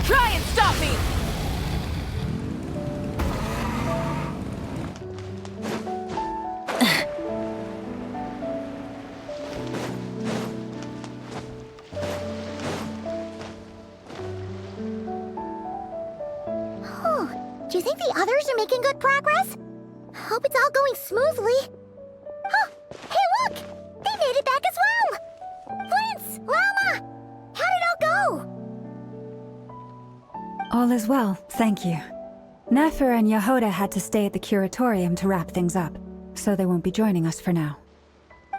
Try and stop me! Do you think the others are making good progress? Hope it's all going smoothly. Oh, hey look! They made it back as well! Flint's! Llama! How did it all go? All is well, thank you. Nefer and Yehoda had to stay at the curatorium to wrap things up, so they won't be joining us for now.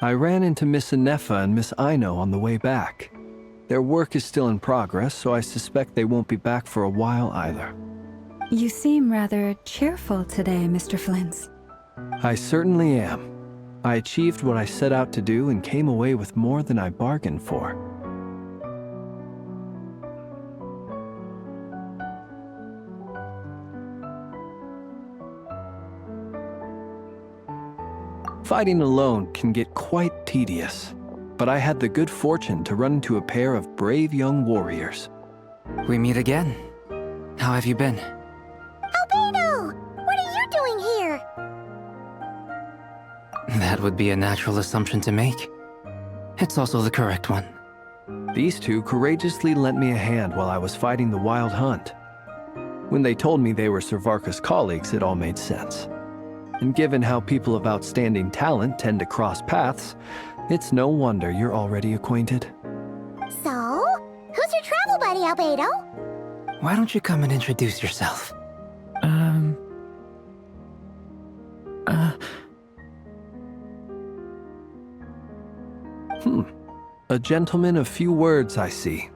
I ran into Miss Anefa and Miss Aino on the way back. Their work is still in progress, so I suspect they won't be back for a while either. You seem rather cheerful today, Mr. Flint's. I certainly am. I achieved what I set out to do and came away with more than I bargained for. Fighting alone can get quite tedious, but I had the good fortune to run into a pair of brave young warriors. We meet again. How have you been? Albedo! What are you doing here? That would be a natural assumption to make. It's also the correct one. These two courageously lent me a hand while I was fighting the Wild Hunt. When they told me they were Servarka's colleagues, it all made sense. And given how people of outstanding talent tend to cross paths, it's no wonder you're already acquainted. So, who's your travel buddy, Albedo? Why don't you come and introduce yourself? A gentleman of few words, I see.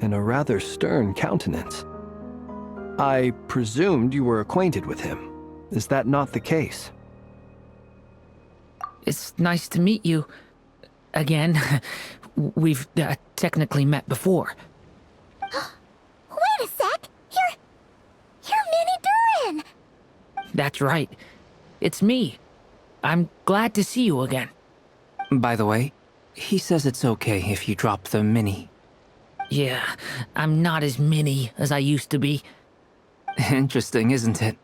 And a rather stern countenance. I presumed you were acquainted with him. Is that not the case? It's nice to meet you. Again. We've technically met before. Wait a sec! You're Minnie Durin! That's right. It's me. I'm glad to see you again. By the way, he says it's okay if you drop the mini. Yeah, I'm not as mini as I used to be. Interesting, isn't it?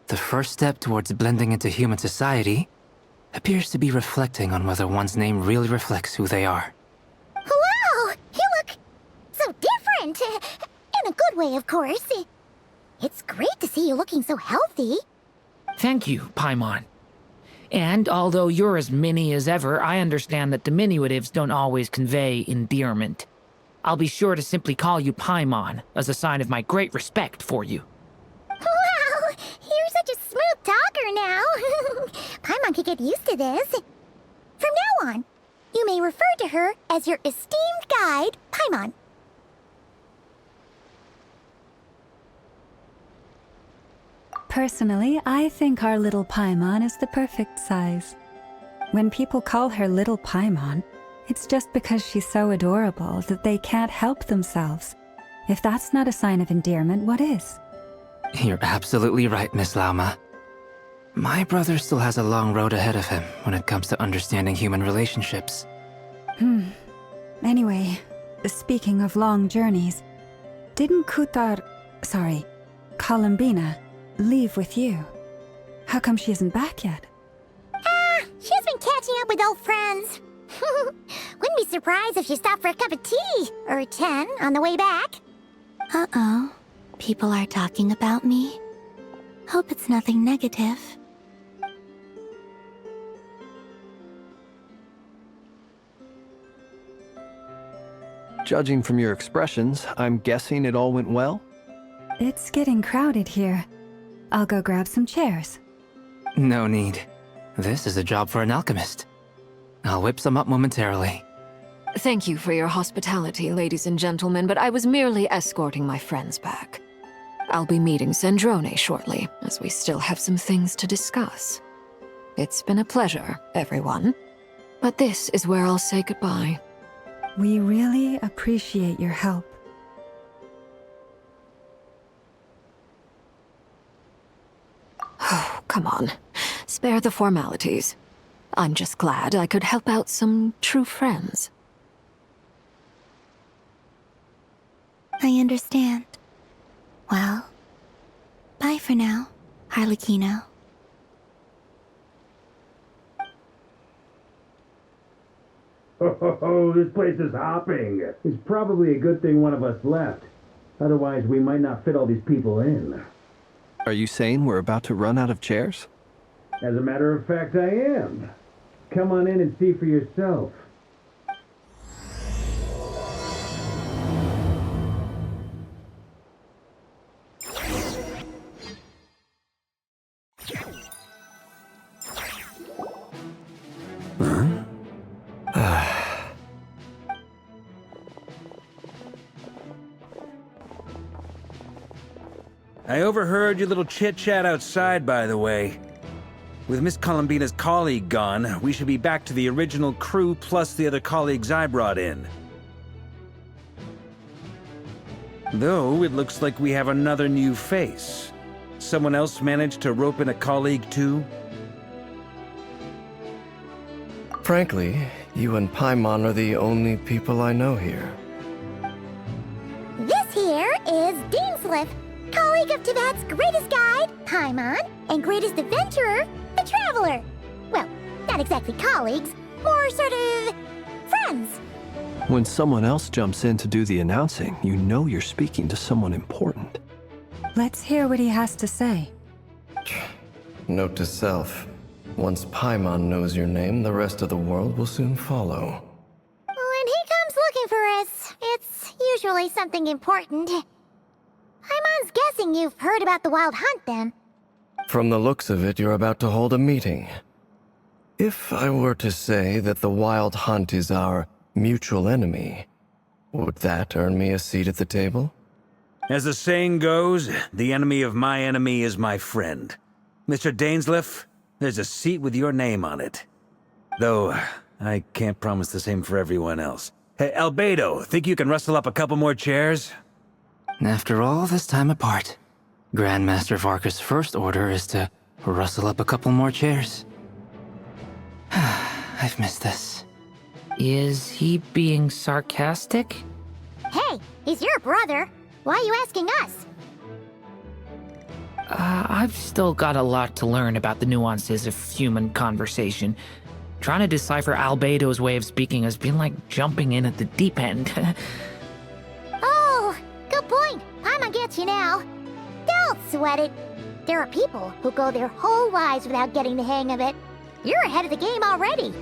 The first step towards blending into human society appears to be reflecting on whether one's name really reflects who they are. Wow! You look so different! In a good way, of course. It's great to see you looking so healthy. Thank you, Paimon. And although you're as mini as ever, I understand that diminutives don't always convey endearment. I'll be sure to simply call you Paimon, as a sign of my great respect for you. Wow! You're such a smooth talker now. Paimon could get used to this. From now on, you may refer to her as your esteemed guide, Paimon. Personally, I think our little Paimon is the perfect size. When people call her Little Paimon, it's just because she's so adorable that they can't help themselves. If that's not a sign of endearment, what is? You're absolutely right, Miss Lauma. My brother still has a long road ahead of him when it comes to understanding human relationships. Anyway, speaking of long journeys, didn't Columbina, leave with you? How come she isn't back yet? She's been catching up with old friends. Wouldn't be surprised if she stopped for a cup of tea, or 10, on the way back. Uh-oh. People are talking about me. Hope it's nothing negative. Judging from your expressions, I'm guessing it all went well? It's getting crowded here. I'll go grab some chairs. No need. This is a job for an alchemist. I'll whip some up momentarily. Thank you for your hospitality, ladies and gentlemen, but I was merely escorting my friends back. I'll be meeting Sandrone shortly, as we still have some things to discuss. It's been a pleasure, everyone. But this is where I'll say goodbye. We really appreciate your help. come on. Spare the formalities. I'm just glad I could help out some true friends. I understand. Well, bye for now, Harlequino. Oh, this place is hopping. It's probably a good thing one of us left. Otherwise, we might not fit all these people in. Are you saying we're about to run out of chairs? As a matter of fact, I am. Come on in and see for yourself. I overheard your little chit-chat outside, by the way. With Miss Columbina's colleague gone, we should be back to the original crew plus the other colleagues I brought in. Though, it looks like we have another new face. Someone else managed to rope in a colleague too? Frankly, you and Paimon are the only people I know here. This here is Deansliff, colleague of Tibet's greatest guide, Paimon, and greatest adventurer, the Traveler. Well, not exactly colleagues, more sort of friends. When someone else jumps in to do the announcing, you know you're speaking to someone important. Let's hear what he has to say. Note to self. Once Paimon knows your name, the rest of the world will soon follow. When he comes looking for us, it's usually something important. Paimon's guessing you've heard about the Wild Hunt, then. From the looks of it, you're about to hold a meeting. If I were to say that the Wild Hunt is our mutual enemy, would that earn me a seat at the table? As the saying goes, the enemy of my enemy is my friend. Mr. Dainsliff, there's a seat with your name on it. Though, I can't promise the same for everyone else. Hey, Albedo, think you can rustle up a couple more chairs? After all this time apart, Grandmaster Varka's first order is to rustle up a couple more chairs. I've missed this. Is he being sarcastic? Hey, he's your brother. Why are you asking us? I've still got a lot to learn about the nuances of human conversation. Trying to decipher Albedo's way of speaking has been like jumping in at the deep end. Oh, good point. Paimon gets you now. Don't sweat it. There are people who go their whole lives without getting the hang of it. You're ahead of the game already.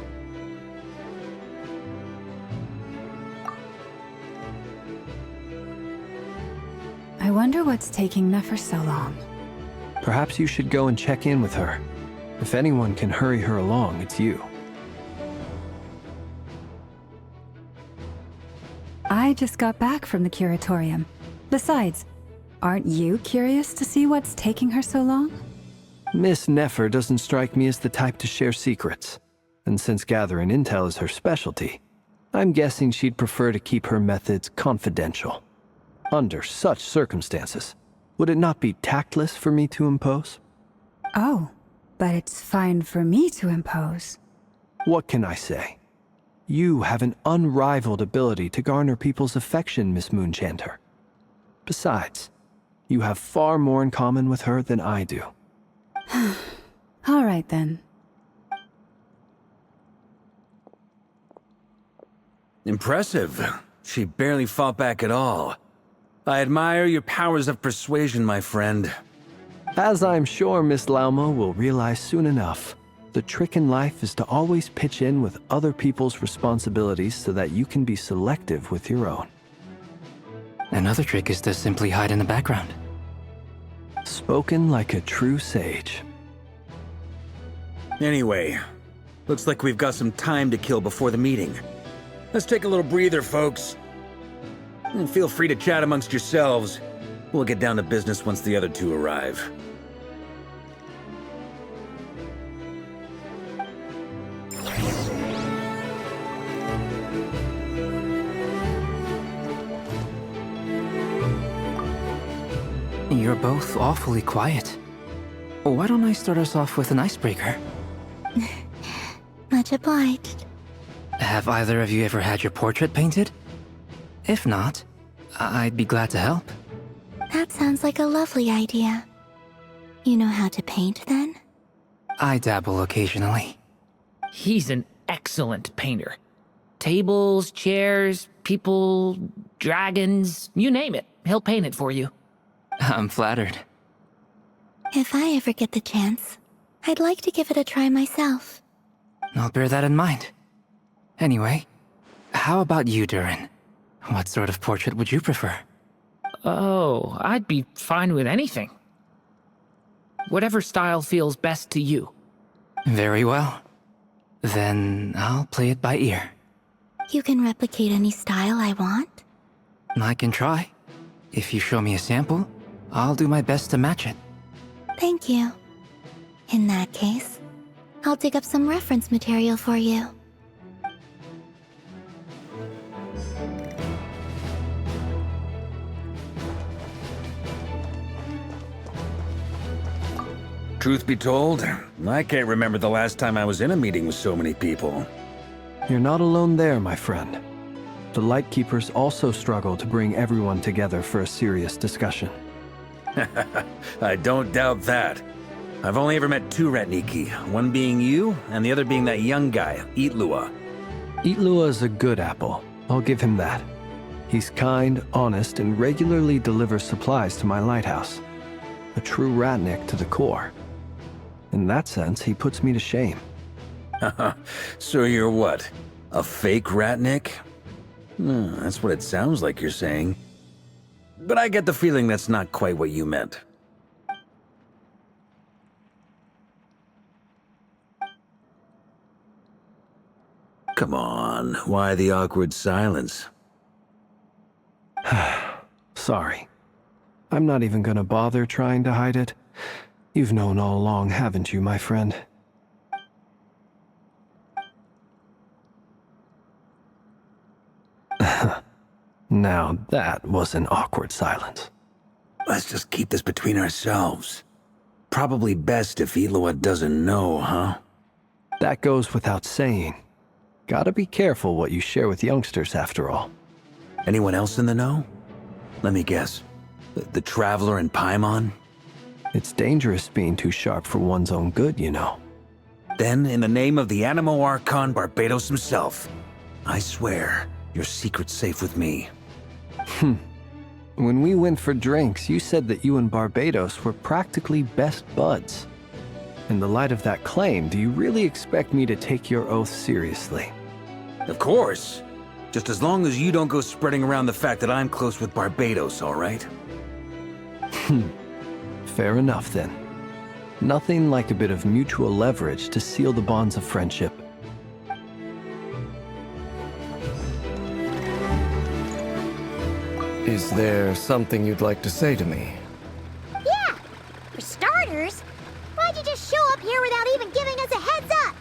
I wonder what's taking Nefer so long. Perhaps you should go and check in with her. If anyone can hurry her along, it's you. I just got back from the curatorium. Besides, aren't you curious to see what's taking her so long? Miss Nefer doesn't strike me as the type to share secrets. And since gathering intel is her specialty, I'm guessing she'd prefer to keep her methods confidential. Under such circumstances, would it not be tactless for me to impose? Oh, but it's fine for me to impose. What can I say? You have an unrivaled ability to garner people's affection, Miss Moonchanter. Besides, you have far more in common with her than I do. All right then. Impressive. She barely fought back at all. I admire your powers of persuasion, my friend. As I'm sure Miss Lauma will realize soon enough, the trick in life is to always pitch in with other people's responsibilities so that you can be selective with your own. Another trick is to simply hide in the background. Spoken like a true sage. Anyway, looks like we've got some time to kill before the meeting. Let's take a little breather, folks. And feel free to chat amongst yourselves. We'll get down to business once the other two arrive. You're both awfully quiet. Why don't I start us off with an icebreaker? Much obliged. Have either of you ever had your portrait painted? If not, I'd be glad to help. That sounds like a lovely idea. You know how to paint, then? I dabble occasionally. He's an excellent painter. Tables, chairs, people, dragons, you name it. He'll paint it for you. I'm flattered. If I ever get the chance, I'd like to give it a try myself. I'll bear that in mind. Anyway, how about you, Durin? What sort of portrait would you prefer? Oh, I'd be fine with anything. Whatever style feels best to you. Very well. Then I'll play it by ear. You can replicate any style I want? I can try. If you show me a sample, I'll do my best to match it. Thank you. In that case, I'll dig up some reference material for you. Truth be told, I can't remember the last time I was in a meeting with so many people. You're not alone there, my friend. The Lightkeepers also struggle to bring everyone together for a serious discussion. I don't doubt that. I've only ever met two Ratniki, one being you, and the other being that young guy, Itlua. Itlua is a good apple, I'll give him that. He's kind, honest, and regularly delivers supplies to my lighthouse. A true Ratnik to the core. In that sense, he puts me to shame. So you're what? A fake Ratnik? That's what it sounds like you're saying. But I get the feeling that's not quite what you meant. Come on, why the awkward silence? Sorry. I'm not even gonna bother trying to hide it. You've known all along, haven't you, my friend? Now that was an awkward silence. Let's just keep this between ourselves. Probably best if Itlua doesn't know, huh? That goes without saying. Gotta be careful what you share with youngsters, after all. Anyone else in the know? Let me guess. The Traveler and Paimon? It's dangerous being too sharp for one's own good, you know. Then, in the name of the Animo Archon Barbados himself, I swear, your secret's safe with me. When we went for drinks, you said that you and Barbados were practically best buds. In the light of that claim, do you really expect me to take your oath seriously? Of course. Just as long as you don't go spreading around the fact that I'm close with Barbados, all right? Fair enough, then. Nothing like a bit of mutual leverage to seal the bonds of friendship. Is there something you'd like to say to me? Yeah! For starters, why'd you just show up here without even giving us a heads up?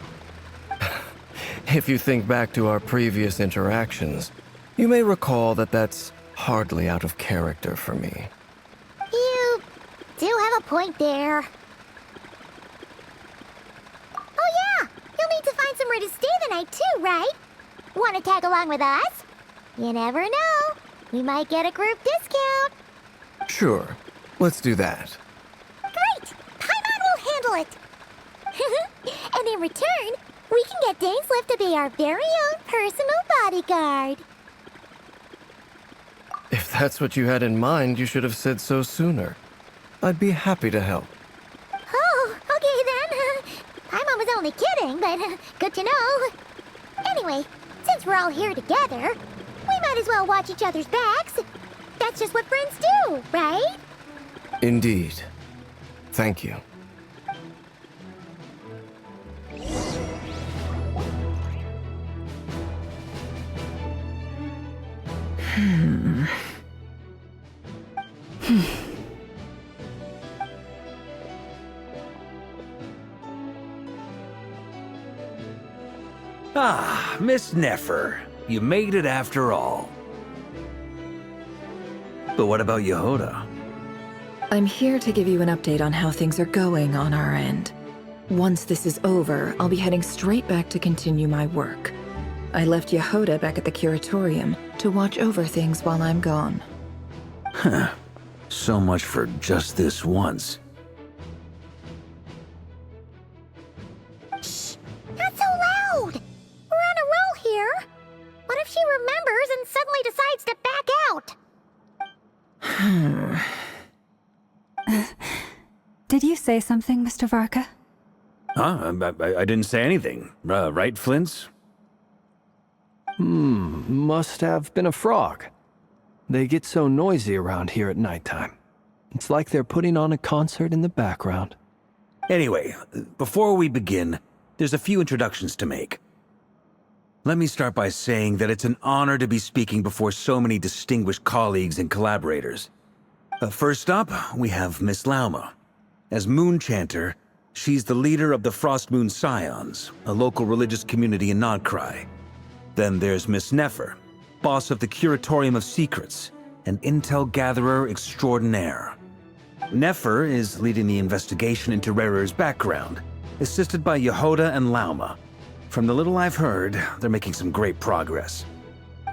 If you think back to our previous interactions, you may recall that that's hardly out of character for me. You do have a point there. Oh yeah! You'll need to find somewhere to stay the night too, right? Want to tag along with us? You never know. We might get a group discount. Sure, let's do that. Great! Paimon will handle it. And in return, we can get Dainslift to be our very own personal bodyguard. If that's what you had in mind, you should have said so sooner. I'd be happy to help. Oh, okay then. Paimon was only kidding, but good to know. Anyway, since we're all here together, we might as well watch each other's backs. That's just what friends do, right? Indeed. Thank you. Ah, Miss Nefer. You made it after all. But what about Yehoda? I'm here to give you an update on how things are going on our end. Once this is over, I'll be heading straight back to continue my work. I left Yehoda back at the curatorium to watch over things while I'm gone. Huh. So much for just this once. Shh! Not so loud! We're on a roll here. What if she remembers and suddenly decides to back out? Did you say something, Mr. Varka? Huh? I didn't say anything. Right, Flint's? Must have been a frog. They get so noisy around here at nighttime. It's like they're putting on a concert in the background. Anyway, before we begin, there's a few introductions to make. Let me start by saying that it's an honor to be speaking before so many distinguished colleagues and collaborators. First up, we have Miss Lauma. As Moon Chanter, she's the leader of the Frost Moon Scions, a local religious community in Nodcry. Then there's Miss Nefer, boss of the Curatorium of Secrets, an intel gatherer extraordinaire. Nefer is leading the investigation into Rerer's background, assisted by Yehoda and Lauma. From the little I've heard, they're making some great progress.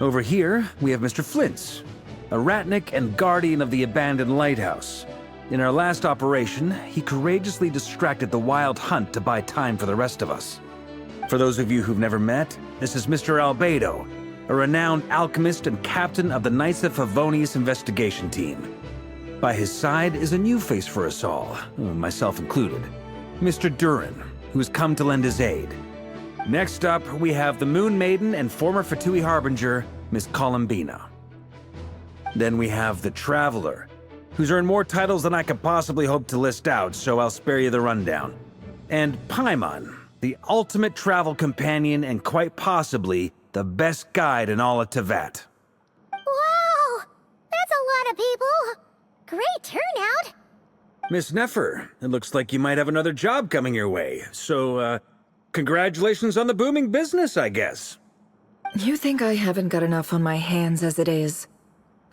Over here, we have Mr. Flint's, a ratnik and guardian of the abandoned lighthouse. In our last operation, he courageously distracted the Wild Hunt to buy time for the rest of us. For those of you who've never met, this is Mr. Albedo, a renowned alchemist and captain of the Knights of Favonius investigation team. By his side is a new face for us all, myself included, Mr. Durin, who's come to lend his aid. Next up, we have the Moon Maiden and former Fatui Harbinger, Miss Columbina. Then we have the Traveler, who's earned more titles than I could possibly hope to list out, so I'll spare you the rundown. And Paimon, the ultimate travel companion and quite possibly the best guide in all of Tevat. Wow! That's a lot of people! Great turnout! Miss Nefer, it looks like you might have another job coming your way, so, congratulations on the booming business, I guess. You think I haven't got enough on my hands as it is?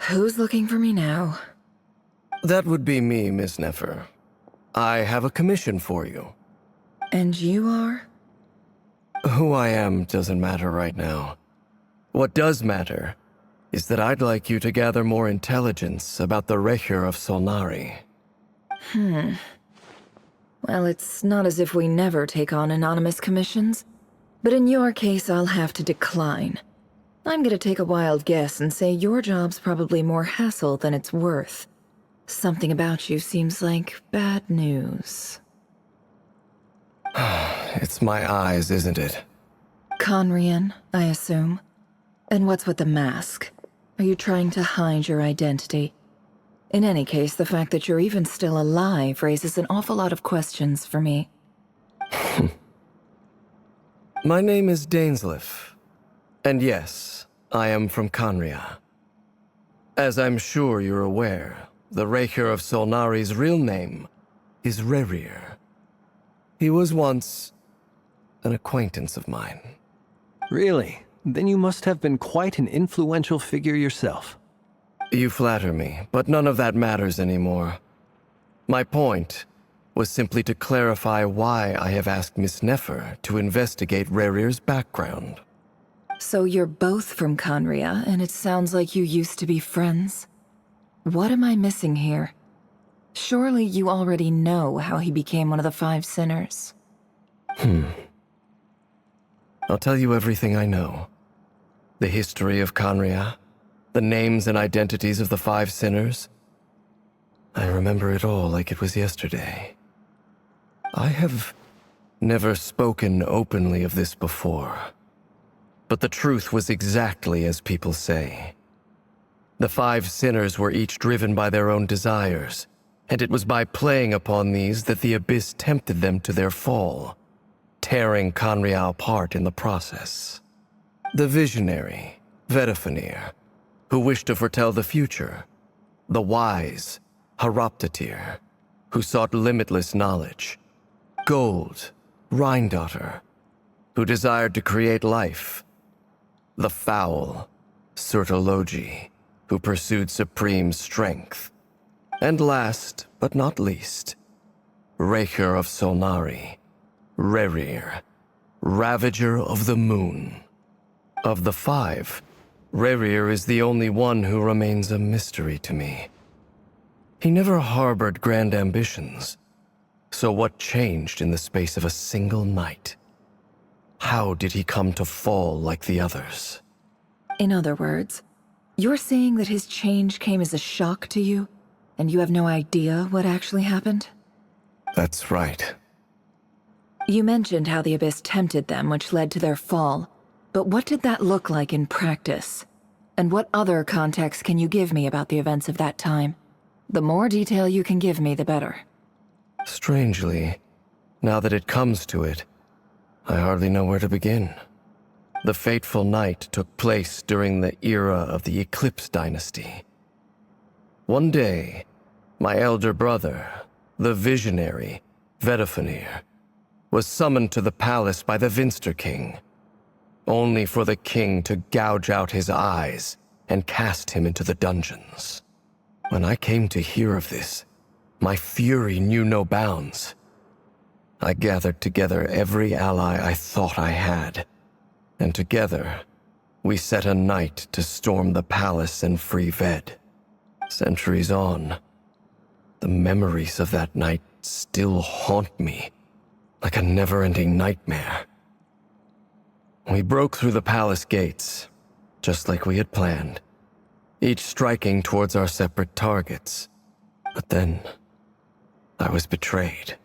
Who's looking for me now? That would be me, Miss Nefer. I have a commission for you. And you are? Who I am doesn't matter right now. What does matter is that I'd like you to gather more intelligence about the Recher of Solnari. Well, it's not as if we never take on anonymous commissions. But in your case, I'll have to decline. I'm gonna take a wild guess and say your job's probably more hassle than it's worth. Something about you seems like bad news. It's my eyes, isn't it? Conrian, I assume. And what's with the mask? Are you trying to hide your identity? In any case, the fact that you're even still alive raises an awful lot of questions for me. My name is Dainsleif. And yes, I am from Conria. As I'm sure you're aware, the Recher of Solnari's real name is Rerir. He was once an acquaintance of mine. Really? Then you must have been quite an influential figure yourself. You flatter me, but none of that matters anymore. My point was simply to clarify why I have asked Miss Nefer to investigate Rerir's background. So you're both from Conria, and it sounds like you used to be friends? What am I missing here? Surely you already know how he became one of the Five Sinners. I'll tell you everything I know. The history of Conria, the names and identities of the Five Sinners. I remember it all like it was yesterday. I have never spoken openly of this before. But the truth was exactly as people say. The Five Sinners were each driven by their own desires, and it was by playing upon these that the Abyss tempted them to their fall, tearing Conria apart in the process. The visionary, Vedifenir, who wished to foretell the future. The wise, Haroptatir, who sought limitless knowledge. Gold, Rheindotter, who desired to create life. The foul, Surtologi, who pursued supreme strength. And last, but not least, Raker of Solnari, Rerir, Ravager of the Moon. Of the five, Rerir is the only one who remains a mystery to me. He never harbored grand ambitions, so what changed in the space of a single night? How did he come to fall like the others? In other words, you're saying that his change came as a shock to you, and you have no idea what actually happened? That's right. You mentioned how the Abyss tempted them, which led to their fall. But what did that look like in practice? And what other context can you give me about the events of that time? The more detail you can give me, the better. Strangely, now that it comes to it, I hardly know where to begin. The fateful night took place during the era of the Eclipse Dynasty. One day, my elder brother, the visionary, Vedifenir, was summoned to the palace by the Vinster King, only for the king to gouge out his eyes and cast him into the dungeons. When I came to hear of this, my fury knew no bounds. I gathered together every ally I thought I had, and together, we set a night to storm the palace and free Ved. Centuries on, the memories of that night still haunt me like a never-ending nightmare. We broke through the palace gates, just like we had planned, each striking towards our separate targets. But then, I was betrayed.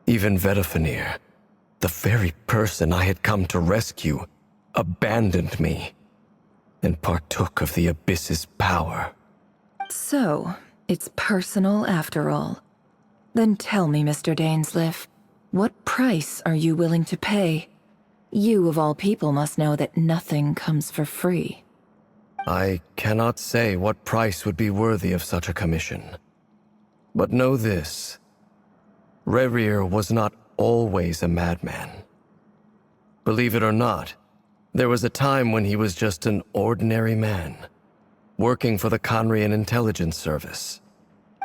Even Vedifenir, the very person I had come to rescue, abandoned me and partook of the Abyss's power. So, it's personal after all. Then tell me, Mr. Dainsleif, what price are you willing to pay? You, of all people, must know that nothing comes for free. I cannot say what price would be worthy of such a commission. But know this. Rerir was not always a madman. Believe it or not, there was a time when he was just an ordinary man, working for the Conrian Intelligence Service.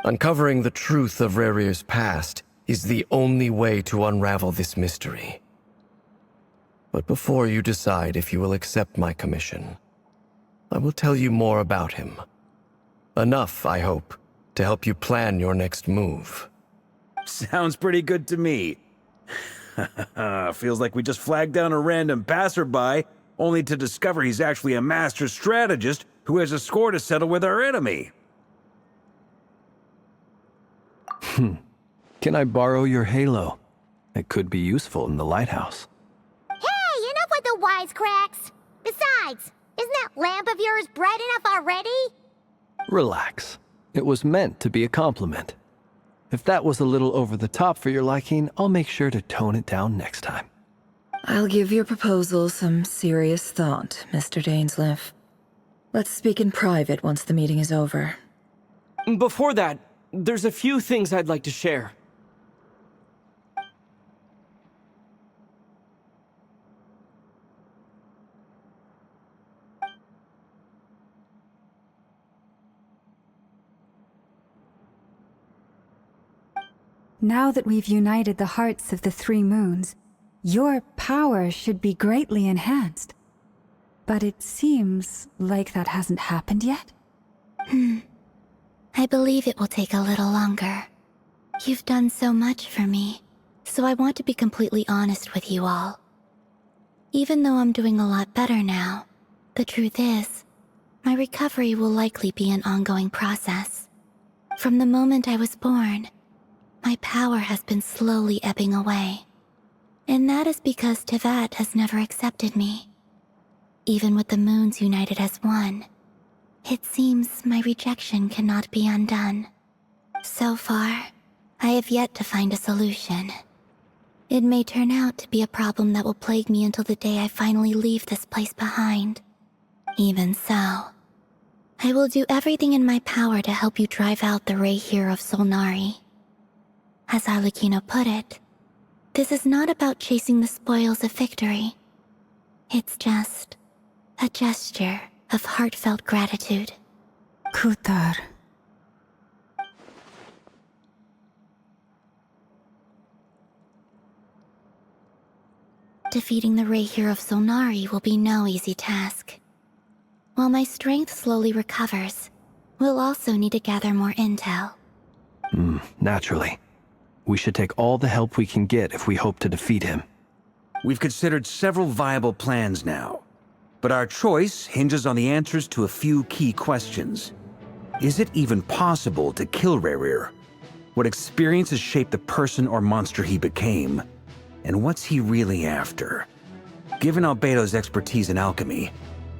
Uncovering the truth of Rerir's past is the only way to unravel this mystery. But before you decide if you will accept my commission, I will tell you more about him. Enough, I hope, to help you plan your next move. Sounds pretty good to me. Feels like we just flagged down a random passerby, only to discover he's actually a master strategist who has a score to settle with our enemy. Can I borrow your halo? It could be useful in the lighthouse. Hey, enough with the wisecracks! Besides, isn't that lamp of yours bright enough already? Relax. It was meant to be a compliment. If that was a little over the top for your liking, I'll make sure to tone it down next time. I'll give your proposal some serious thought, Mr. Dainsleif. Let's speak in private once the meeting is over. Before that, there's a few things I'd like to share. Now that we've united the hearts of the three moons, your power should be greatly enhanced. But it seems like that hasn't happened yet? I believe it will take a little longer. You've done so much for me, so I want to be completely honest with you all. Even though I'm doing a lot better now, the truth is, my recovery will likely be an ongoing process. From the moment I was born, my power has been slowly ebbing away. And that is because Tevat has never accepted me. Even with the moons united as one, it seems my rejection cannot be undone. So far, I have yet to find a solution. It may turn out to be a problem that will plague me until the day I finally leave this place behind. Even so, I will do everything in my power to help you drive out the Raher of Solnari. As Arlecchino put it, this is not about chasing the spoils of victory. It's just a gesture of heartfelt gratitude. Kutar. defeating the Rahier of Solnari will be no easy task. While my strength slowly recovers, we'll also need to gather more intel. Naturally. We should take all the help we can get if we hope to defeat him. We've considered several viable plans now, but our choice hinges on the answers to a few key questions. Is it even possible to kill Rahier? What experiences shaped the person or monster he became? And what's he really after? Given Albedo's expertise in alchemy,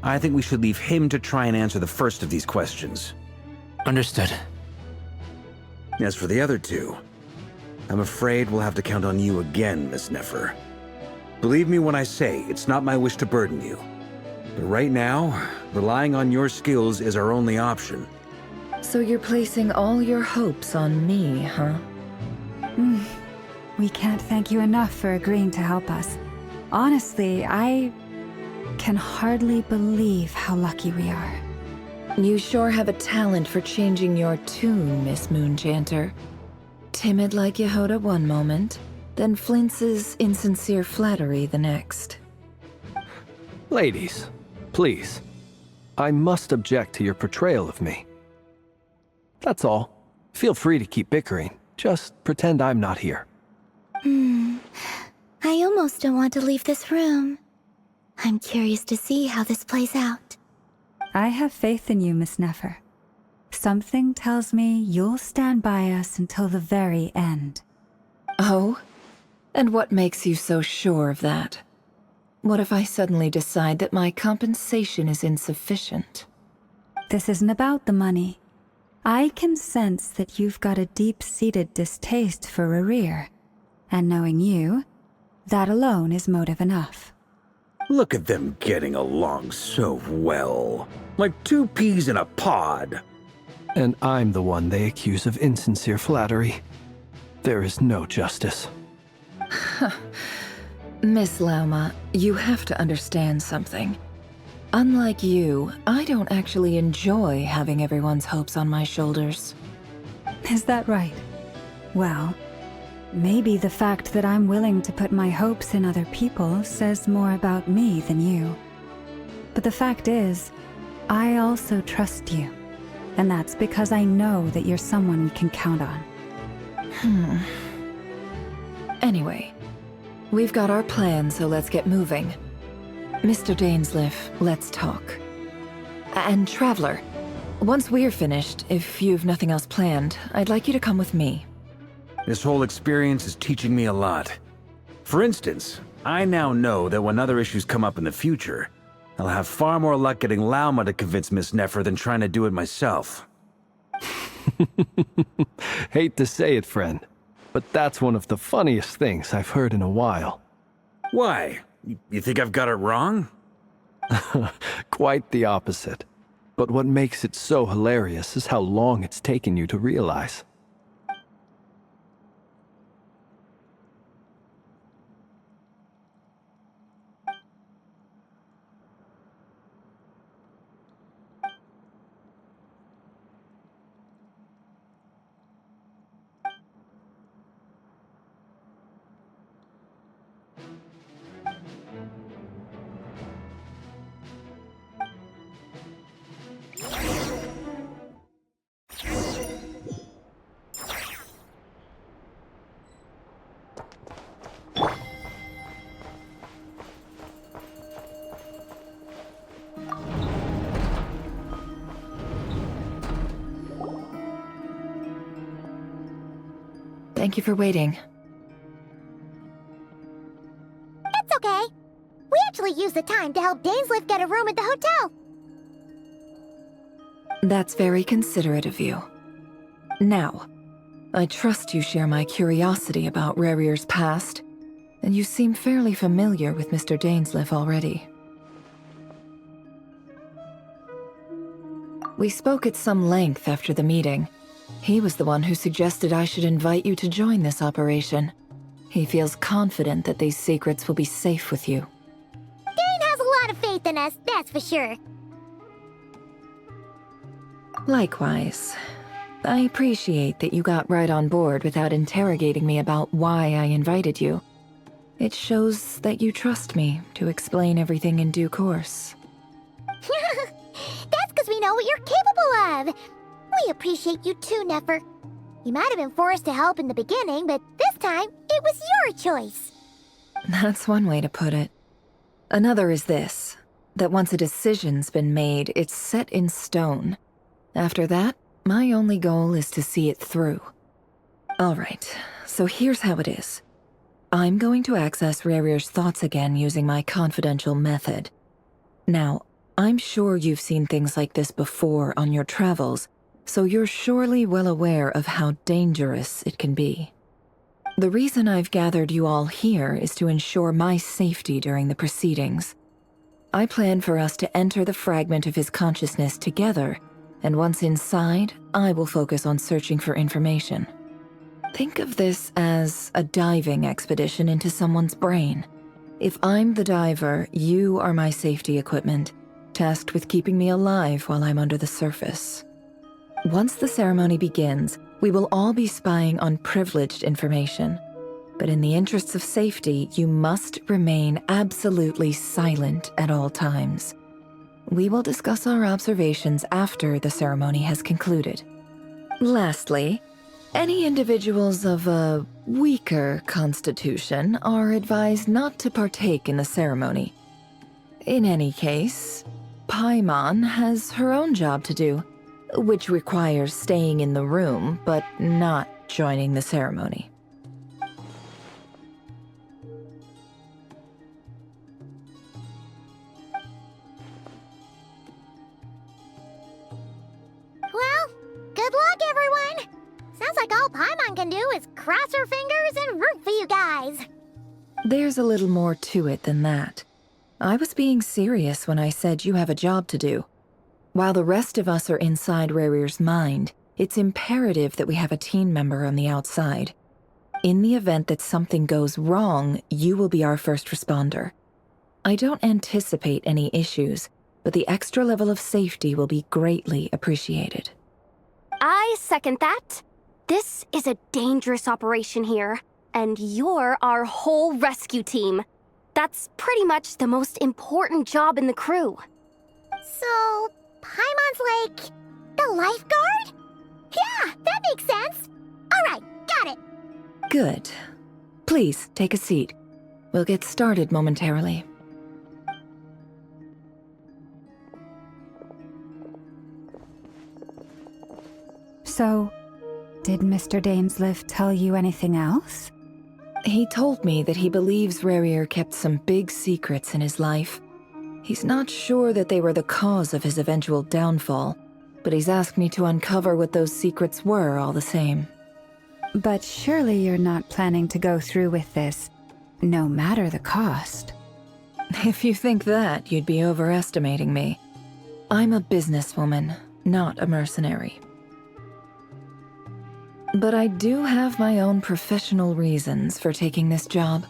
I think we should leave him to try and answer the first of these questions. Understood. As for the other two, I'm afraid we'll have to count on you again, Miss Nefer. Believe me when I say it's not my wish to burden you. But right now, relying on your skills is our only option. So you're placing all your hopes on me, huh? We can't thank you enough for agreeing to help us. Honestly, I can hardly believe how lucky we are. You sure have a talent for changing your tune, Miss Moonchanter. Timid like Yehoda one moment, then flinches insincere flattery the next. Ladies, please. I must object to your portrayal of me. That's all. Feel free to keep bickering. Just pretend I'm not here. I almost don't want to leave this room. I'm curious to see how this plays out. I have faith in you, Miss Nefer. Something tells me you'll stand by us until the very end. Oh? And what makes you so sure of that? What if I suddenly decide that my compensation is insufficient? This isn't about the money. I can sense that you've got a deep-seated distaste for Rahier. And knowing you, that alone is motive enough. Look at them getting along so well. Like two peas in a pod. And I'm the one they accuse of insincere flattery. There is no justice. Miss Lauma, you have to understand something. Unlike you, I don't actually enjoy having everyone's hopes on my shoulders. Is that right? Well, maybe the fact that I'm willing to put my hopes in other people says more about me than you. But the fact is, I also trust you. And that's because I know that you're someone we can count on. Anyway, we've got our plan, so let's get moving. Mr. Dainsleif, let's talk. And Traveler, once we're finished, if you've nothing else planned, I'd like you to come with me. This whole experience is teaching me a lot. For instance, I now know that when other issues come up in the future, I'll have far more luck getting Lauma to convince Miss Nefer than trying to do it myself. Hate to say it, friend, but that's one of the funniest things I've heard in a while. Why? You think I've got it wrong? Quite the opposite. But what makes it so hilarious is how long it's taken you to realize. Thank you for waiting. It's okay. We actually used the time to help Dainsleif get a room at the hotel. That's very considerate of you. Now, I trust you share my curiosity about Rahier's past, and you seem fairly familiar with Mr. Dainsleif already. We spoke at some length after the meeting. He was the one who suggested I should invite you to join this operation. He feels confident that these secrets will be safe with you. Dane has a lot of faith in us, that's for sure. Likewise. I appreciate that you got right on board without interrogating me about why I invited you. It shows that you trust me to explain everything in due course. That's because we know what you're capable of. We appreciate you too, Nefer. You might have been forced to help in the beginning, but this time, it was your choice. That's one way to put it. Another is this, that once a decision's been made, it's set in stone. After that, my only goal is to see it through. Alright, so here's how it is. I'm going to access Rerir's thoughts again using my confidential method. Now, I'm sure you've seen things like this before on your travels, so you're surely well aware of how dangerous it can be. The reason I've gathered you all here is to ensure my safety during the proceedings. I plan for us to enter the fragment of his consciousness together, and once inside, I will focus on searching for information. Think of this as a diving expedition into someone's brain. If I'm the diver, you are my safety equipment, tasked with keeping me alive while I'm under the surface. Once the ceremony begins, we will all be spying on privileged information. But in the interests of safety, you must remain absolutely silent at all times. We will discuss our observations after the ceremony has concluded. Lastly, any individuals of a weaker constitution are advised not to partake in the ceremony. In any case, Paimon has her own job to do, which requires staying in the room but not joining the ceremony. Well, good luck, everyone. Sounds like all Paimon can do is cross her fingers and root for you guys. There's a little more to it than that. I was being serious when I said you have a job to do. While the rest of us are inside Rerir's mind, it's imperative that we have a team member on the outside. In the event that something goes wrong, you will be our first responder. I don't anticipate any issues, but the extra level of safety will be greatly appreciated. I second that. This is a dangerous operation here, and you're our whole rescue team. That's pretty much the most important job in the crew. So, Paimon's like the lifeguard? Yeah, that makes sense. All right, got it. Good. Please, take a seat. We'll get started momentarily. So, did Mr. Dainsleif tell you anything else? He told me that he believes Rerir kept some big secrets in his life. He's not sure that they were the cause of his eventual downfall, but he's asked me to uncover what those secrets were all the same. But surely you're not planning to go through with this, no matter the cost. If you think that, you'd be overestimating me. I'm a businesswoman, not a mercenary. But I do have my own professional reasons for taking this job.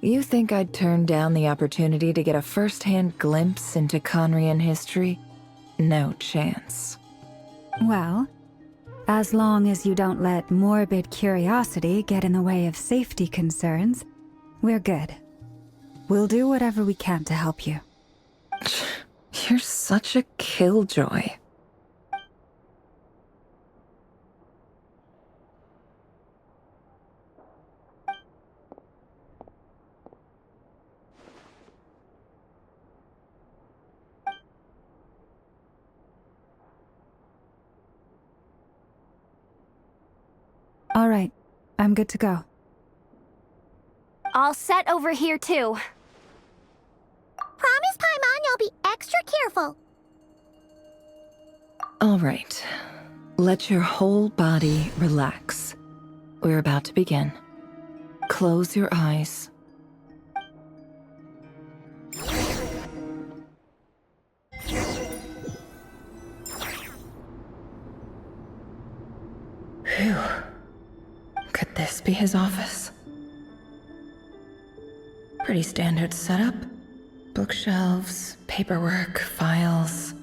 You think I'd turn down the opportunity to get a first-hand glimpse into Conrian history? No chance. Well, as long as you don't let morbid curiosity get in the way of safety concerns, we're good. We'll do whatever we can to help you. You're such a killjoy. All right, I'm good to go. All set over here, too. Promise, Paimon, you'll be extra careful. All right. Let your whole body relax. We're about to begin. Close your eyes. Phew. Could this be his office? Pretty standard setup. Bookshelves, paperwork, files.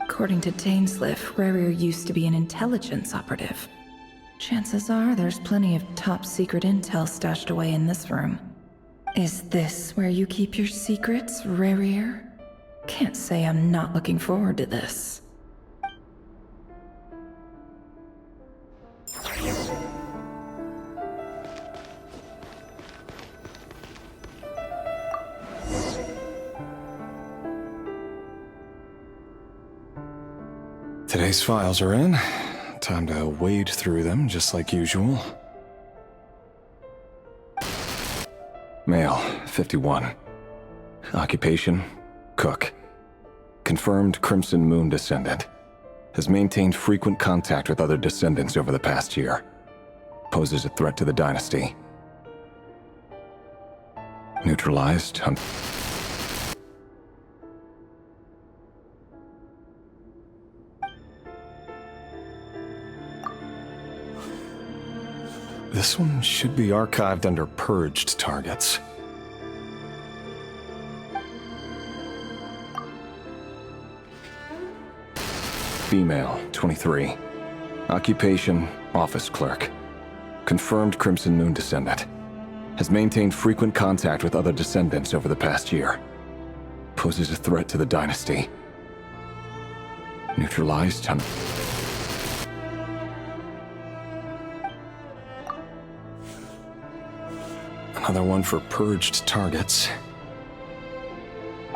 According to Dainsleif, Rerir used to be an intelligence operative. Chances are there's plenty of top secret intel stashed away in this room. Is this where you keep your secrets, Rarier? Can't say I'm not looking forward to this. Today's files are in. Time to wade through them just like usual. Male, 51. Occupation, cook. Confirmed Crimson Moon descendant. Has maintained frequent contact with other descendants over the past year. Poses a threat to the dynasty. Neutralized. This one should be archived under purged targets. Female, 23. Occupation, office clerk. Confirmed Crimson Moon descendant. Has maintained frequent contact with other descendants over the past year. Poses a threat to the dynasty. Neutralized. Another one for purged targets.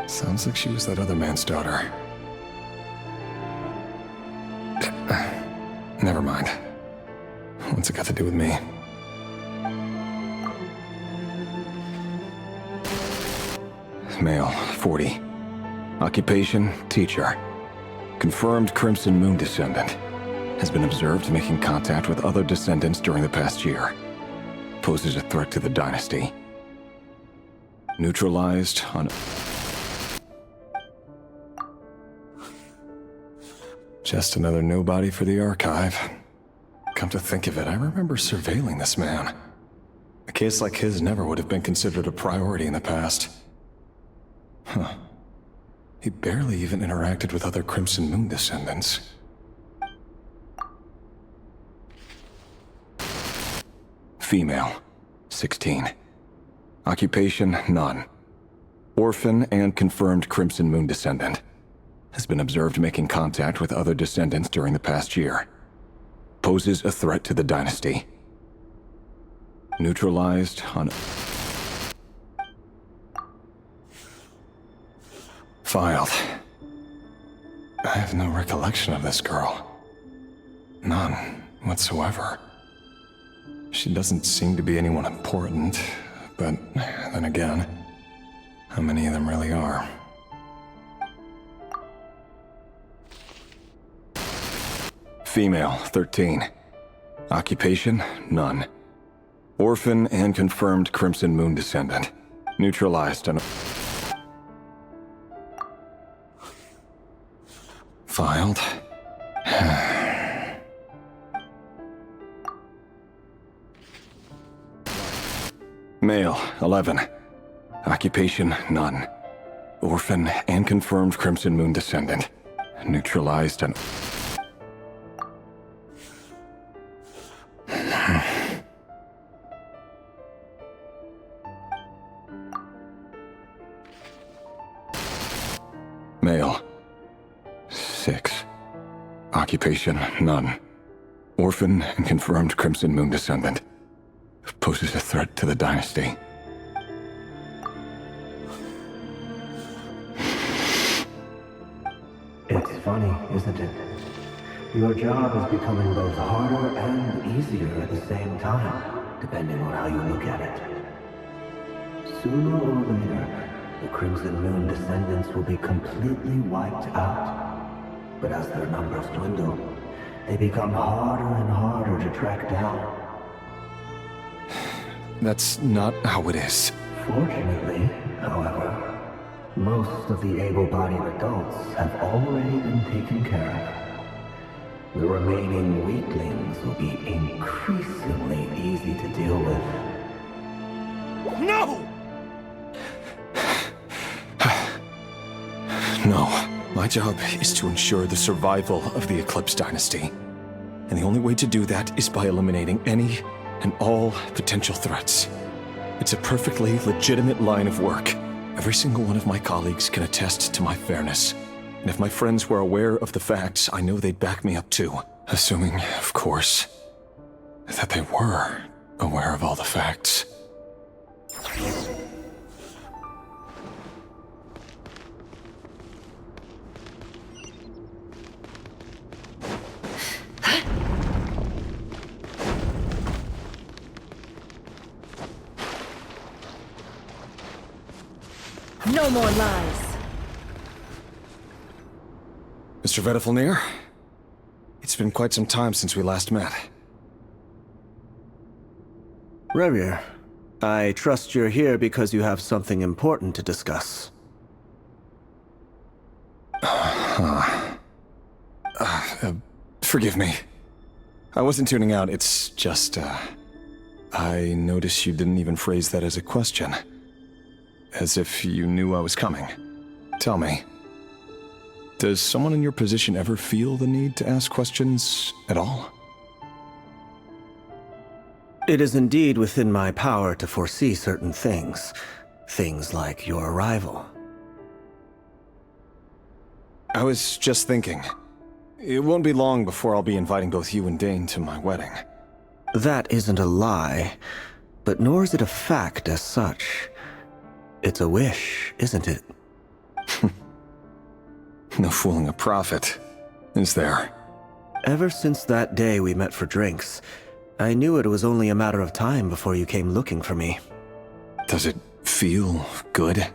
Sounds like she was that other man's daughter. Never mind. What's it got to do with me? Male, 40. Occupation, teacher. Confirmed Crimson Moon descendant. Has been observed making contact with other descendants during the past year. Poses a threat to the dynasty. Neutralized on... Just another nobody for the archive. Come to think of it, I remember surveilling this man. A case like his never would have been considered a priority in the past. Huh. He barely even interacted with other Crimson Moon descendants. Female, 16. Occupation, none. Orphan and confirmed Crimson Moon descendant. Has been observed making contact with other descendants during the past year. Poses a threat to the dynasty. Neutralized on... Filed. I have no recollection of this girl. None whatsoever. She doesn't seem to be anyone important, but then again, how many of them really are? Female, 13. Occupation, none. Orphan and confirmed Crimson Moon descendant. Neutralized on... Filed. Male, 11. Occupation, none. Orphan and confirmed Crimson Moon descendant. Neutralized and... Male, 6. Occupation, none. Orphan and confirmed Crimson Moon descendant. Poses a threat to the dynasty. It's funny, isn't it? Your job is becoming both harder and easier at the same time, depending on how you look at it. Sooner or later, the Crimson Moon descendants will be completely wiped out. But as their numbers dwindle, they become harder and harder to track down. That's not how it is. Fortunately, however, most of the able-bodied adults have already been taken care of. The remaining weaklings will be increasingly easy to deal with. No! No. My job is to ensure the survival of the Eclipse Dynasty. And the only way to do that is by eliminating any and all potential threats. It's a perfectly legitimate line of work. Every single one of my colleagues can attest to my fairness. And if my friends were aware of the facts, I know they'd back me up too. Assuming, of course, that they were aware of all the facts. No more lies. Mr. Vedifalnir, it's been quite some time since we last met. Rerir, I trust you're here because you have something important to discuss. Forgive me. I wasn't tuning out, it's just, I noticed you didn't even phrase that as a question. As if you knew I was coming. Tell me, does someone in your position ever feel the need to ask questions at all? It is indeed within my power to foresee certain things. Things like your arrival. I was just thinking. It won't be long before I'll be inviting both you and Dane to my wedding. That isn't a lie, but nor is it a fact as such. It's a wish, isn't it? No fooling a prophet, is there? Ever since that day we met for drinks, I knew it was only a matter of time before you came looking for me. Does it feel good?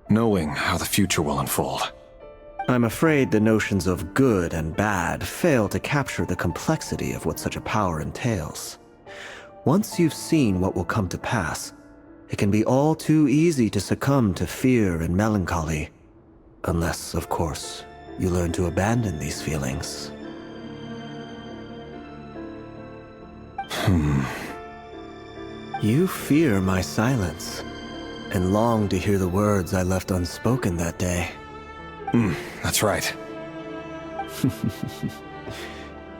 Knowing how the future will unfold. I'm afraid the notions of good and bad fail to capture the complexity of what such a power entails. Once you've seen what will come to pass, it can be all too easy to succumb to fear and melancholy. Unless, of course, you learn to abandon these feelings. You fear my silence, and long to hear the words I left unspoken that day. That's right.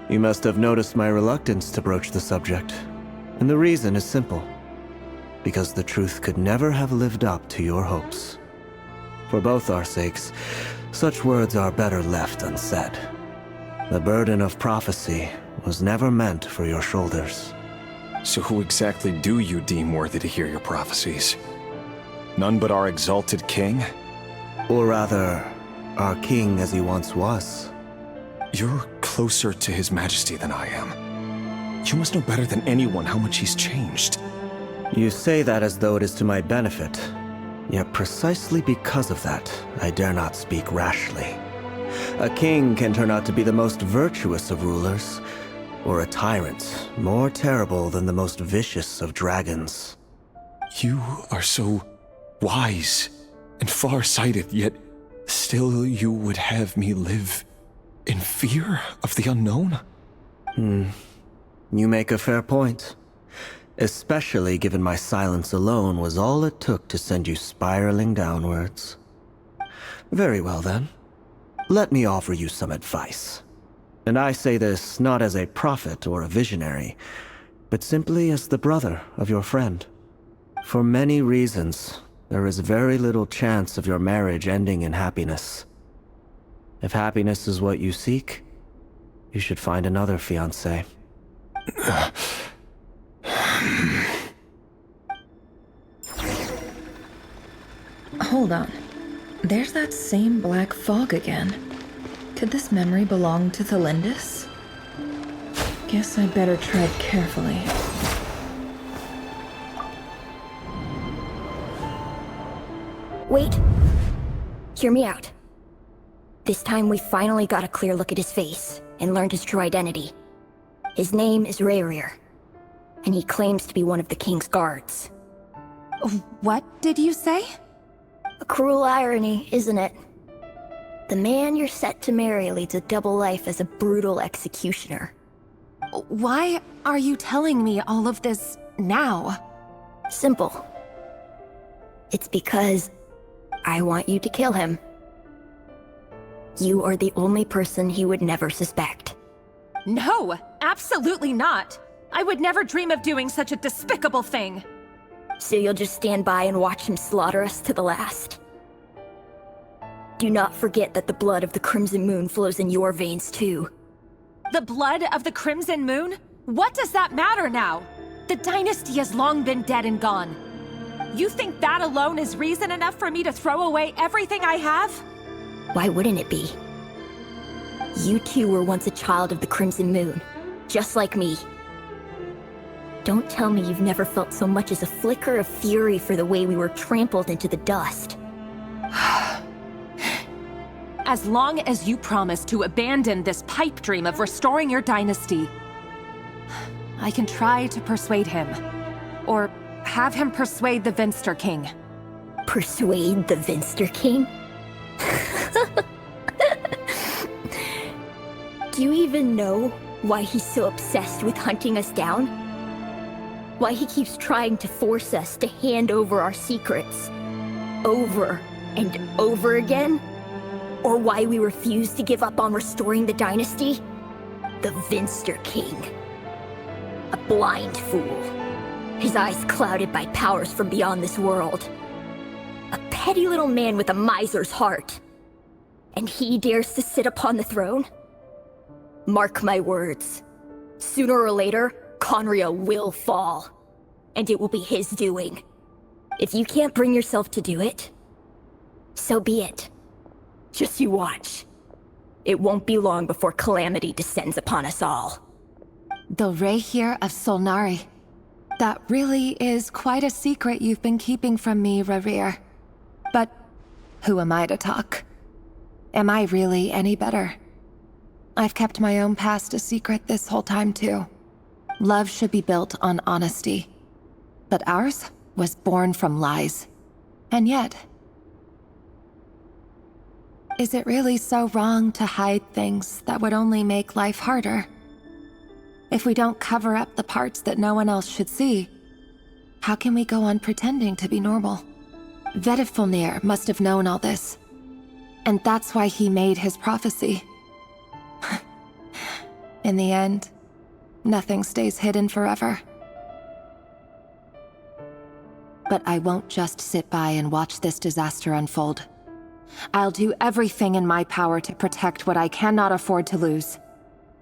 You must have noticed my reluctance to broach the subject, and the reason is simple. Because the truth could never have lived up to your hopes. For both our sakes, such words are better left unsaid. The burden of prophecy was never meant for your shoulders. So who exactly do you deem worthy to hear your prophecies? None but our exalted king? Or rather, our king as he once was. You're closer to his majesty than I am. You must know better than anyone how much he's changed. You say that as though it is to my benefit. Yet precisely because of that, I dare not speak rashly. A king can turn out to be the most virtuous of rulers, or a tyrant more terrible than the most vicious of dragons. You are so wise and far-sighted, yet still you would have me live in fear of the unknown? You make a fair point. Especially given my silence alone was all it took to send you spiraling downwards. Very well then. Let me offer you some advice. And I say this not as a prophet or a visionary, but simply as the brother of your friend. For many reasons, there is very little chance of your marriage ending in happiness. If happiness is what you seek, you should find another fiancé. Hold on. There's that same black fog again. Could this memory belong to Thelindis? Guess I better tread carefully. Wait. Hear me out. This time we finally got a clear look at his face and learned his true identity. His name is Rerir, and he claims to be one of the king's guards. What did you say? A cruel irony, isn't it? The man you're set to marry leads a double life as a brutal executioner. Why are you telling me all of this now? Simple. It's because I want you to kill him. You are the only person he would never suspect. No, absolutely not. I would never dream of doing such a despicable thing. So you'll just stand by and watch him slaughter us to the last. Do not forget that the blood of the Crimson Moon flows in your veins too. The blood of the Crimson Moon? What does that matter now? The dynasty has long been dead and gone. You think that alone is reason enough for me to throw away everything I have? Why wouldn't it be? You two were once a child of the Crimson Moon, just like me. Don't tell me you've never felt so much as a flicker of fury for the way we were trampled into the dust. As long as you promise to abandon this pipe dream of restoring your dynasty, I can try to persuade him. Or have him persuade the Vinster King. Persuade the Vinster King? Do you even know why he's so obsessed with hunting us down? Why he keeps trying to force us to hand over our secrets over and over again? Or why we refuse to give up on restoring the dynasty? The Vinster King. A blind fool. His eyes clouded by powers from beyond this world. A petty little man with a miser's heart. And he dares to sit upon the throne? Mark my words. Sooner or later, Conria will fall. And it will be his doing. If you can't bring yourself to do it, so be it. Just you watch. It won't be long before calamity descends upon us all. The Rehir of Solnari. That really is quite a secret you've been keeping from me, Rerir. But who am I to talk? Am I really any better? I've kept my own past a secret this whole time, too. Love should be built on honesty. But ours was born from lies. And yet... is it really so wrong to hide things that would only make life harder? If we don't cover up the parts that no one else should see, how can we go on pretending to be normal? Vedifulnir must have known all this. And that's why he made his prophecy. In the end, nothing stays hidden forever. But I won't just sit by and watch this disaster unfold. I'll do everything in my power to protect what I cannot afford to lose,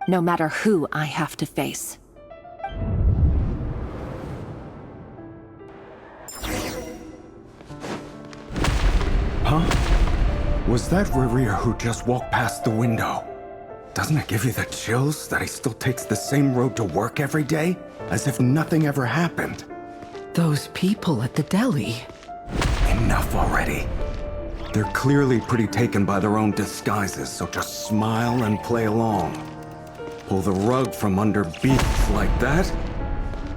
no matter who I have to face. Huh? Was that Rerir who just walked past the window? Doesn't it give you the chills that he still takes the same road to work every day? As if nothing ever happened. Those people at the deli. Enough already. They're clearly pretty taken by their own disguises, so just smile and play along. Pull the rug from under beasts like that,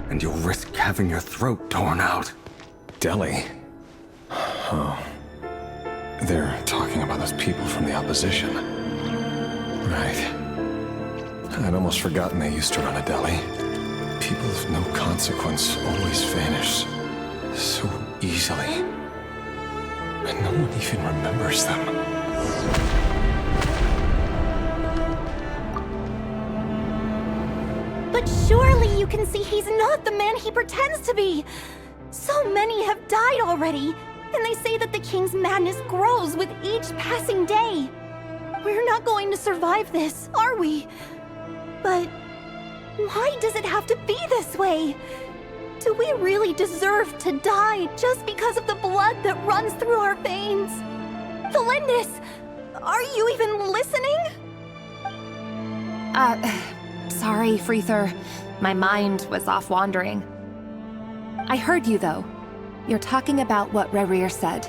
and you'll risk having your throat torn out. Deli? Oh. They're talking about those people from the opposition. Right. I'd almost forgotten they used to run a deli. People of no consequence always vanish so easily. And no one even remembers them. But surely you can see he's not the man he pretends to be! So many have died already, and they say that the king's madness grows with each passing day. We're not going to survive this, are we? But why does it have to be this way? Do we really deserve to die just because of the blood that runs through our veins? Felindis, are you even listening? Sorry, Freether. My mind was off wandering. I heard you, though. You're talking about what Rerir said.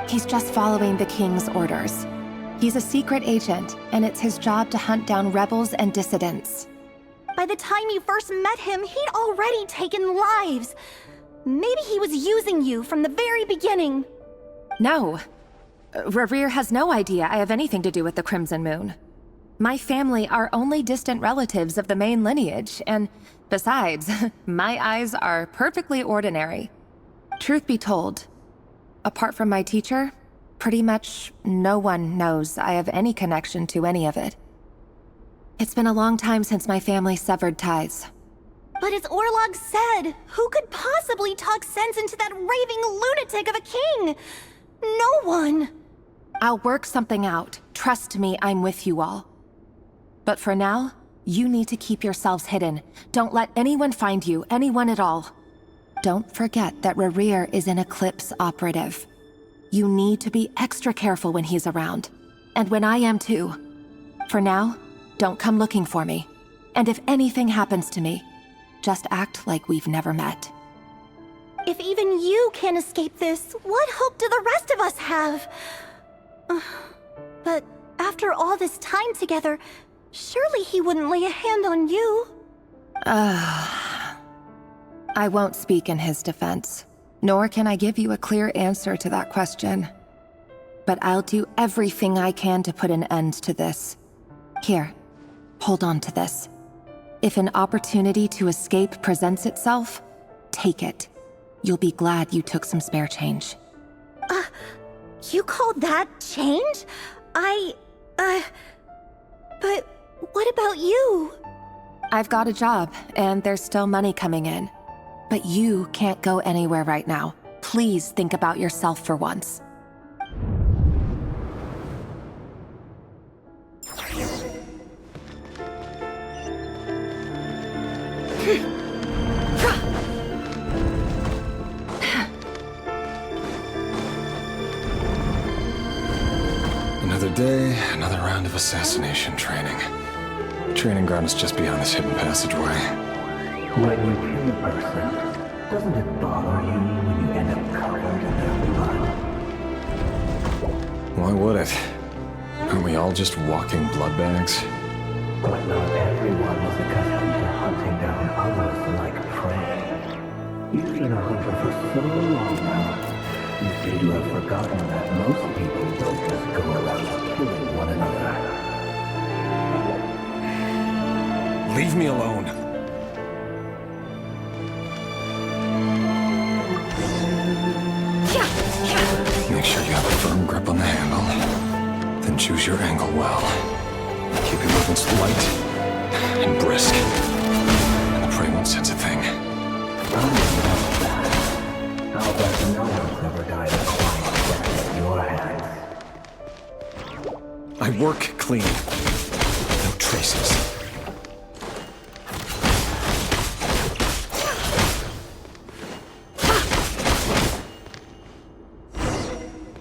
He's just following the king's orders. He's a secret agent, and it's his job to hunt down rebels and dissidents. By the time you first met him, he'd already taken lives. Maybe he was using you from the very beginning. No. Rerir has no idea I have anything to do with the Crimson Moon. My family are only distant relatives of the main lineage, and besides, my eyes are perfectly ordinary. Truth be told, apart from my teacher, pretty much no one knows I have any connection to any of it. It's been a long time since my family severed ties. But as Orlog said, who could possibly talk sense into that raving lunatic of a king? No one. I'll work something out. Trust me, I'm with you all. But for now, you need to keep yourselves hidden. Don't let anyone find you, anyone at all. Don't forget that Rerir is an Eclipse operative. You need to be extra careful when he's around. And when I am too. For now, don't come looking for me. And if anything happens to me, just act like we've never met. If even you can't escape this, what hope do the rest of us have? But after all this time together, surely he wouldn't lay a hand on you. I won't speak in his defense, nor can I give you a clear answer to that question. But I'll do everything I can to put an end to this. Here, hold on to this. If an opportunity to escape presents itself, take it. You'll be glad you took some spare change. You call that change? But what about you? I've got a job, and there's still money coming in. But you can't go anywhere right now. Please think about yourself for once. Another day, another round of assassination training. Training ground is just beyond this hidden passageway. When you kill a person, doesn't it bother you when you end up covered in their blood? Why would it? Aren't we all just walking blood bags? But not everyone is accustomed to hunting down others like prey. You've been a hunter for so long now, you seem to have forgotten that most people don't just go around killing one another. Leave me alone. Make sure you have a firm grip on the handle. Then choose your angle well. Keep your movements light and brisk. And the prey won't sense a thing. I'll bet no one's ever died a quiet death at your hands. I work clean. No traces.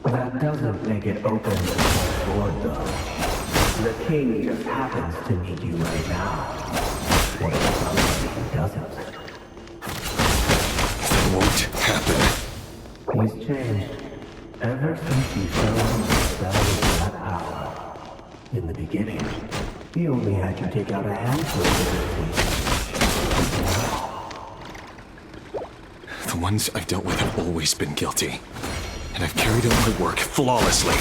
That doesn't make it open to the sword, though. The king just happens to need you right now. What if somebody doesn't? That won't happen. He's changed. Ever since he showed himself that power. In the beginning, he only had you take out a handful of it. The ones I've dealt with have always been guilty. And I've carried out my work flawlessly.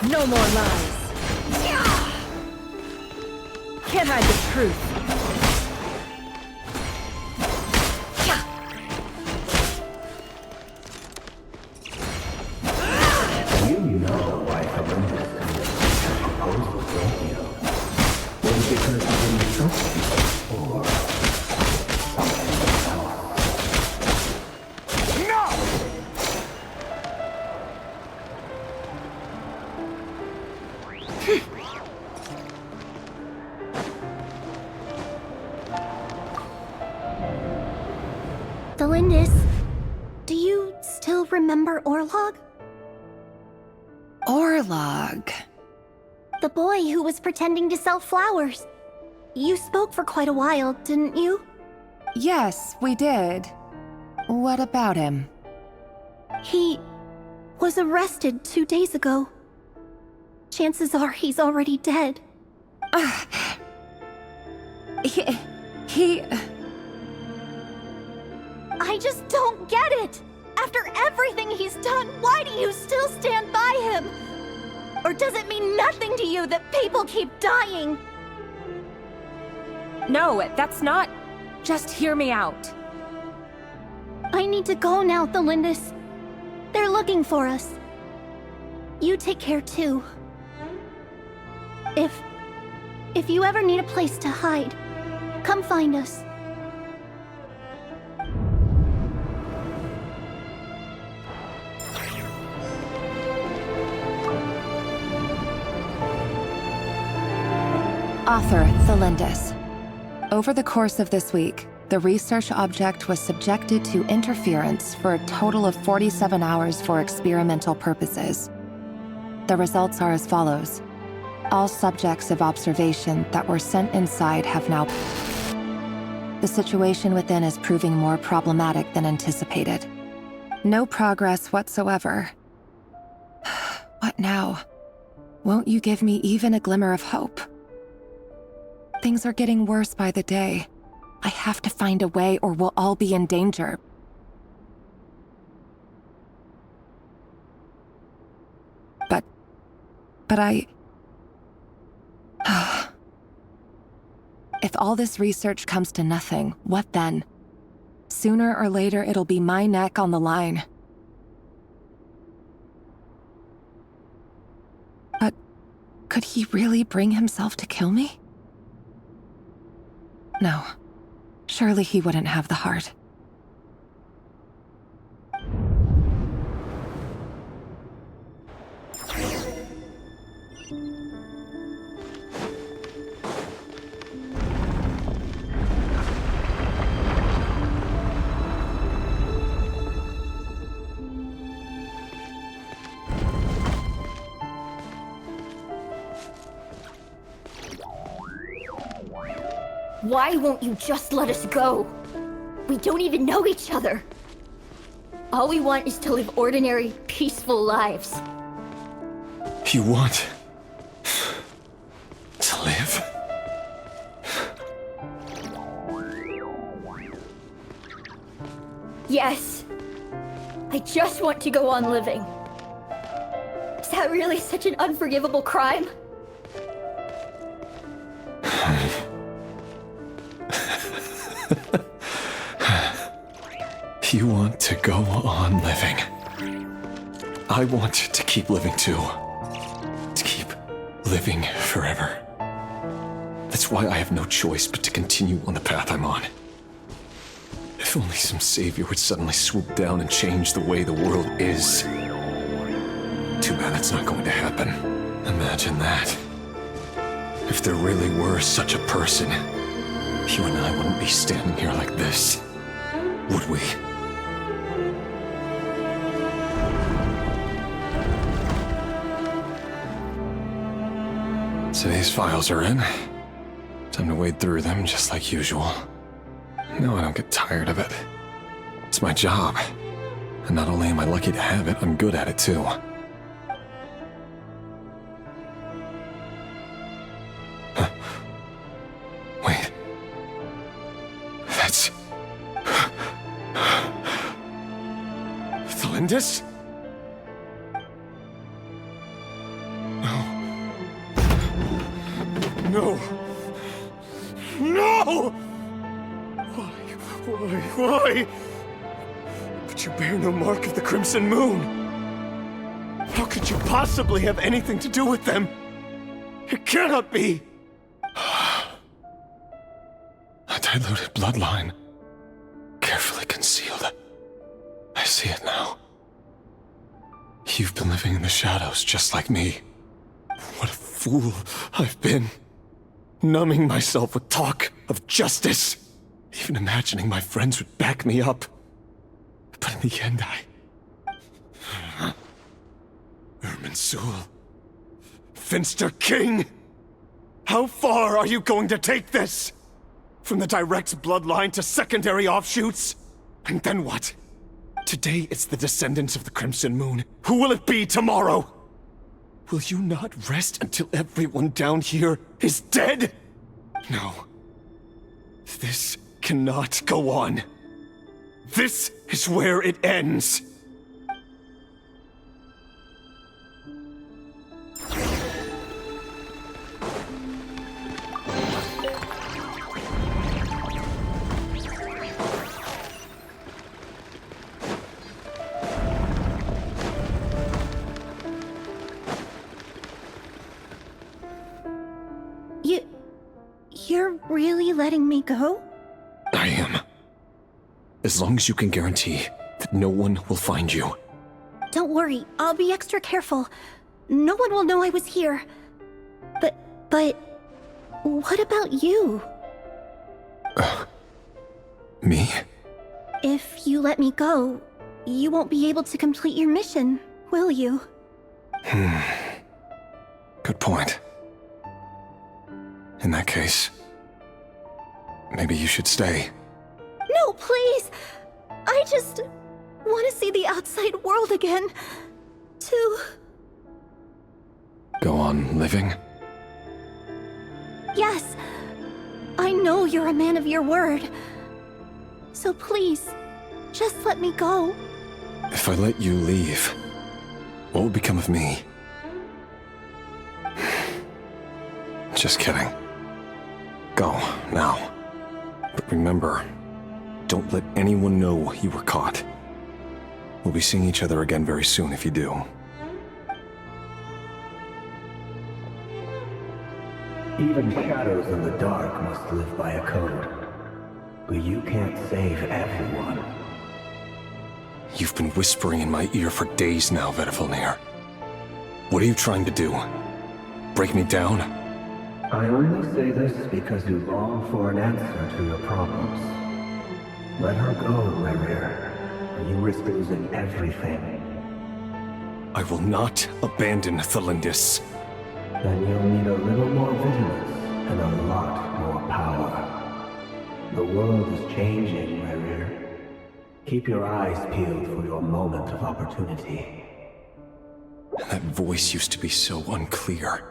No more lies. Can't hide the truth. You know why Olympus comes to such proposals, don't you? Was it because he didn't trust you? Or something else? No! Delindis, do you still remember Orlog? Orlog. The boy who was pretending to sell flowers. You spoke for quite a while, didn't you? Yes, we did. What about him? He was arrested 2 days ago. Chances are he's already dead. He... I just don't get it! After everything he's done, why do you still stand by him? Or does it mean nothing to you that people keep dying? No, that's not... Just hear me out. I need to go now, Delindis. They're looking for us. You take care too. If you ever need a place to hide, come find us. Author Thelindis. Over the course of this week, the research object was subjected to interference for a total of 47 hours for experimental purposes. The results are as follows. All subjects of observation that were sent inside have now... The situation within is proving more problematic than anticipated. No progress whatsoever. What now? Won't you give me even a glimmer of hope? Things are getting worse by the day. I have to find a way or we'll all be in danger. But I... If all this research comes to nothing, what then? Sooner or later, it'll be my neck on the line. But could he really bring himself to kill me? No. Surely he wouldn't have the heart. Why won't you just let us go? We don't even know each other. All we want is to live ordinary, peaceful lives. You want to live? Yes. I just want to go on living. Is that really such an unforgivable crime? You want to go on living. I want to keep living too. To keep living forever. That's why I have no choice but to continue on the path I'm on. If only some savior would suddenly swoop down and change the way the world is. Too bad that's not going to happen. Imagine that. If there really were such a person, you and I wouldn't be standing here like this, would we? So these files are in. Time to wade through them just like usual. No, I don't get tired of it. It's my job. And not only am I lucky to have it, I'm good at it too. Huh. Wait. That's... Thelindis? No! No! Why? But you bear no mark of the Crimson Moon. How could you possibly have anything to do with them? It cannot be! A diluted bloodline. Carefully concealed. I see it now. You've been living in the shadows just like me. What a fool I've been. Numbing myself with talk of justice. Even imagining my friends would back me up. But in the end, Irminsul. Finster King! How far are you going to take this? From the direct bloodline to secondary offshoots? And then what? Today it's the descendants of the Crimson Moon. Who will it be tomorrow? Will you not rest until everyone down here is dead? No. This cannot go on. This is where it ends. You're really letting me go? I am. As long as you can guarantee that no one will find you. Don't worry, I'll be extra careful. No one will know I was here. But... what about you? Me? If you let me go, you won't be able to complete your mission, will you? Good point. In that case, maybe you should stay. No, please! I just want to see the outside world again. To... Go on living? Yes. I know you're a man of your word. So please, just let me go. If I let you leave, what will become of me? Just kidding. Go, now. But remember, don't let anyone know you were caught. We'll be seeing each other again very soon if you do. Even shadows in the dark must live by a code. But you can't save everyone. You've been whispering in my ear for days now, Vedifalnir. What are you trying to do? Break me down? I only say this because you long for an answer to your problems. Let her go, Rerir, or you risk losing everything. I will not abandon Thalindis. Then you'll need a little more vigilance and a lot more power. The world is changing, Rerir. Keep your eyes peeled for your moment of opportunity. That voice used to be so unclear,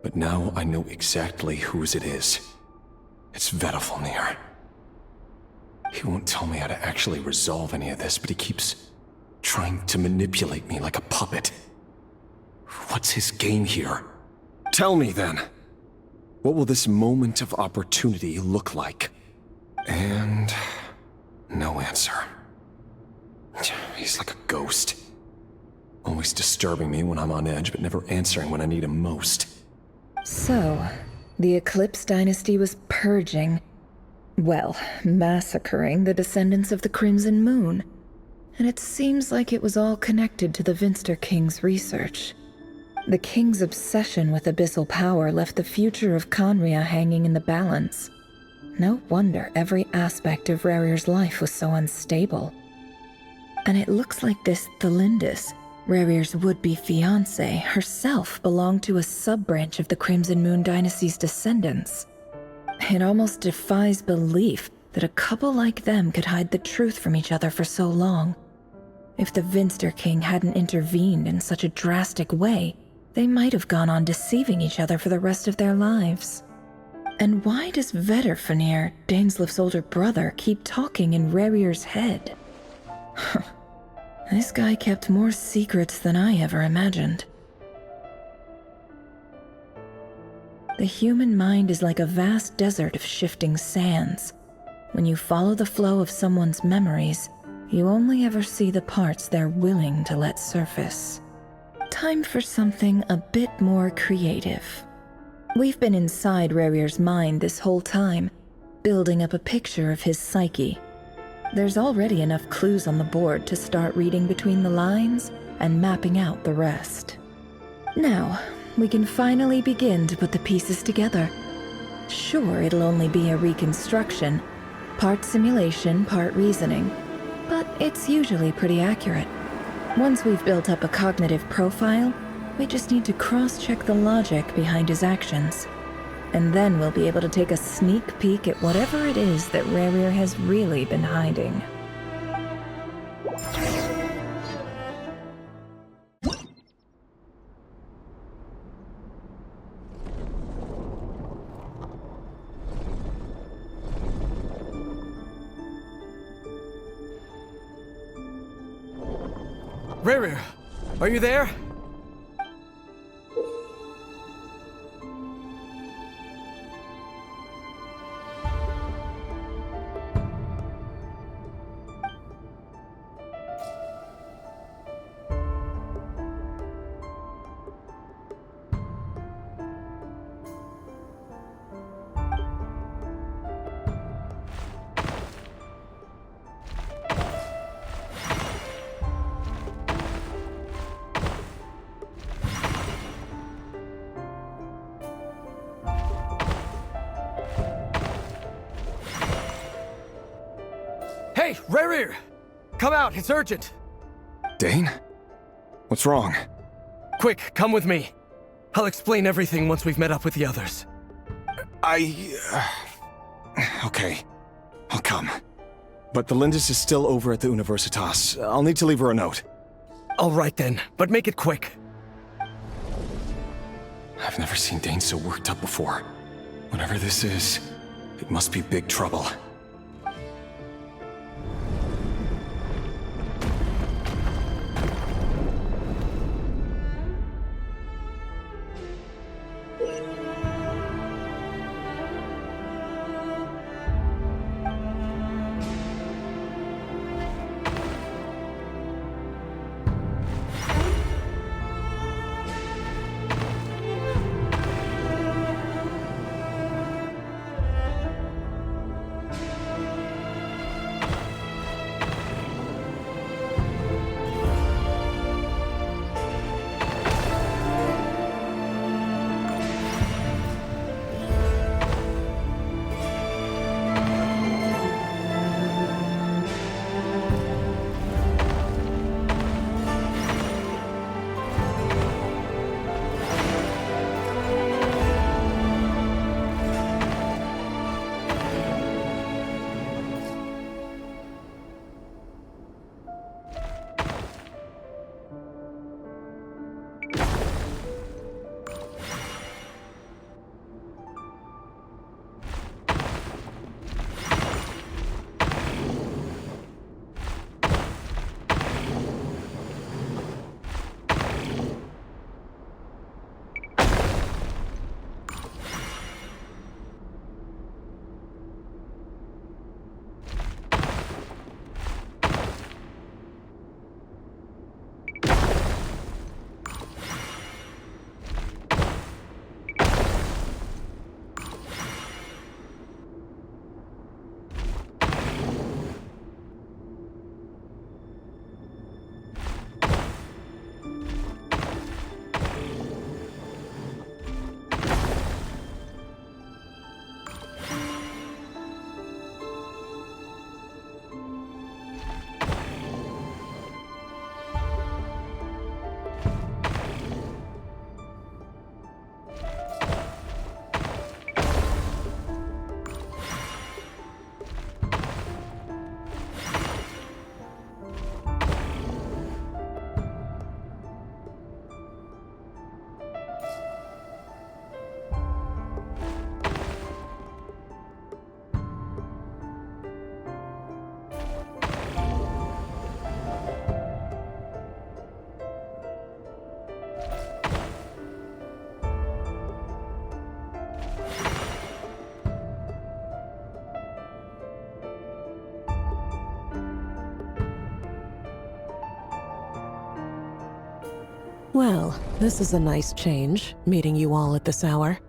but now I know exactly whose it is. It's Vedifalnir. He won't tell me how to actually resolve any of this, but he keeps trying to manipulate me like a puppet. What's his game here? Tell me then. What will this moment of opportunity look like? And... no answer. He's like a ghost. Always disturbing me when I'm on edge, but never answering when I need him most. So, the Eclipse Dynasty was purging, well, massacring the descendants of the Crimson Moon. And it seems like it was all connected to the Vinster King's research. The King's obsession with abyssal power left the future of Conria hanging in the balance. No wonder every aspect of Rerir's life was so unstable. And it looks like this Thalindis, Rerir's would-be fiancée, herself belonged to a sub-branch of the Crimson Moon Dynasty's descendants. It almost defies belief that a couple like them could hide the truth from each other for so long. If the Vinster King hadn't intervened in such a drastic way, they might have gone on deceiving each other for the rest of their lives. And why does Vedifalnir, Daneslif's older brother, keep talking in Rerir's head? This guy kept more secrets than I ever imagined. The human mind is like a vast desert of shifting sands. When you follow the flow of someone's memories, you only ever see the parts they're willing to let surface. Time for something a bit more creative. We've been inside Rerir's mind this whole time, building up a picture of his psyche. There's already enough clues on the board to start reading between the lines and mapping out the rest. Now, we can finally begin to put the pieces together. Sure, it'll only be a reconstruction, part simulation, part reasoning, but it's usually pretty accurate. Once we've built up a cognitive profile, we just need to cross-check the logic behind his actions. And then we'll be able to take a sneak peek at whatever it is that Rerir has really been hiding. Rerir, are you there? Hey, Rerir! Come out, it's urgent! Dane? What's wrong? Quick, come with me. I'll explain everything once we've met up with the others. Okay. I'll come. But the Lindis is still over at the Universitas. I'll need to leave her a note. All right then, but make it quick. I've never seen Dane so worked up before. Whatever this is, it must be big trouble. Well, this is a nice change, meeting you all at this hour.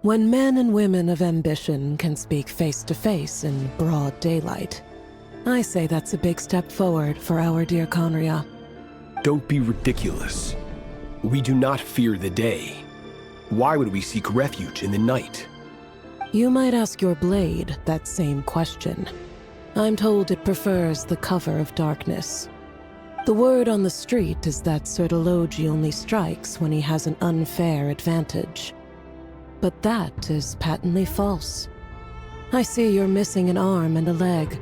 When men and women of ambition can speak face to face in broad daylight, I say that's a big step forward for our dear Conria. Don't be ridiculous. We do not fear the day. Why would we seek refuge in the night? You might ask your blade that same question. I'm told it prefers the cover of darkness. The word on the street is that Sertologi only strikes when he has an unfair advantage. But that is patently false. I see you're missing an arm and a leg.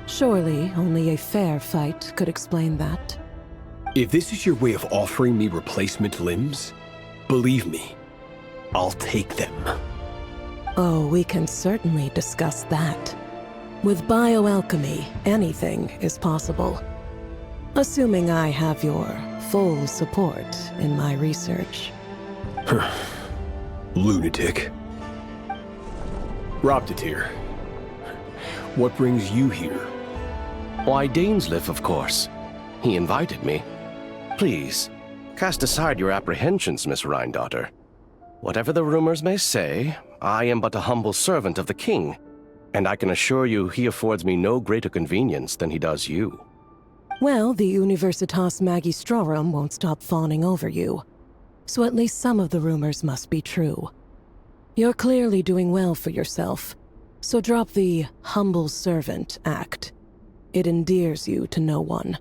Surely only a fair fight could explain that. If this is your way of offering me replacement limbs, believe me, I'll take them. Oh, we can certainly discuss that. With bioalchemy, anything is possible. Assuming I have your full support in my research. Lunatic. Robtatir, what brings you here? Why, Dainsleif, of course. He invited me. Please, cast aside your apprehensions, Miss Rhine-daughter. Whatever the rumors may say, I am but a humble servant of the king, and I can assure you he affords me no greater convenience than he does you. Well, the Universitas Magistrorum won't stop fawning over you, so at least some of the rumors must be true. You're clearly doing well for yourself, so drop the humble servant act. it endears you to no one.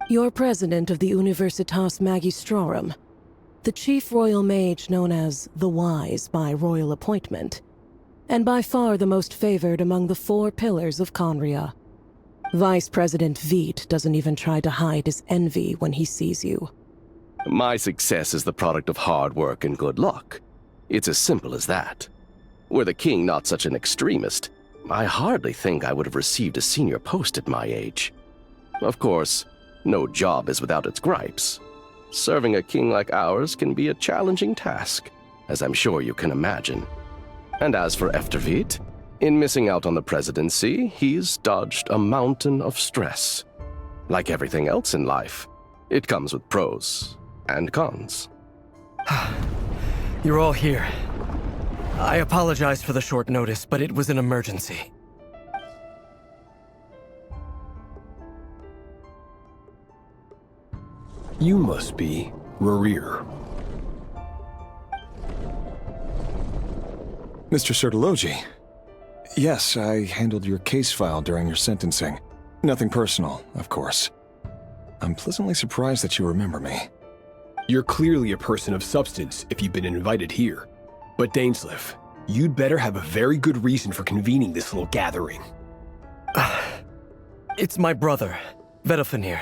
You're president of the Universitas Magistrorum, the chief royal mage known as the Wise by royal appointment, and by far the most favored among the 4 pillars of Conria. Vice President Veit doesn't even try to hide his envy when he sees you. My success is the product of hard work and good luck. It's as simple as that. Were the king not such an extremist, I hardly think I would have received a senior post at my age. Of course, no job is without its gripes. Serving a king like ours can be a challenging task, as I'm sure you can imagine. And as for Efterveit, in missing out on the presidency, he's dodged a mountain of stress. Like everything else in life, it comes with pros and cons. You're all here. I apologize for the short notice, but it was an emergency. You must be Rarir. Mr. Sertologi. Yes, I handled your case file during your sentencing. Nothing personal, of course. I'm pleasantly surprised that you remember me. You're clearly a person of substance if you've been invited here. But Dainsleif, you'd better have a very good reason for convening this little gathering. It's my brother, Vedofenir.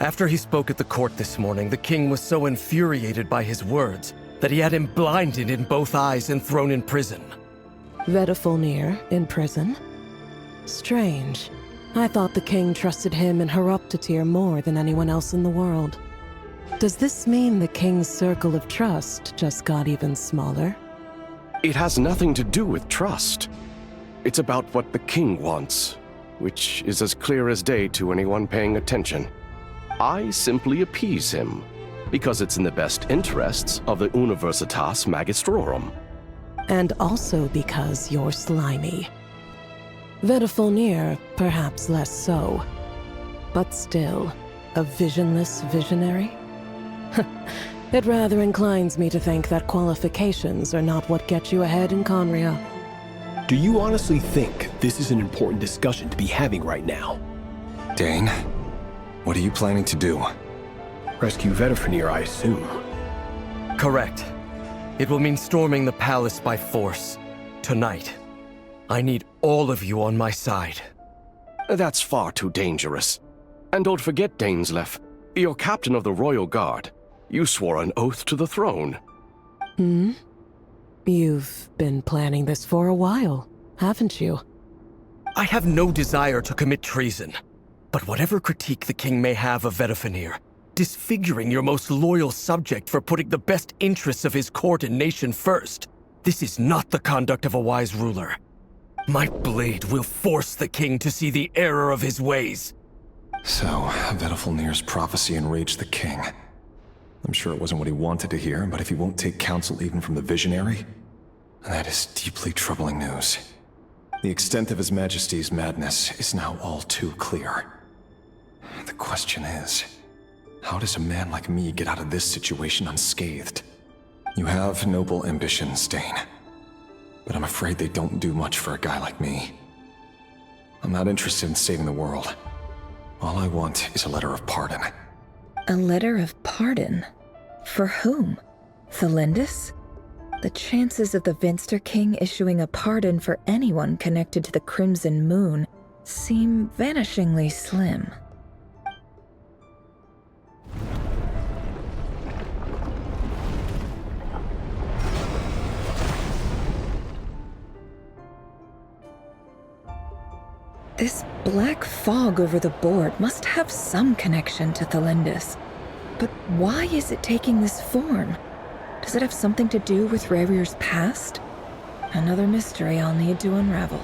After he spoke at the court this morning, the king was so infuriated by his words that he had him blinded in both eyes and thrown in prison. Vedofenir in prison? Strange. I thought the king trusted him and Horoptatyr more than anyone else in the world. Does this mean the king's circle of trust just got even smaller? It has nothing to do with trust. It's about what the king wants, which is as clear as day to anyone paying attention. I simply appease him, because it's in the best interests of the Universitas Magistrorum. And also because you're slimy. Vedofenir, perhaps less so. But still, a visionless visionary? It rather inclines me to think that qualifications are not what get you ahead in Conria. Do you honestly think this is an important discussion to be having right now? Dane, what are you planning to do? Rescue Vedofenir, I assume. Correct. It will mean storming the palace by force. Tonight. I need all of you on my side. That's far too dangerous. And don't forget, Dainsleif, you're captain of the Royal Guard. You swore an oath to the throne. Hmm? You've been planning this for a while, haven't you? I have no desire to commit treason. But whatever critique the king may have of Vedofenir, disfiguring your most loyal subject for putting the best interests of his court and nation first, this is not the conduct of a wise ruler. My blade will force the king to see the error of his ways. So, Vedofenir's prophecy enraged the king. I'm sure it wasn't what he wanted to hear, but if he won't take counsel even from the visionary, that is deeply troubling news. The extent of His Majesty's madness is now all too clear. The question is, how does a man like me get out of this situation unscathed? You have noble ambitions, Dane, but I'm afraid they don't do much for a guy like me. I'm not interested in saving the world. All I want is a letter of pardon. A letter of pardon? For whom? Thelindis? The chances of the Vinster King issuing a pardon for anyone connected to the Crimson Moon seem vanishingly slim. This black fog over the board must have some connection to Thelindis. But why is it taking this form? Does it have something to do with Rarir's past? Another mystery I'll need to unravel.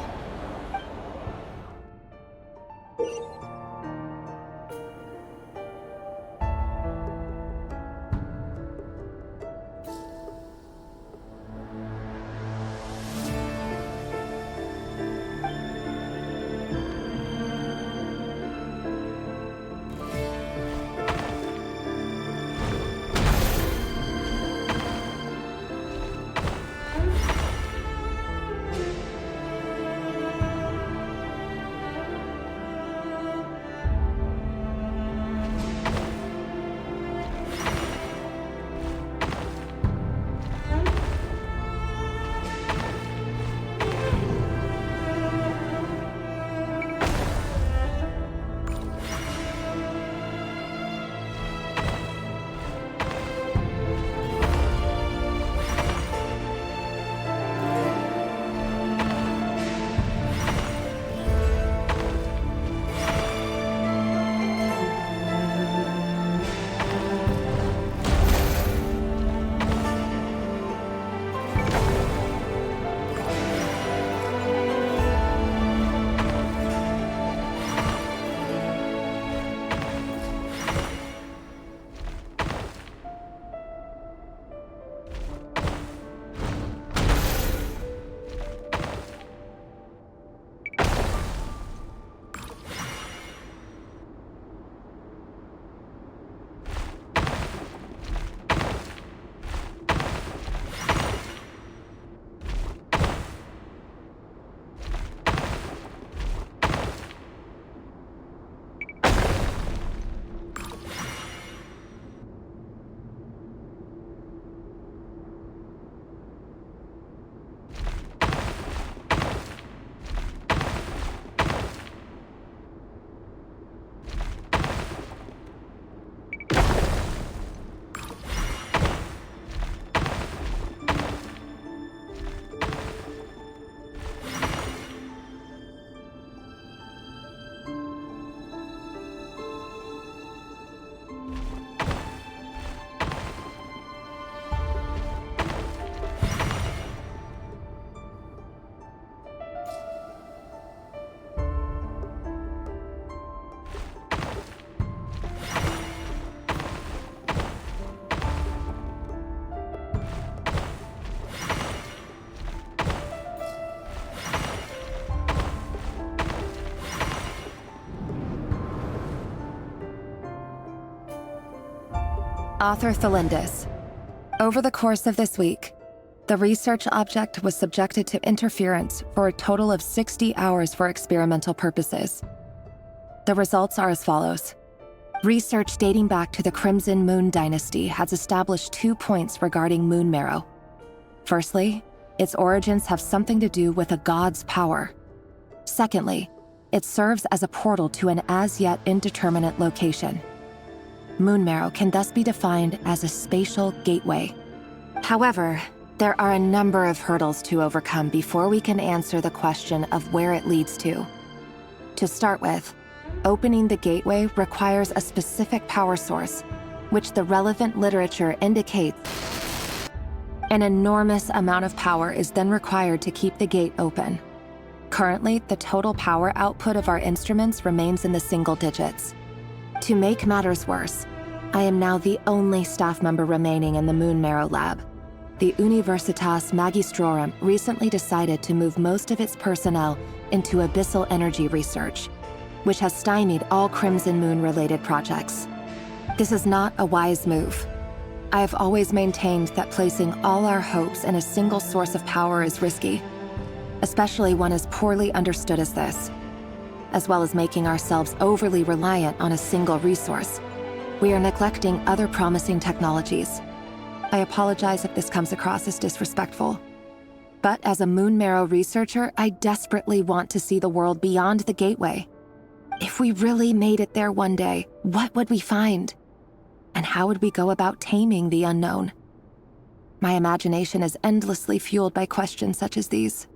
Author Thelindis. Over the course of this week, the research object was subjected to interference for a total of 60 hours for experimental purposes. The results are as follows. Research dating back to the Crimson Moon Dynasty has established 2 points regarding moon marrow. Firstly, its origins have something to do with a god's power. Secondly, it serves as a portal to an as-yet indeterminate location. Moon marrow can thus be defined as a spatial gateway. However, there are a number of hurdles to overcome before we can answer the question of where it leads to. To start with, opening the gateway requires a specific power source, which the relevant literature indicates. An enormous amount of power is then required to keep the gate open. Currently, the total power output of our instruments remains in the single digits. To make matters worse, I am now the only staff member remaining in the Moon Marrow lab. The Universitas Magistrorum recently decided to move most of its personnel into abyssal energy research, which has stymied all Crimson Moon-related projects. This is not a wise move. I have always maintained that placing all our hopes in a single source of power is risky, especially one as poorly understood as this. As well as making ourselves overly reliant on a single resource, we are neglecting other promising technologies. I apologize if this comes across as disrespectful. But as a Moon Marrow researcher, I desperately want to see the world beyond the gateway. If we really made it there one day, what would we find? And how would we go about taming the unknown? My imagination is endlessly fueled by questions such as these.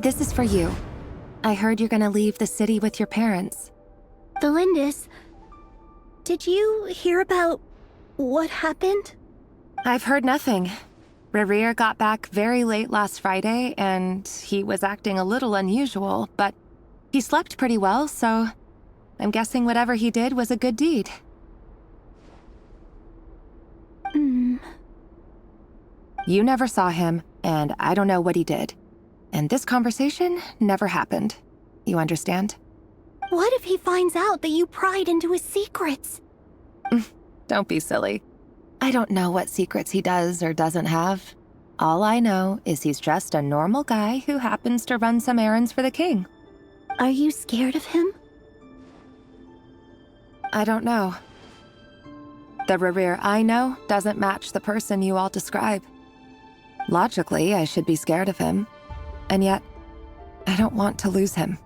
This is for you. I heard you're gonna leave the city with your parents. Thelindis, did you hear about what happened? I've heard nothing. Rerir got back very late last Friday, and he was acting a little unusual, but he slept pretty well, so I'm guessing whatever he did was a good deed. You never saw him, and I don't know what he did. And this conversation never happened. You understand? What if he finds out that you pried into his secrets? Don't be silly. I don't know what secrets he does or doesn't have. All I know is he's just a normal guy who happens to run some errands for the king. Are you scared of him? I don't know. The Rerir I know doesn't match the person you all describe. Logically, I should be scared of him. And yet, I don't want to lose him.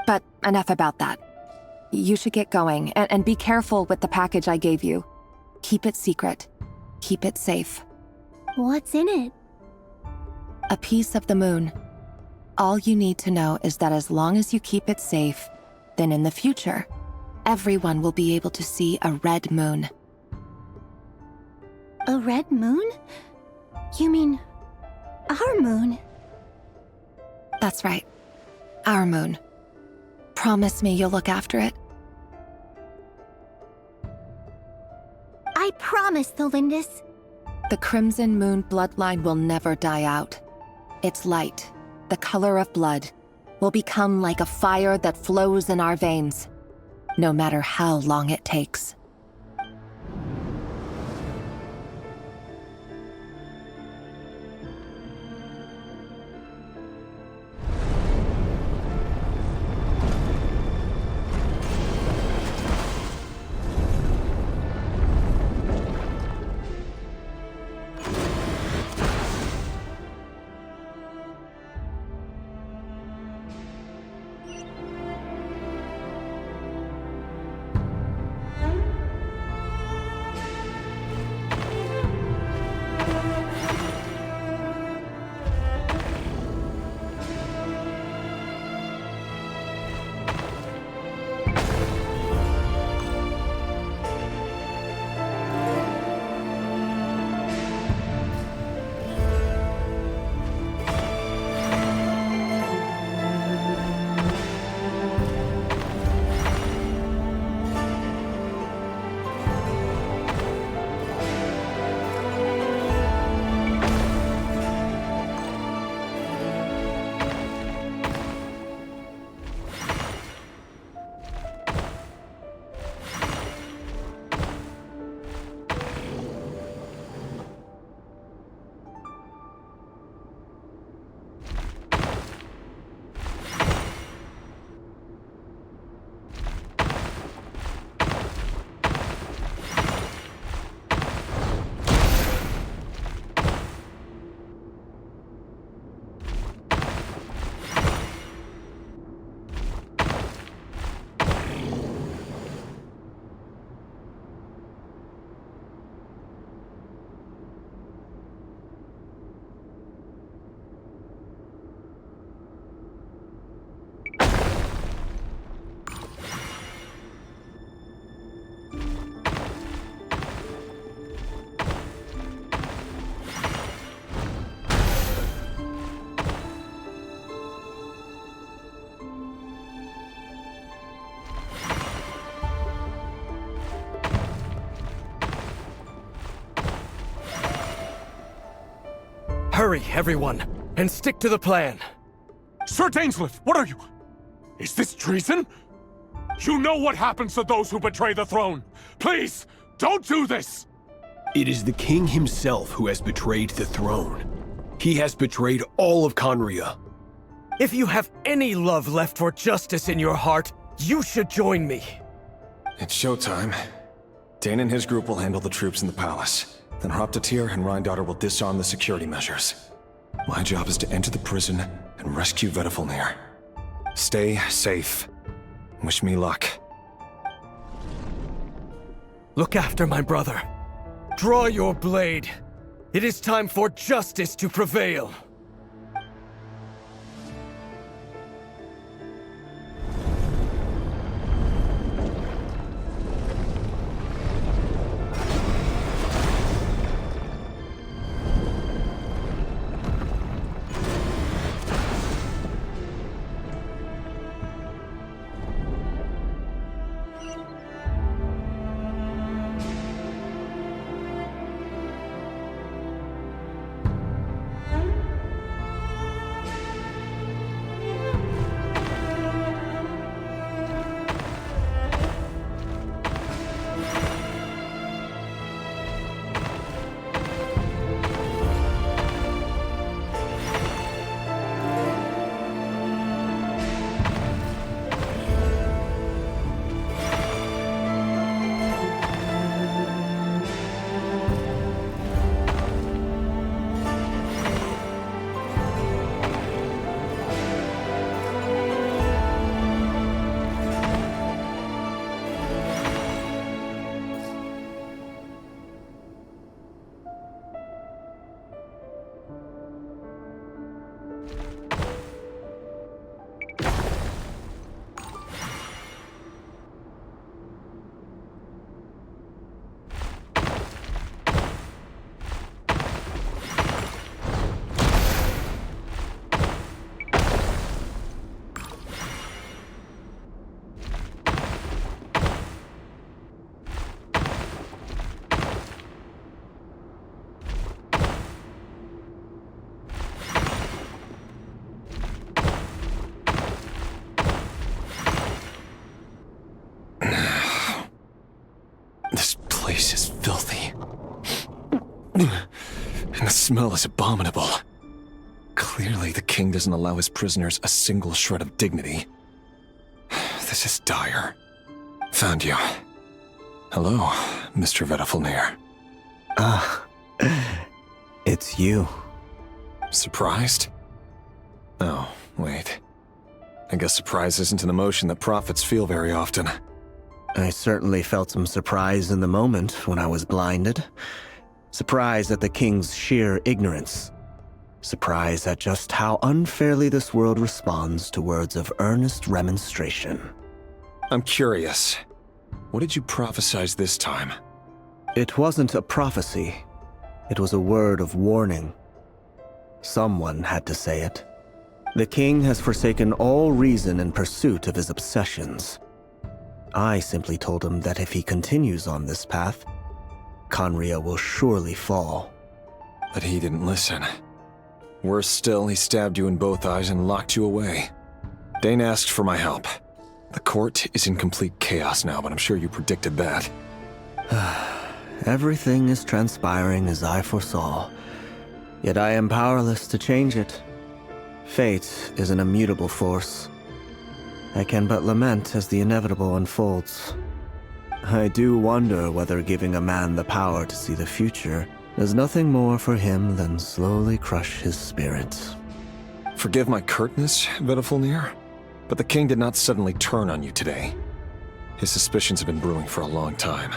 But enough about that. You should get going, and be careful with the package I gave you. Keep it secret. Keep it safe. What's in it? A piece of the moon. All you need to know is that as long as you keep it safe, then in the future, everyone will be able to see a red moon. A red moon? You mean our moon? That's right. Our moon. Promise me you'll look after it. I promise, Thelindis. The Crimson Moon bloodline will never die out. Its light, the color of blood, will become like a fire that flows in our veins, no matter how long it takes. Hurry, everyone, and stick to the plan. Sir Dainsleif, what are you? Is this treason? You know what happens to those who betray the throne. Please, don't do this! It is the king himself who has betrayed the throne. He has betrayed all of Conria. If you have any love left for justice in your heart, you should join me. It's showtime. Dane and his group will handle the troops in the palace. Then Hraptatir and Rheindater will disarm the security measures. My job is to enter the prison and rescue Vedifalnir. Stay safe. Wish me luck. Look after my brother. Draw your blade. It is time for justice to prevail. And the smell is abominable. Clearly, the king doesn't allow his prisoners a single shred of dignity. This is dire. Found you. Hello, Mr. Vedafilnir. Ah, it's you. Surprised? Oh, wait. I guess surprise isn't an emotion that prophets feel very often. I certainly felt some surprise in the moment when I was blinded. Surprise at the king's sheer ignorance. Surprise at just how unfairly this world responds to words of earnest remonstration. I'm curious. What did you prophesize this time? It wasn't a prophecy. It was a word of warning. Someone had to say it. The king has forsaken all reason in pursuit of his obsessions. I simply told him that if he continues on this path, Conria will surely fall. But he didn't listen. Worse still, he stabbed you in both eyes and locked you away. Dane asked for my help. The court is in complete chaos now, but I'm sure you predicted that. Everything is transpiring as I foresaw, yet I am powerless to change it. Fate is an immutable force. I can but lament as the inevitable unfolds. I do wonder whether giving a man the power to see the future does nothing more for him than slowly crush his spirit. Forgive my curtness, Vedafilnir, but the king did not suddenly turn on you today. His suspicions have been brewing for a long time.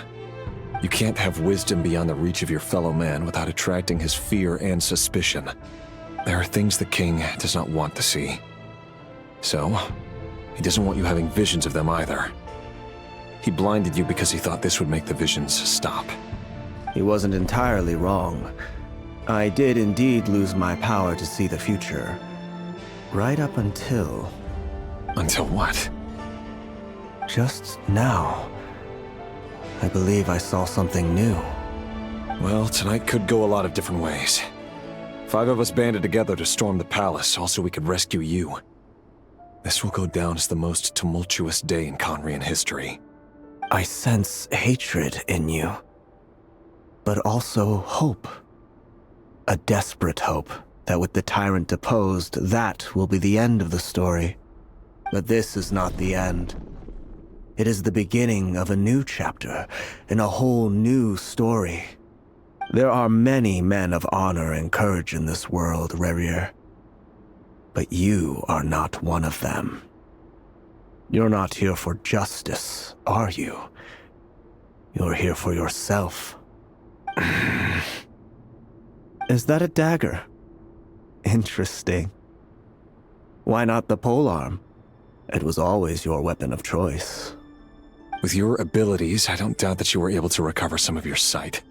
You can't have wisdom beyond the reach of your fellow man without attracting his fear and suspicion. There are things the king does not want to see. So, he doesn't want you having visions of them either. He blinded you because he thought this would make the visions stop. He wasn't entirely wrong. I did indeed lose my power to see the future. Right up until... Until what? Just now. I believe I saw something new. Well, tonight could go a lot of different ways. 5 of us banded together to storm the palace, also we could rescue you. This will go down as the most tumultuous day in Conrian history. I sense hatred in you. But also hope. A desperate hope that with the tyrant deposed, that will be the end of the story. But this is not the end. It is the beginning of a new chapter, in a whole new story. There are many men of honor and courage in this world, Rerir. But you are not one of them. You're not here for justice, are you? You're here for yourself. Is that a dagger? Interesting. Why not the polearm? It was always your weapon of choice. With your abilities, I don't doubt that you were able to recover some of your sight.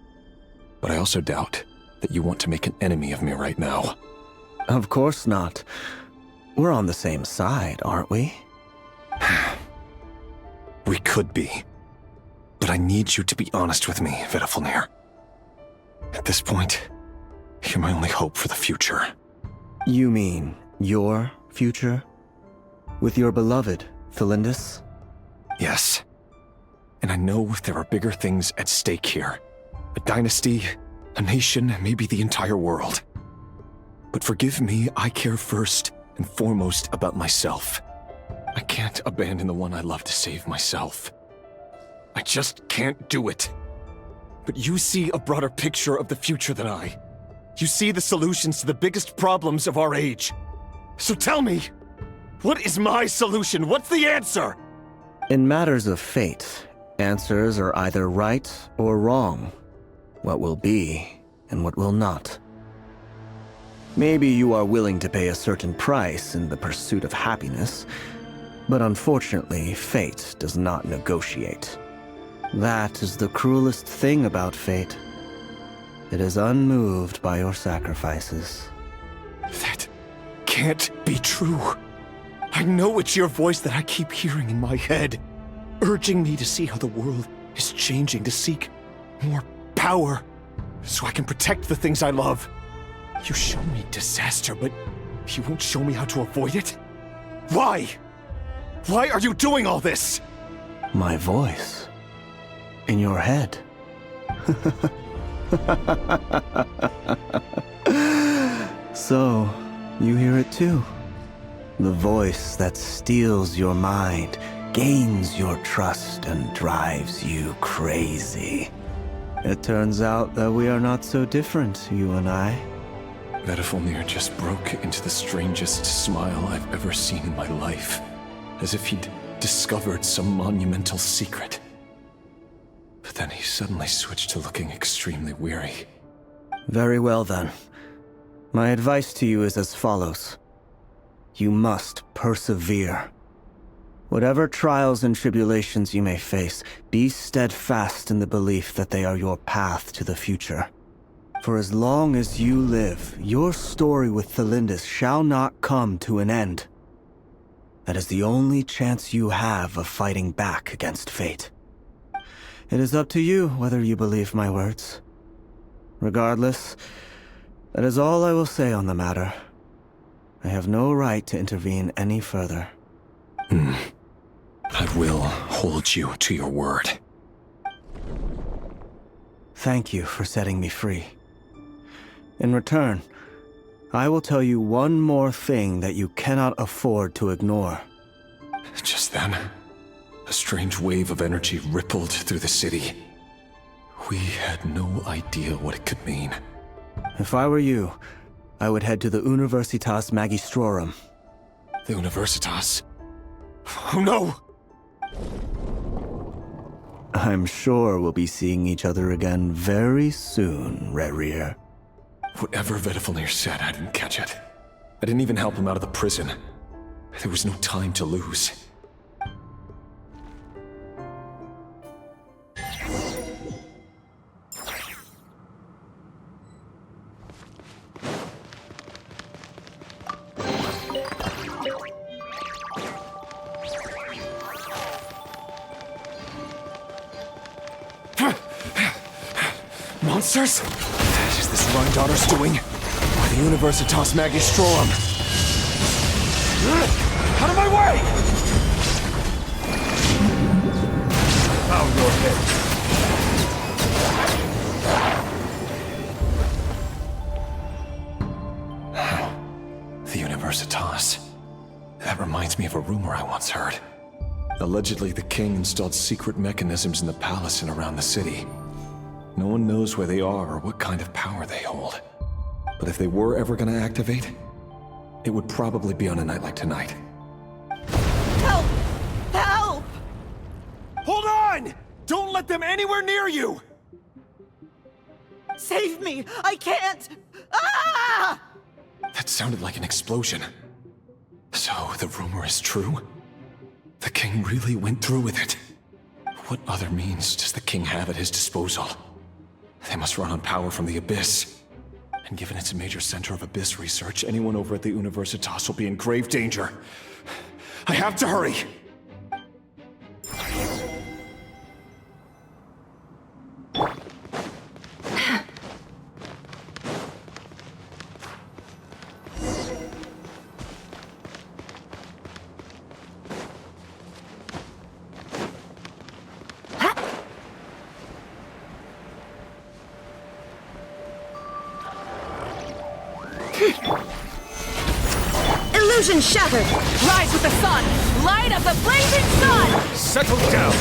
But I also doubt that you want to make an enemy of me right now. Of course not. We're on the same side, aren't we? We could be. But I need you to be honest with me, Vedafilnir. At this point, you're my only hope for the future. You mean your future? With your beloved, Felindus? Yes. And I know there are bigger things at stake here. A dynasty, a nation, maybe the entire world. But forgive me, I care first and foremost about myself. I can't abandon the one I love to save myself. I just can't do it. But you see a broader picture of the future than I. You see the solutions to the biggest problems of our age. So tell me, what is my solution? What's the answer? In matters of fate, answers are either right or wrong. What will be and what will not. Maybe you are willing to pay a certain price in the pursuit of happiness, but unfortunately, fate does not negotiate. That is the cruelest thing about fate. It is unmoved by your sacrifices. That can't be true. I know it's your voice that I keep hearing in my head, urging me to see how the world is changing, to seek more power, so I can protect the things I love. You show me disaster, but you won't show me how to avoid it? Why? Why are you doing all this? My voice. In your head. So, you hear it too? The voice that steals your mind, gains your trust, and drives you crazy. It turns out that we are not so different, you and I. Vedifilnir just broke into the strangest smile I've ever seen in my life, as if he'd discovered some monumental secret. But then he suddenly switched to looking extremely weary. Very well then. My advice to you is as follows. You must persevere. Whatever trials and tribulations you may face, be steadfast in the belief that they are your path to the future. For as long as you live, your story with Thelindis shall not come to an end. That is the only chance you have of fighting back against fate. It is up to you whether you believe my words. Regardless, that is all I will say on the matter. I have no right to intervene any further. I will hold you to your word. Thank you for setting me free. In return, I will tell you one more thing that you cannot afford to ignore. Just then, a strange wave of energy rippled through the city. We had no idea what it could mean. If I were you, I would head to the Universitas Magistrorum. The Universitas? Oh no! I'm sure we'll be seeing each other again very soon, Rerir. Whatever Vedifilnir said, I didn't catch it. I didn't even help him out of the prison. There was no time to lose. Monsters? Is this Rhine-Daughter's doing? Or the Universitas Magistrorum? Out of my way! Bow your head. The Universitas. That reminds me of a rumor I once heard. Allegedly, the king installed secret mechanisms in the palace and around the city. No one knows where they are or what kind of power they hold. But if they were ever going to activate, it would probably be on a night like tonight. Help! Help! Hold on! Don't let them anywhere near you! Save me! I can't! Ah! That sounded like an explosion. So, the rumor is true? The king really went through with it? What other means does the king have at his disposal? They must run on power from the Abyss. And given it's a major center of Abyss research, anyone over at the Universitas will be in grave danger. I have to hurry! Illusion shattered! Rise with the sun! Light of the blazing sun! Settle down!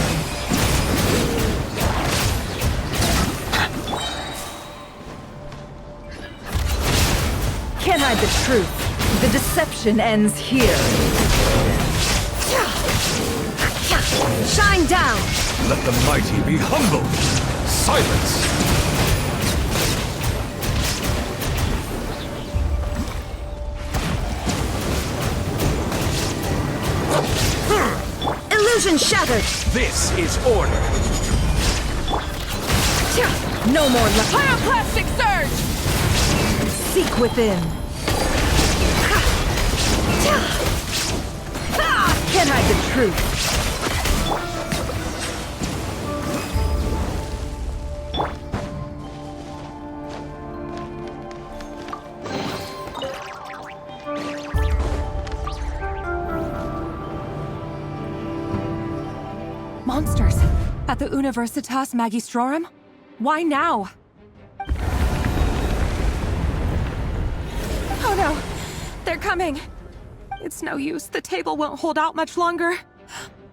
Can't hide the truth. The deception ends here. Shine down! Let the mighty be humbled! Silence! Illusion shattered! This is order! No more pyroclastic surge! Seek within. Can't hide the truth. Monsters. At the Universitas Magistrorum? Why now? no. They're coming. It's no use. The table won't hold out much longer.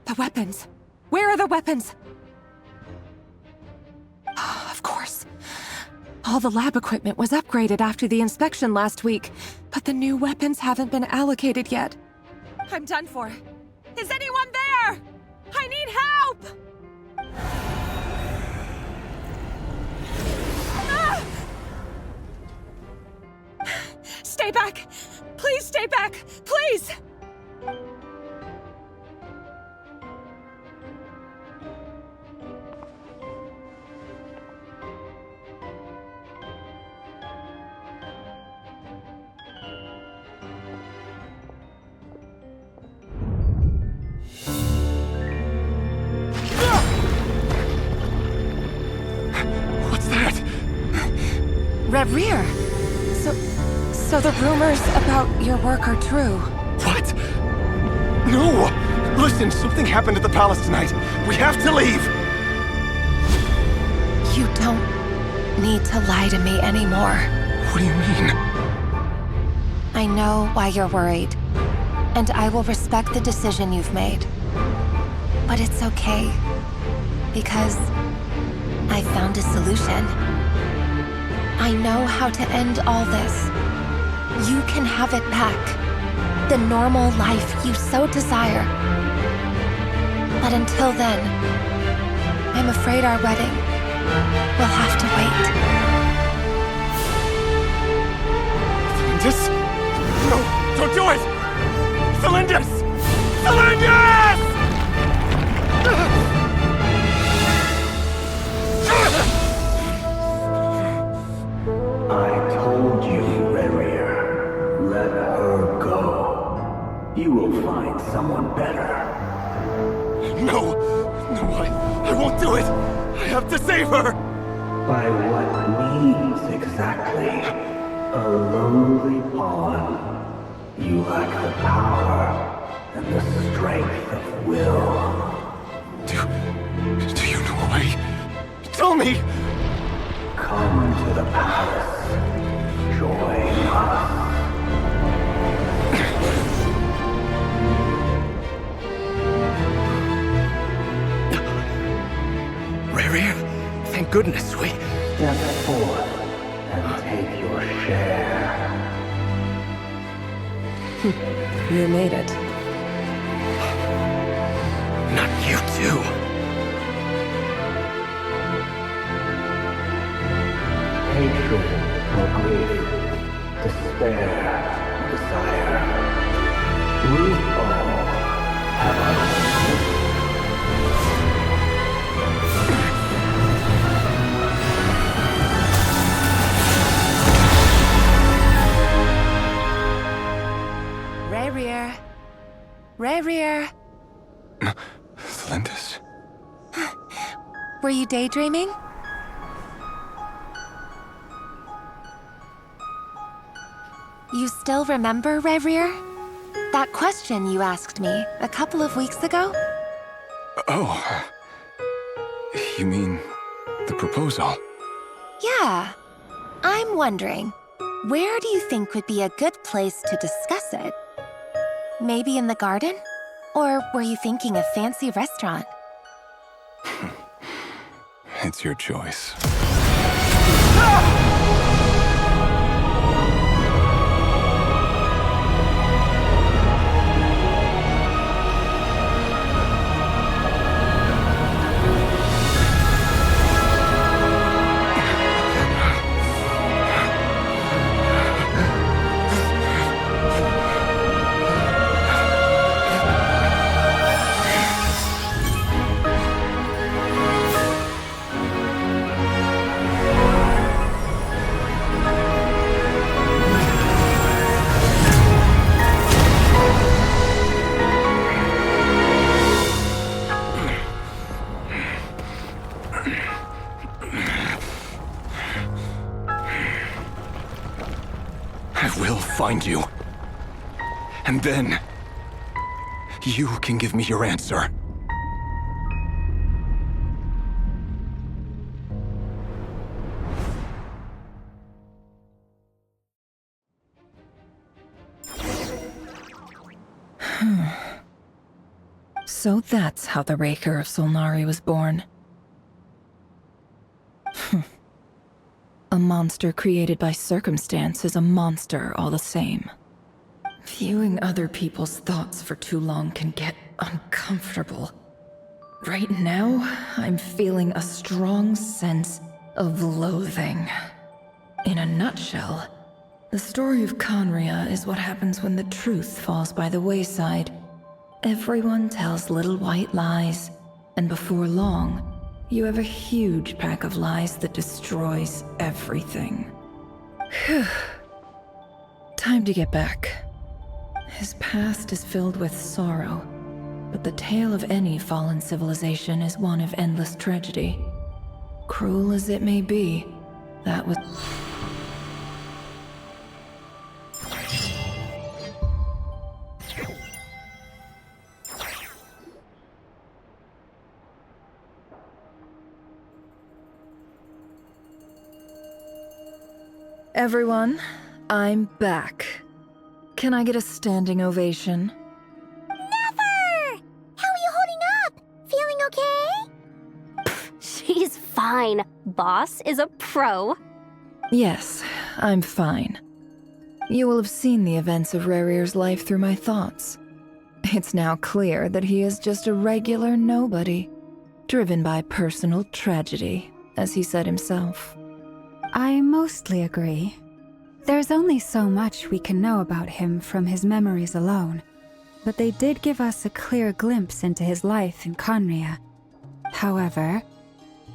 The weapons. Where are the weapons? Of course. All the lab equipment was upgraded after the inspection last week, but the new weapons haven't been allocated yet. I'm done for. Is anyone there? I need help! Ah! Stay back! Please stay back! Please! What's that? Reverie! So the rumors about your work are true. What? No! Listen, something happened at the palace tonight. We have to leave! You don't need to lie to me anymore. What do you mean? I know why you're worried, and I will respect the decision you've made. But it's okay, because I found a solution. I know how to end all this. You can have it back. The normal life you so desire. But until then, I'm afraid our wedding will have to wait. Celindus? No, don't do it! Celindus! Celindus! I told you, Reverie. Let her go. You will find someone better. No! I won't do it! I have to save her! By what means exactly? A lowly pawn. You lack the power and the strength of will. Do you know a way? Tell me! Come to the palace. Join us. Reverie, thank goodness we... Step forth and take your share. You made it. Not you too. Hatred or grief, despair or desire. We all have our Reverie. Celindus? Were you daydreaming? You still remember, Reverie? That question you asked me a couple of weeks ago? Oh. You mean the proposal? Yeah. I'm wondering, where do you think would be a good place to discuss it? Maybe in the garden? Or were you thinking a fancy restaurant? It's your choice. I will find you. And then, you can give me your answer. So that's how the Raker of Solnari was born. A monster created by circumstance is a monster all the same. Viewing other people's thoughts for too long can get uncomfortable. Right now, I'm feeling a strong sense of loathing. In a nutshell, the story of Conria is what happens when the truth falls by the wayside. Everyone tells little white lies, and before long, you have a huge pack of lies that destroys everything. Whew. Time to get back. His past is filled with sorrow, but the tale of any fallen civilization is one of endless tragedy. Cruel as it may be, that was... Everyone, I'm back. Can I get a standing ovation? Never! How are you holding up? Feeling okay? She's fine. Boss is a pro. Yes, I'm fine. You will have seen the events of Rarir's life through my thoughts. It's now clear that he is just a regular nobody, driven by personal tragedy, as he said himself. I mostly agree. There's only so much we can know about him from his memories alone, but they did give us a clear glimpse into his life in Conria. However,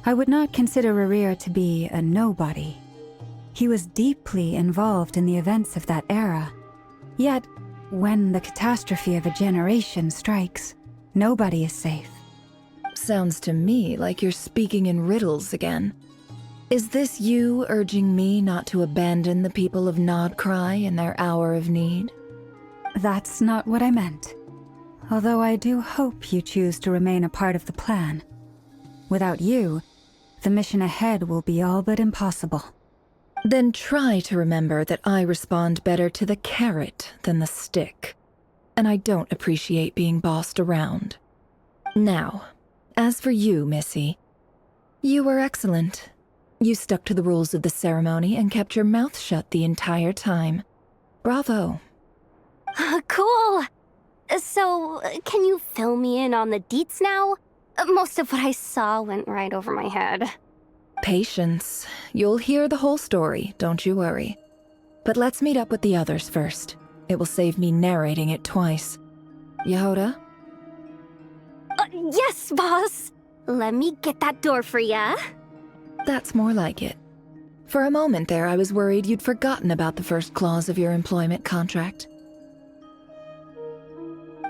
I would not consider Rarir to be a nobody. He was deeply involved in the events of that era. Yet, when the catastrophe of a generation strikes, nobody is safe. Sounds to me like you're speaking in riddles again. Is this you urging me not to abandon the people of Nodcry in their hour of need? That's not what I meant. Although I do hope you choose to remain a part of the plan. Without you, the mission ahead will be all but impossible. Then try to remember that I respond better to the carrot than the stick. And I don't appreciate being bossed around. Now, as for you, Missy, you were excellent. You stuck to the rules of the ceremony and kept your mouth shut the entire time. Bravo. Cool. So, can you fill me in on the deets now? Most of what I saw went right over my head. Patience. You'll hear the whole story, don't you worry. But let's meet up with the others first. It will save me narrating it twice. Yehoda? Yes, boss. Let me get that door for ya. That's more like it. For a moment there, I was worried you'd forgotten about the first clause of your employment contract.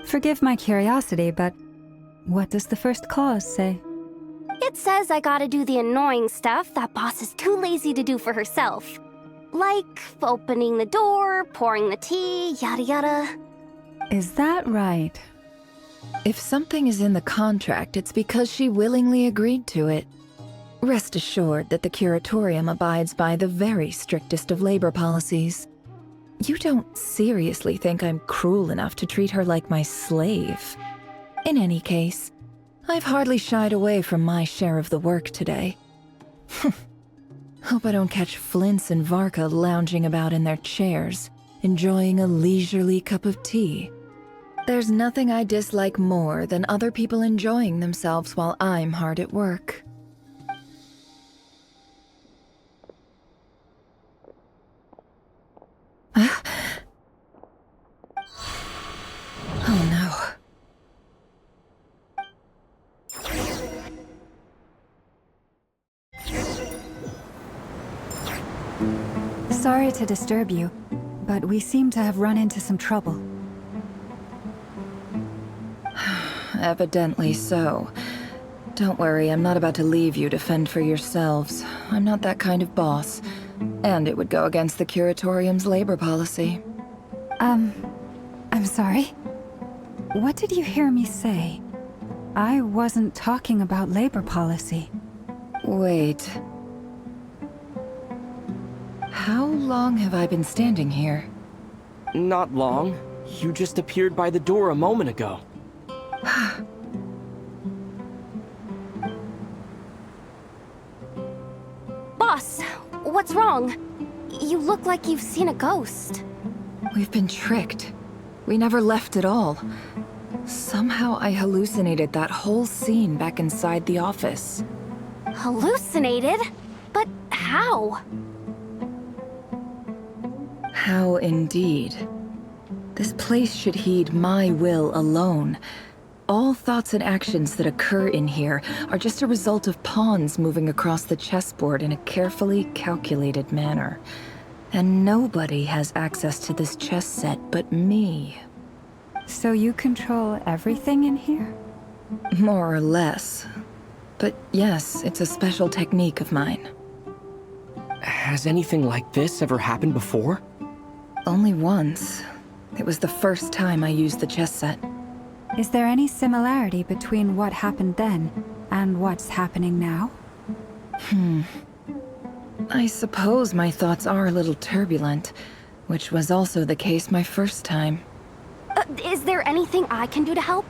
Forgive my curiosity, but what does the first clause say? It says I gotta do the annoying stuff that boss is too lazy to do for herself. Like opening the door, pouring the tea, yada yada. Is that right? If something is in the contract, it's because she willingly agreed to it. Rest assured that the Curatorium abides by the very strictest of labor policies. You don't seriously think I'm cruel enough to treat her like my slave? In any case, I've hardly shied away from my share of the work today. Hope I don't catch Flintz and Varka lounging about in their chairs, enjoying a leisurely cup of tea. There's nothing I dislike more than other people enjoying themselves while I'm hard at work. Oh no. Sorry to disturb you, but we seem to have run into some trouble. Evidently so. Don't worry, I'm not about to leave you to fend for yourselves. I'm not that kind of boss. And it would go against the Curatorium's labor policy. I'm sorry? What did you hear me say? I wasn't talking about labor policy. Wait. How long have I been standing here? Not long. You just appeared by the door a moment ago. Boss, what's wrong? You look like you've seen a ghost. We've been tricked. We never left at all. Somehow I hallucinated that whole scene back inside the office. Hallucinated? But how? How indeed. This place should heed my will alone. All thoughts and actions that occur in here are just a result of pawns moving across the chessboard in a carefully calculated manner. And nobody has access to this chess set but me. So you control everything in here? More or less. But yes, it's a special technique of mine. Has anything like this ever happened before? Only once. It was the first time I used the chess set. Is there any similarity between what happened then and what's happening now? I suppose my thoughts are a little turbulent, which was also the case my first time. Is there anything I can do to help?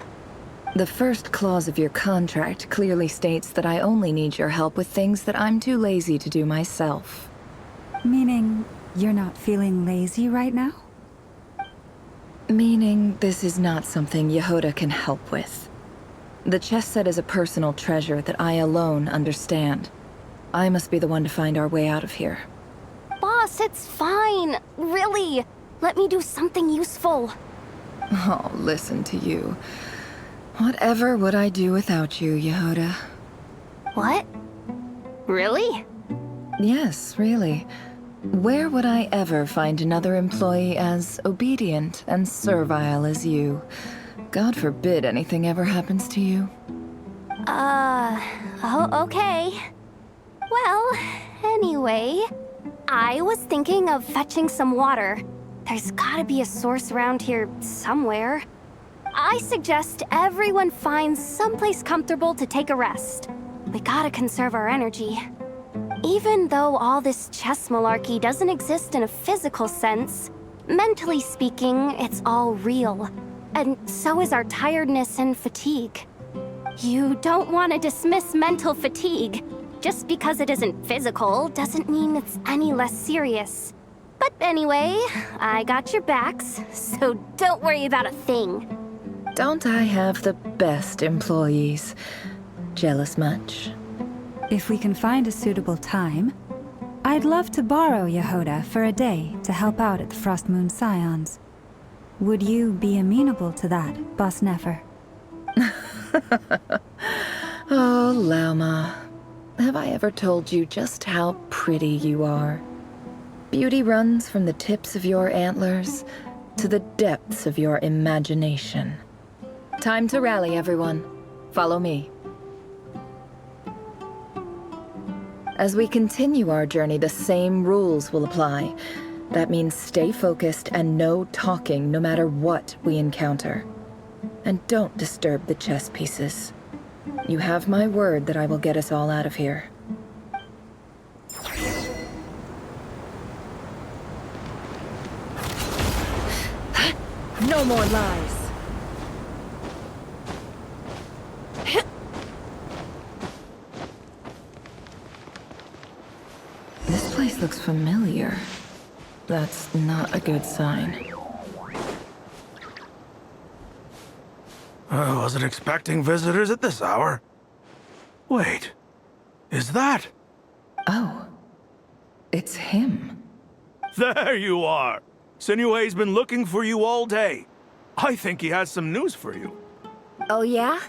The first clause of your contract clearly states that I only need your help with things that I'm too lazy to do myself. Meaning, you're not feeling lazy right now? Meaning, this is not something Yehoda can help with. The chess set is a personal treasure that I alone understand. I must be the one to find our way out of here. Boss, it's fine. Really. Let me do something useful. Oh, listen to you. Whatever would I do without you, Yehoda? What? Really? Yes, really. Where would I ever find another employee as obedient and servile as you? God forbid anything ever happens to you. Oh, okay. Well, anyway, I was thinking of fetching some water. There's gotta be a source around here somewhere. I suggest everyone finds someplace comfortable to take a rest. We gotta conserve our energy. Even though all this chess malarkey doesn't exist in a physical sense, mentally speaking, it's all real. And so is our tiredness and fatigue. You don't want to dismiss mental fatigue. Just because it isn't physical doesn't mean it's any less serious. But anyway, I got your backs, so don't worry about a thing. Don't I have the best employees? Jealous much? If we can find a suitable time, I'd love to borrow Yehoda for a day to help out at the Frost Moon Scions. Would you be amenable to that, Boss Nefer? Oh, Lauma. Have I ever told you just how pretty you are? Beauty runs from the tips of your antlers to the depths of your imagination. Time to rally, everyone. Follow me. As we continue our journey, the same rules will apply. That means stay focused and no talking no matter what we encounter. And don't disturb the chess pieces. You have my word that I will get us all out of here. No more lies. This place looks familiar. That's not a good sign. I wasn't expecting visitors at this hour. Wait, is that? Oh, it's him. There you are! Sinue's been looking for you all day. I think he has some news for you. Oh yeah?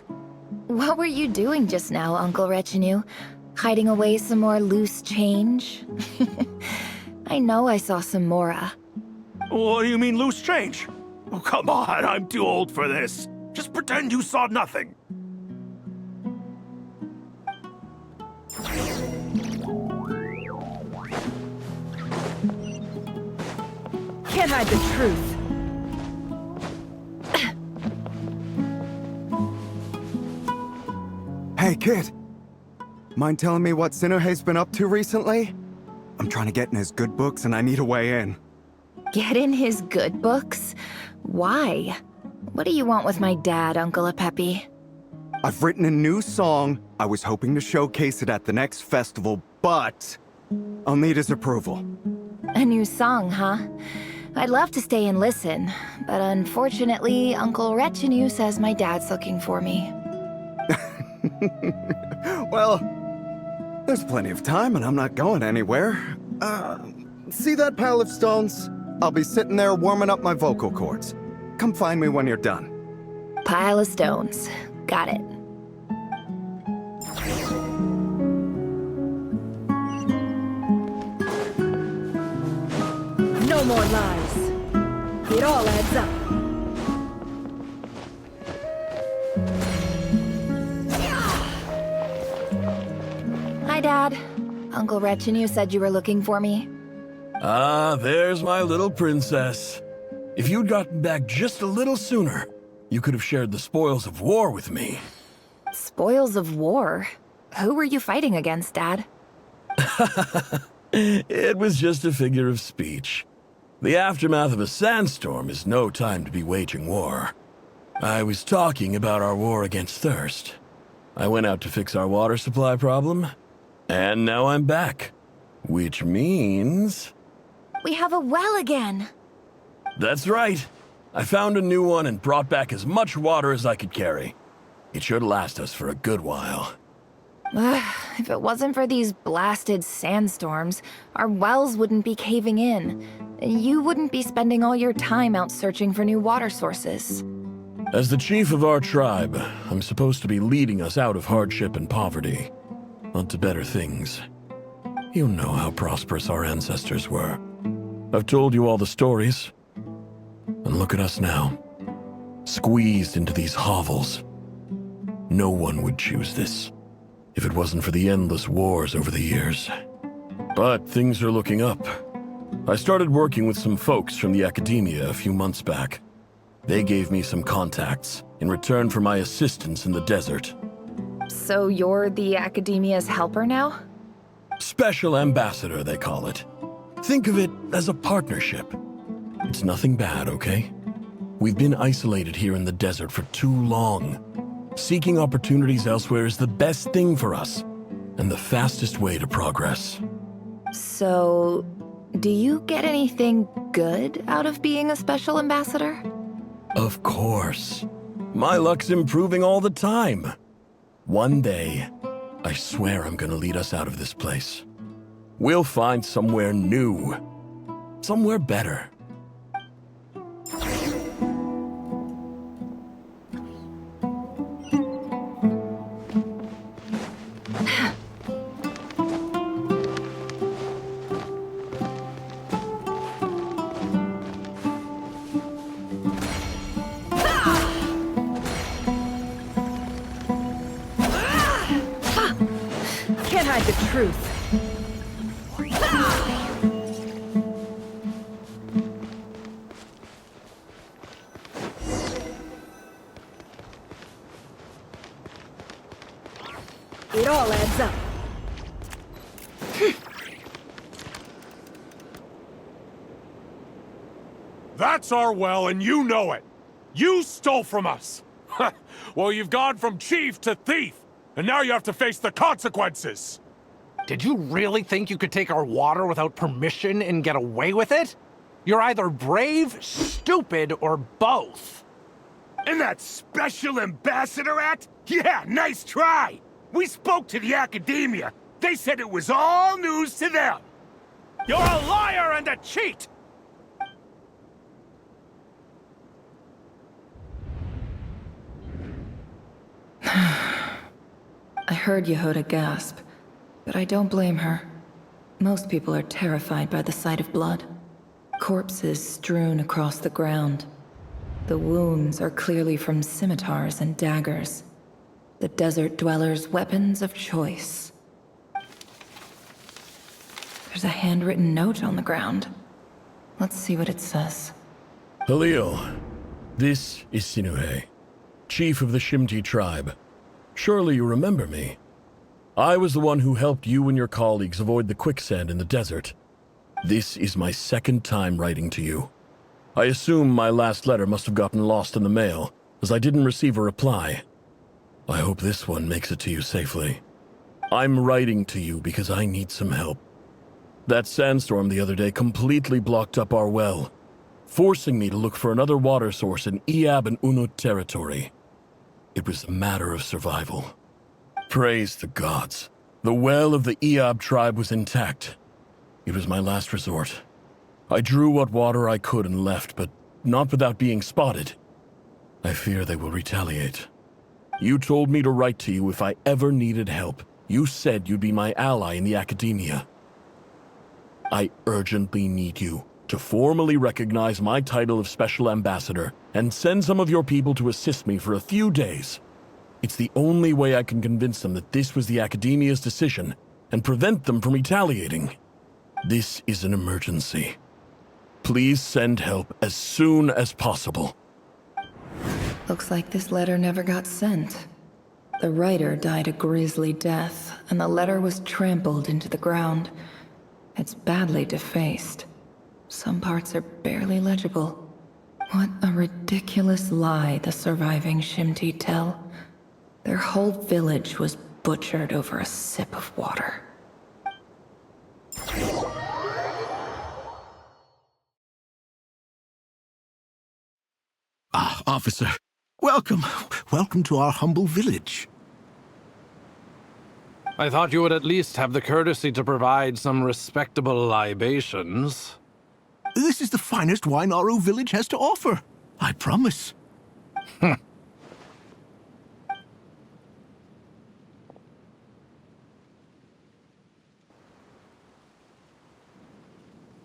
What were you doing just now, Uncle Retinue? Hiding away some more loose change? I know I saw some Mora. What do you mean, loose change? Oh, come on, I'm too old for this. Just pretend you saw nothing. Can't hide the truth. Hey, kid. Mind telling me what Sinuhe's been up to recently? I'm trying to get in his good books and I need a way in. Get in his good books? Why? What do you want with my dad, Uncle Apepi? I've written a new song. I was hoping to showcase it at the next festival, but I'll need his approval. A new song, huh? I'd love to stay and listen, but unfortunately, Uncle Retinue says my dad's looking for me. Well, there's plenty of time and I'm not going anywhere. See that pile of stones? I'll be sitting there warming up my vocal cords. Come find me when you're done. Pile of stones. Got it. No more lies. It all adds up. Hi, Dad. Uncle Retinue said you were looking for me. Ah, there's my little princess. If you'd gotten back just a little sooner, you could have shared the spoils of war with me. Spoils of war? Who were you fighting against, Dad? It was just a figure of speech. The aftermath of a sandstorm is no time to be waging war. I was talking about our war against thirst. I went out to fix our water supply problem, and now I'm back. Which means... We have a well again. That's right. I found a new one and brought back as much water as I could carry. It should last us for a good while. If it wasn't for these blasted sandstorms, our wells wouldn't be caving in. You wouldn't be spending all your time out searching for new water sources. As the chief of our tribe, I'm supposed to be leading us out of hardship and poverty, onto better things. You know how prosperous our ancestors were. I've told you all the stories. And look at us now, squeezed into these hovels. No one would choose this, if it wasn't for the endless wars over the years. But things are looking up. I started working with some folks from the academia a few months back. They gave me some contacts in return for my assistance in the desert. So you're the academia's helper now? Special ambassador, they call it. Think of it as a partnership. It's nothing bad, okay? We've been isolated here in the desert for too long. Seeking opportunities elsewhere is the best thing for us, and the fastest way to progress. So, do you get anything good out of being a special ambassador? Of course. My luck's improving all the time. One day, I swear I'm gonna lead us out of this place. We'll find somewhere new. Somewhere better. Can't hide the truth. It all adds up. That's our well, and you know it. You stole from us. Well, you've gone from chief to thief, and now you have to face the consequences. Did you really think you could take our water without permission and get away with it? You're either brave, stupid, or both. And that Special Ambassador Act? Yeah, nice try! We spoke to the academia. They said it was all news to them. You're a liar and a cheat! I heard Yehuda gasp, but I don't blame her. Most people are terrified by the sight of blood. Corpses strewn across the ground. The wounds are clearly from scimitars and daggers. The desert dwellers' weapons of choice. There's a handwritten note on the ground. Let's see what it says. Halil, this is Sinuhe, chief of the Shimti tribe. Surely you remember me. I was the one who helped you and your colleagues avoid the quicksand in the desert. This is my second time writing to you. I assume my last letter must have gotten lost in the mail, as I didn't receive a reply. I hope this one makes it to you safely. I'm writing to you because I need some help. That sandstorm the other day completely blocked up our well, forcing me to look for another water source in Iab and Unut territory. It was a matter of survival. Praise the gods. The well of the Iab tribe was intact. It was my last resort. I drew what water I could and left, but not without being spotted. I fear they will retaliate. You told me to write to you if I ever needed help. You said you'd be my ally in the academia. I urgently need you to formally recognize my title of Special Ambassador and send some of your people to assist me for a few days. It's the only way I can convince them that this was the academia's decision and prevent them from retaliating. This is an emergency. Please send help as soon as possible. Looks like this letter never got sent. The writer died a grisly death, and the letter was trampled into the ground. It's badly defaced. Some parts are barely legible. What a ridiculous lie the surviving Shimti tell. Their whole village was butchered over a sip of water. Ah, officer. Welcome. Welcome to our humble village. I thought you would at least have the courtesy to provide some respectable libations. This is the finest wine our village has to offer. I promise.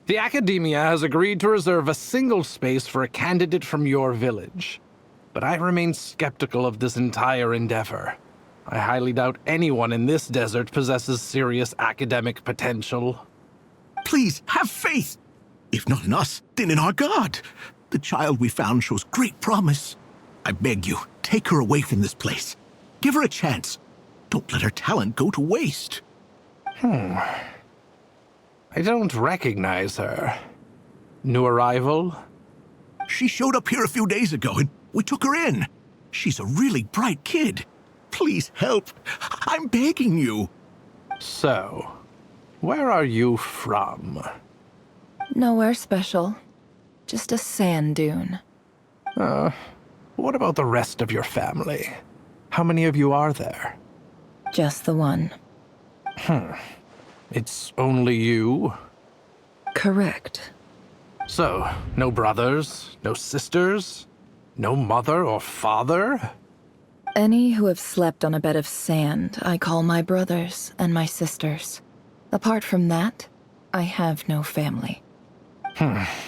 The Academia has agreed to reserve a single space for a candidate from your village. But I remain skeptical of this entire endeavor. I highly doubt anyone in this desert possesses serious academic potential. Please, have faith. If not in us, then in our god. The child we found shows great promise. I beg you, take her away from this place. Give her a chance. Don't let her talent go to waste. I don't recognize her. New arrival? She showed up here a few days ago and we took her in. She's a really bright kid. Please help. I'm begging you. So, where are you from? Nowhere special. Just a sand dune. What about the rest of your family? How many of you are there? Just the one. It's only you? Correct. So, no brothers, no sisters, no mother or father? Any who have slept on a bed of sand, I call my brothers and my sisters. Apart from that, I have no family.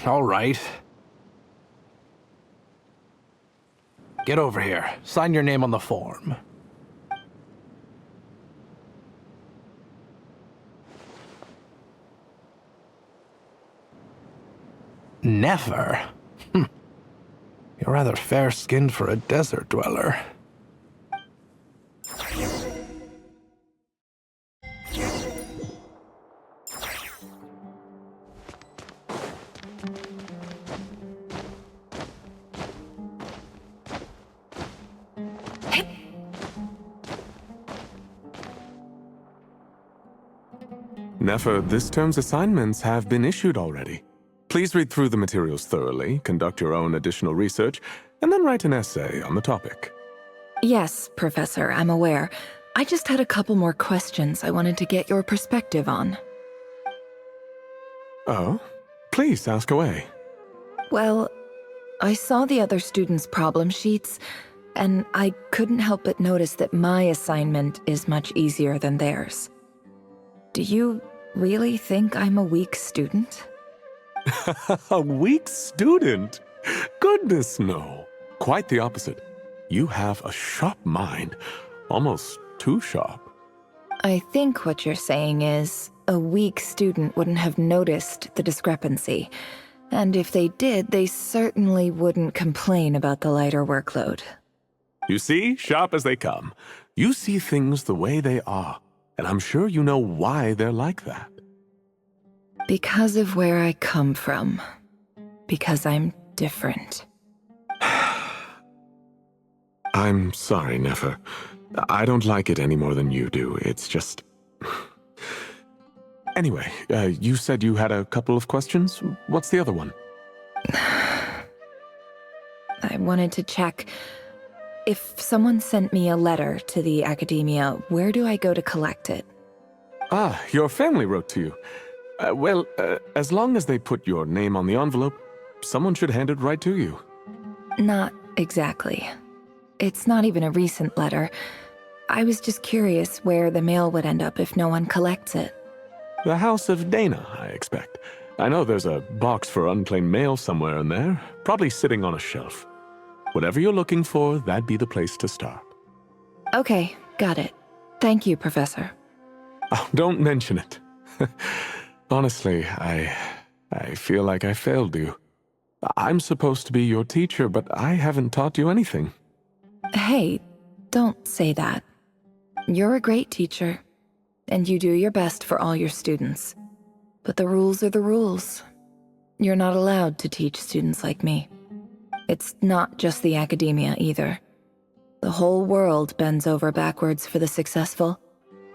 All right. Get over here. Sign your name on the form. Never? You're rather fair-skinned for a desert dweller. Nefer, this term's assignments have been issued already. Please read through the materials thoroughly, conduct your own additional research, and then write an essay on the topic. Yes, Professor, I'm aware. I just had a couple more questions I wanted to get your perspective on. Oh? Please ask away. Well, I saw the other students' problem sheets, and I couldn't help but notice that my assignment is much easier than theirs. Do you really think I'm a weak student? A weak student? Goodness, no. Quite the opposite. You have a sharp mind. Almost too sharp. I think what you're saying is, a weak student wouldn't have noticed the discrepancy. And if they did, they certainly wouldn't complain about the lighter workload. You see, sharp as they come. You see things the way they are, and I'm sure you know why they're like that. Because of where I come from. Because I'm different. I'm sorry, Nefer. I don't like it any more than you do. It's just... Anyway, you said you had a couple of questions? What's the other one? I wanted to check. If someone sent me a letter to the Academia, where do I go to collect it? Ah, your family wrote to you. Well, as long as they put your name on the envelope, someone should hand it right to you. Not exactly. It's not even a recent letter. I was just curious where the mail would end up if no one collects it. The House of Dana, I expect. I know there's a box for unclaimed mail somewhere in there, probably sitting on a shelf. Whatever you're looking for, that'd be the place to start. Okay, got it. Thank you, Professor. Oh, don't mention it. Honestly, I feel like I failed you. I'm supposed to be your teacher, but I haven't taught you anything. Hey, don't say that. You're a great teacher, and you do your best for all your students. But the rules are the rules. You're not allowed to teach students like me. It's not just the Academia either. The whole world bends over backwards for the successful,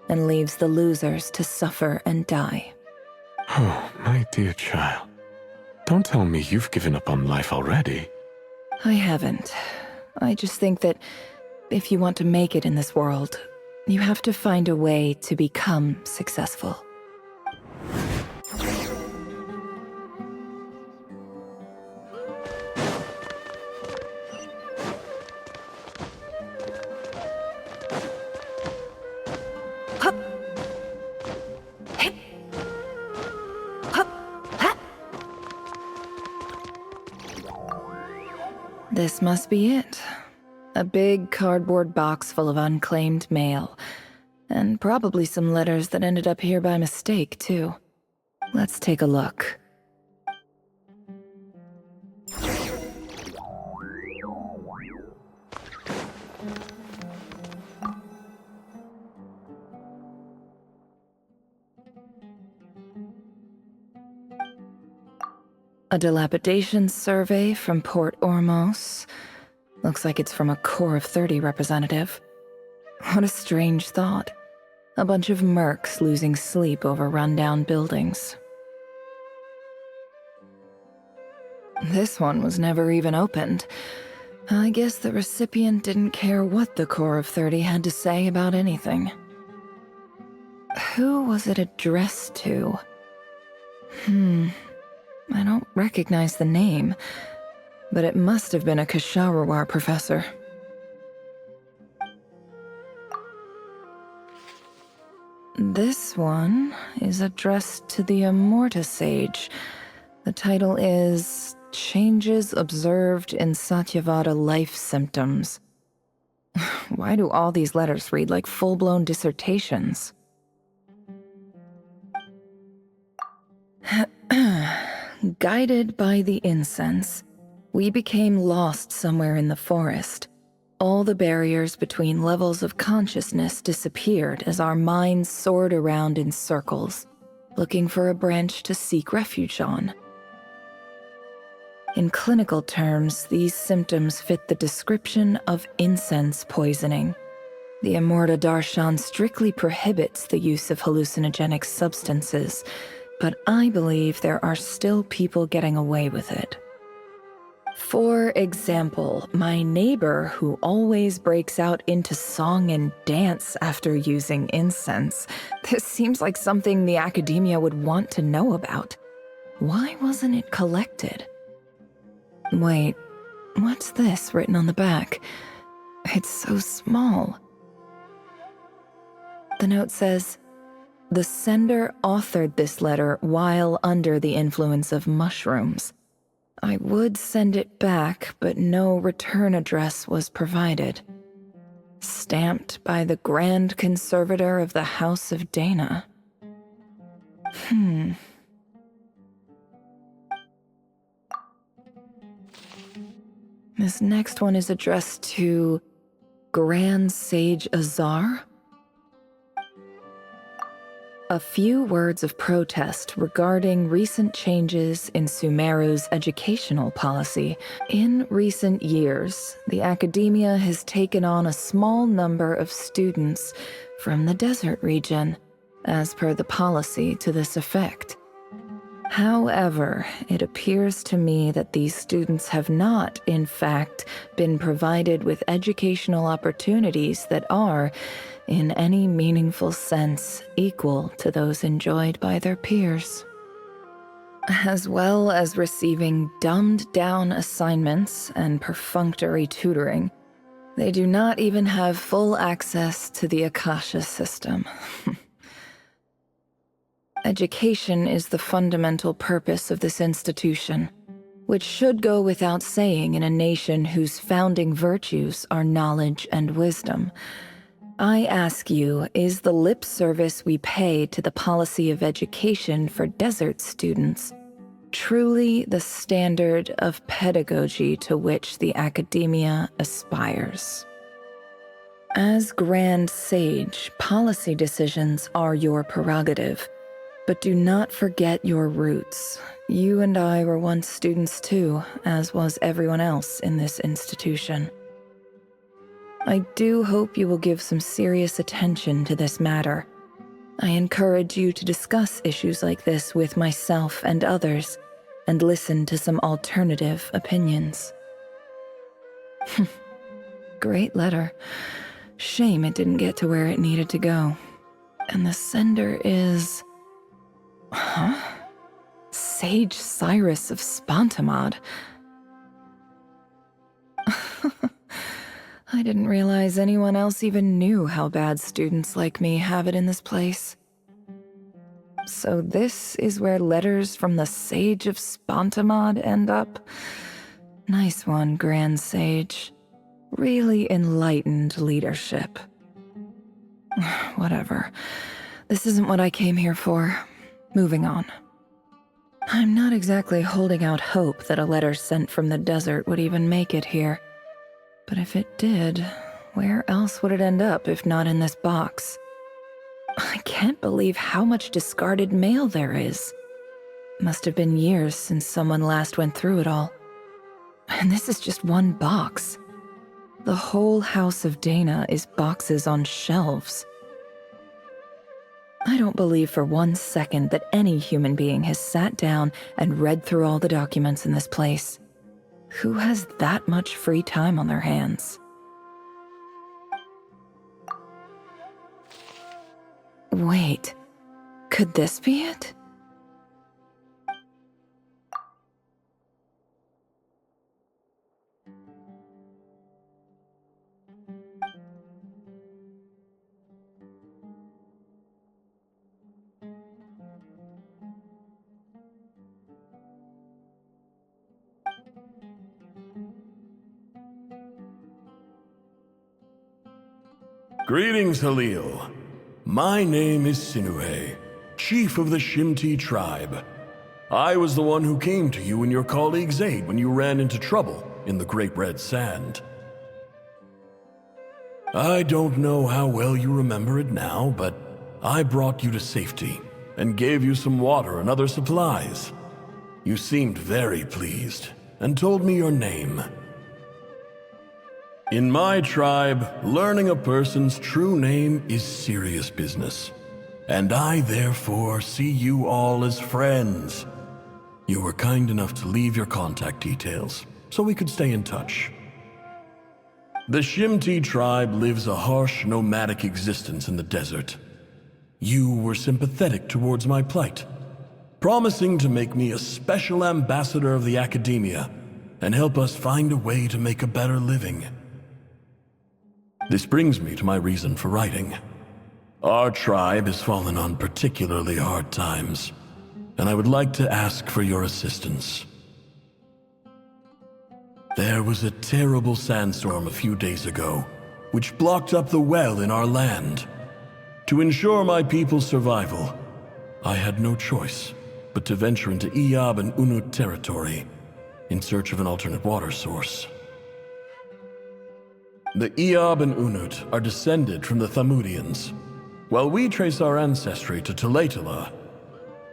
and leaves the losers to suffer and die. Oh, my dear child. Don't tell me you've given up on life already. I haven't. I just think that if you want to make it in this world, you have to find a way to become successful. This must be it. A big cardboard box full of unclaimed mail. And probably some letters that ended up here by mistake, too. Let's take a look. A dilapidation survey from Port Ormos. Looks like it's from a Core of 30 representative. What a strange thought. A bunch of mercs losing sleep over rundown buildings. This one was never even opened. I guess the recipient didn't care what the Core of 30 had to say about anything. Who was it addressed to? I don't recognize the name, but it must have been a Kasharawar professor. This one is addressed to the Immorta Sage. The title is Changes Observed in Satyavada Life Symptoms. Why do all these letters read like full-blown dissertations? Guided by the incense, we became lost somewhere in the forest. All the barriers between levels of consciousness disappeared as our minds soared around in circles, looking for a branch to seek refuge on. In clinical terms, these symptoms fit the description of incense poisoning. The Immorta Darshan strictly prohibits the use of hallucinogenic substances, but I believe there are still people getting away with it. For example, my neighbor who always breaks out into song and dance after using incense. This seems like something the Academia would want to know about. Why wasn't it collected? Wait, what's this written on the back? It's so small. The note says, "The sender authored this letter while under the influence of mushrooms. I would send it back, but no return address was provided. Stamped by the Grand Conservator of the House of Dana." This next one is addressed to Grand Sage Azar? A few words of protest regarding recent changes in Sumeru's educational policy. In recent years, the academia has taken on a small number of students from the desert region, as per the policy to this effect. However, it appears to me that these students have not, in fact, been provided with educational opportunities that are, in any meaningful sense, equal to those enjoyed by their peers. As well as receiving dumbed-down assignments and perfunctory tutoring, they do not even have full access to the Akasha system. Education is the fundamental purpose of this institution, which should go without saying in a nation whose founding virtues are knowledge and wisdom. I ask you, is the lip service we pay to the policy of education for desert students truly the standard of pedagogy to which the academia aspires? As Grand Sage, policy decisions are your prerogative, but do not forget your roots. You and I were once students too, as was everyone else in this institution. I do hope you will give some serious attention to this matter. I encourage you to discuss issues like this with myself and others, and listen to some alternative opinions. Great letter. Shame it didn't get to where it needed to go. And the sender is... Huh? Sage Cyrus of Spontamod. I didn't realize anyone else even knew how bad students like me have it in this place. So this is where letters from the Sage of Spontamod end up? Nice one, Grand Sage. Really enlightened leadership. Whatever. This isn't what I came here for. Moving on. I'm not exactly holding out hope that a letter sent from the desert would even make it here. But if it did, where else would it end up if not in this box? I can't believe how much discarded mail there is. Must have been years since someone last went through it all. And this is just one box. The whole House of Dana is boxes on shelves. I don't believe for 1 second that any human being has sat down and read through all the documents in this place. Who has that much free time on their hands? Wait, could this be it? Greetings, Halil. My name is Sinuhe, chief of the Shimti tribe. I was the one who came to you and your colleague Zaid when you ran into trouble in the Great Red Sand. I don't know how well you remember it now, but I brought you to safety and gave you some water and other supplies. You seemed very pleased and told me your name. In my tribe, learning a person's true name is serious business, and I therefore see you all as friends. You were kind enough to leave your contact details, so we could stay in touch. The Shimti tribe lives a harsh, nomadic existence in the desert. You were sympathetic towards my plight, promising to make me a special ambassador of the academia and help us find a way to make a better living. This brings me to my reason for writing. Our tribe has fallen on particularly hard times, and I would like to ask for your assistance. There was a terrible sandstorm a few days ago, which blocked up the well in our land. To ensure my people's survival, I had no choice but to venture into Iyab and Unut territory in search of an alternate water source. The Iyab and Unut are descended from the Thamudians. While we trace our ancestry to Tulatula,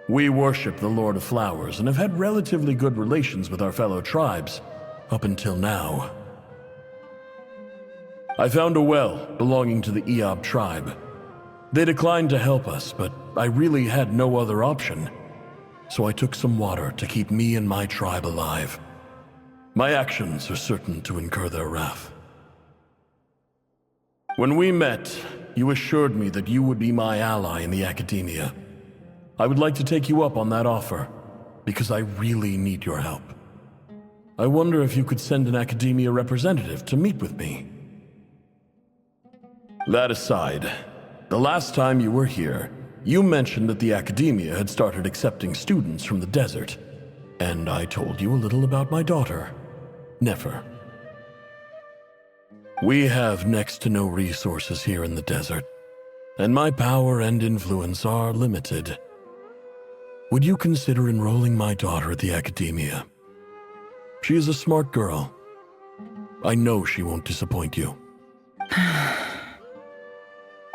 we worship the Lord of Flowers and have had relatively good relations with our fellow tribes up until now. I found a well belonging to the Eob tribe. They declined to help us, but I really had no other option, so I took some water to keep me and my tribe alive. My actions are certain to incur their wrath. When we met, you assured me that you would be my ally in the academia. I would like to take you up on that offer, because I really need your help. I wonder if you could send an academia representative to meet with me. That aside, the last time you were here, you mentioned that the academia had started accepting students from the desert, and I told you a little about my daughter, Nefer. We have next to no resources here in the desert, and my power and influence are limited. Would you consider enrolling my daughter at the academia? She is a smart girl. I know she won't disappoint you.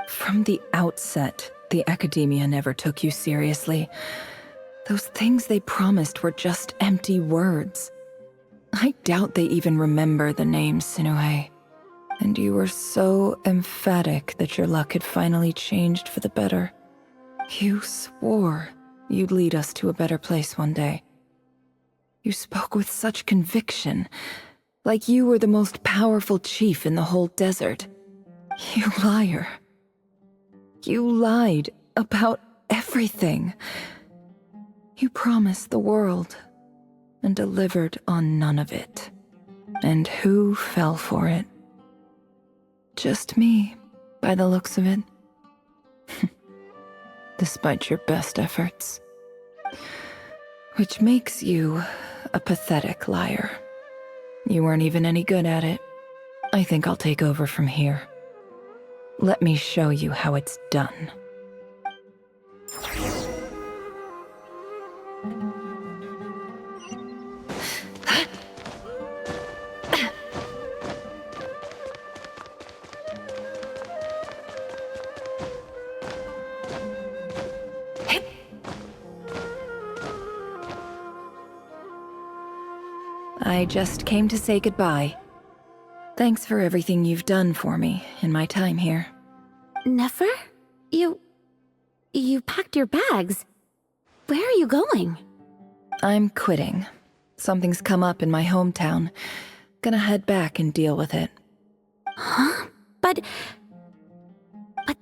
From the outset, the academia never took you seriously. Those things they promised were just empty words. I doubt they even remember the name Sinuhe. And you were so emphatic that your luck had finally changed for the better. You swore you'd lead us to a better place one day. You spoke with such conviction, like you were the most powerful chief in the whole desert. You liar. You lied about everything. You promised the world and delivered on none of it. And who fell for it? Just me, by the looks of it. Despite your best efforts. Which makes you a pathetic liar. You weren't even any good at it. I think I'll take over from here. Let me show you how it's done. I just came to say goodbye. Thanks for everything you've done for me in my time here. Nefer? You packed your bags. Where are you going? I'm quitting. Something's come up in my hometown. Gonna head back and deal with it. Huh? But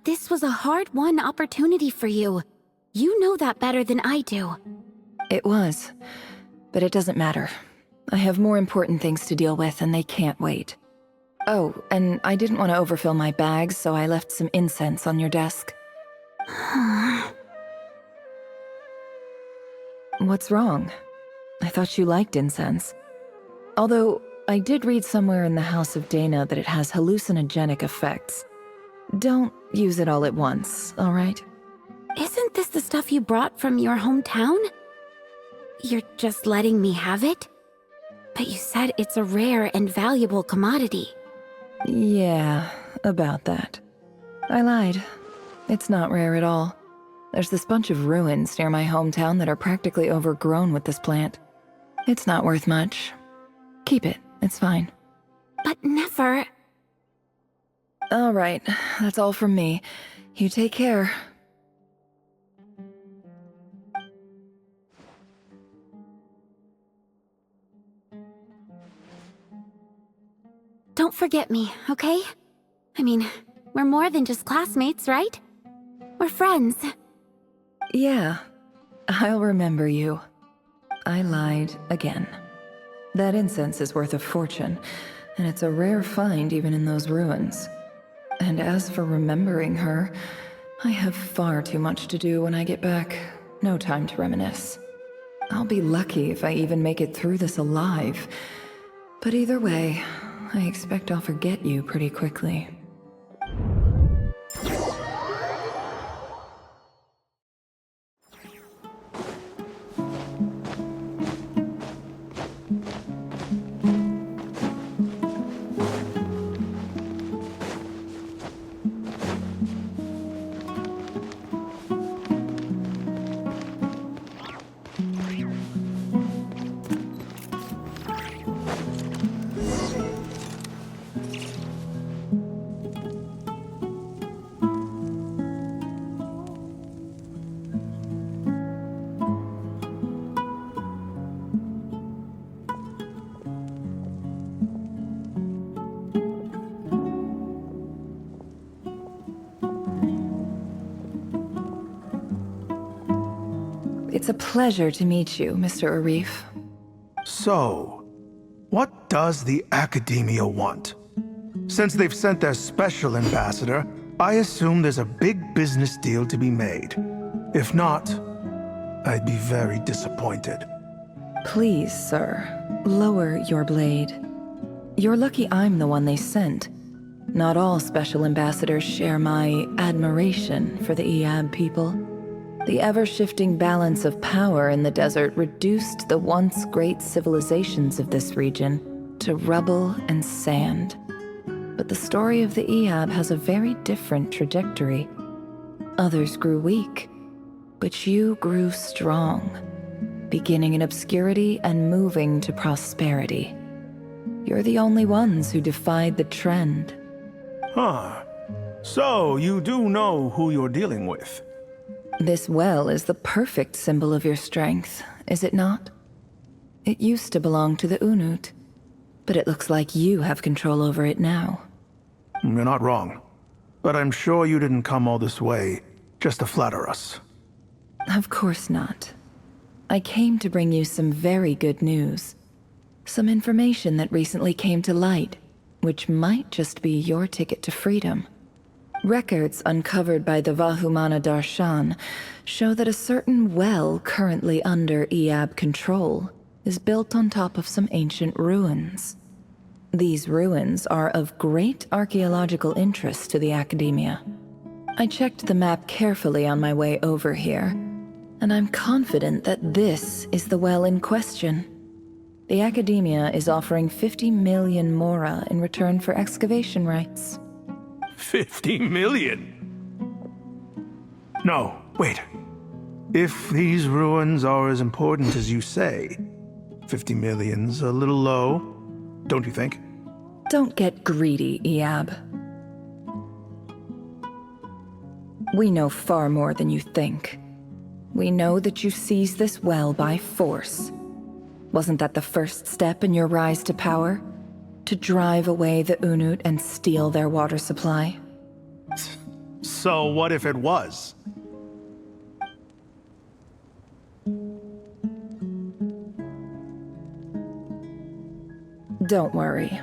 this was a hard-won opportunity for you. You know that better than I do. It was, but it doesn't matter. I have more important things to deal with, and they can't wait. Oh, and I didn't want to overfill my bags, so I left some incense on your desk. What's wrong? I thought you liked incense. Although, I did read somewhere in the House of Dana that it has hallucinogenic effects. Don't use it all at once, alright? Isn't this the stuff you brought from your hometown? You're just letting me have it? But you said it's a rare and valuable commodity. Yeah, about that. I lied. It's not rare at all. There's this bunch of ruins near my hometown that are practically overgrown with this plant. It's not worth much. Keep it, it's fine. But Nefer... Alright, that's all from me. You take care. Don't forget me, okay? I mean, we're more than just classmates, right? We're friends. Yeah, I'll remember you. I lied again. That incense is worth a fortune, and it's a rare find even in those ruins. And as for remembering her, I have far too much to do when I get back. No time to reminisce. I'll be lucky if I even make it through this alive. But either way, I expect I'll forget you pretty quickly. It's a pleasure to meet you, Mr. Arif. So, what does the Academia want? Since they've sent their special ambassador, I assume there's a big business deal to be made. If not, I'd be very disappointed. Please, sir, lower your blade. You're lucky I'm the one they sent. Not all special ambassadors share my admiration for the Eab people. The ever-shifting balance of power in the desert reduced the once great civilizations of this region to rubble and sand. But the story of the Eab has a very different trajectory. Others grew weak, but you grew strong, beginning in obscurity and moving to prosperity. You're the only ones who defied the trend. Huh. So, you do know who you're dealing with? This well is the perfect symbol of your strength, is it not? It used to belong to the Unut, but it looks like you have control over it now. You're not wrong. But I'm sure you didn't come all this way just to flatter us. Of course not. I came to bring you some very good news. Some information that recently came to light, which might just be your ticket to freedom. Records uncovered by the Vahumana Darshan show that a certain well currently under Eab control is built on top of some ancient ruins. These ruins are of great archaeological interest to the Academia. I checked the map carefully on my way over here, and I'm confident that this is the well in question. The Academia is offering 50 million mora in return for excavation rights. 50 million? No, wait. If these ruins are as important as you say, 50 million's a little low, don't you think? Don't get greedy, Eab. We know far more than you think. We know that you seized this well by force. Wasn't that the first step in your rise to power? To drive away the Unut and steal their water supply? So what if it was? Don't worry.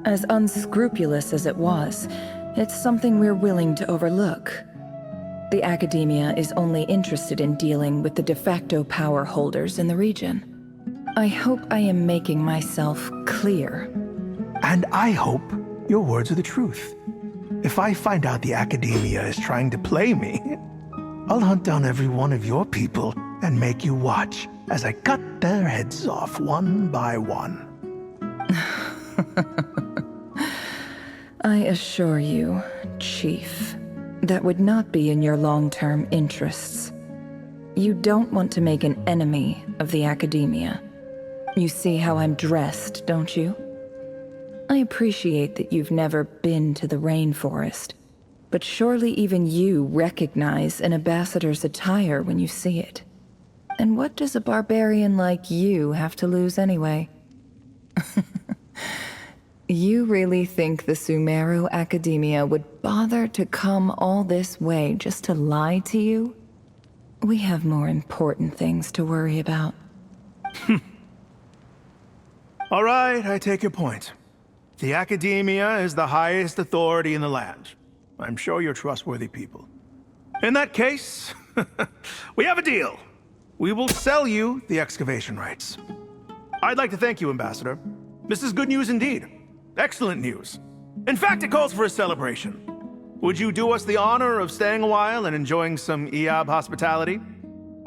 As unscrupulous as it was, it's something we're willing to overlook. The Academia is only interested in dealing with the de facto power holders in the region. I hope I am making myself clear. And I hope your words are the truth. If I find out the Academia is trying to play me, I'll hunt down every one of your people and make you watch as I cut their heads off one by one. I assure you, Chief, that would not be in your long-term interests. You don't want to make an enemy of the Academia. You see how I'm dressed, don't you? I appreciate that you've never been to the rainforest, but surely even you recognize an ambassador's attire when you see it. And what does a barbarian like you have to lose anyway? You really think the Sumeru Academia would bother to come all this way just to lie to you? We have more important things to worry about. All right, I take your point. The Academia is the highest authority in the land. I'm sure you're trustworthy people. In that case, we have a deal. We will sell you the excavation rights. I'd like to thank you, Ambassador. This is good news indeed. Excellent news. In fact, it calls for a celebration. Would you do us the honor of staying a while and enjoying some Eab hospitality?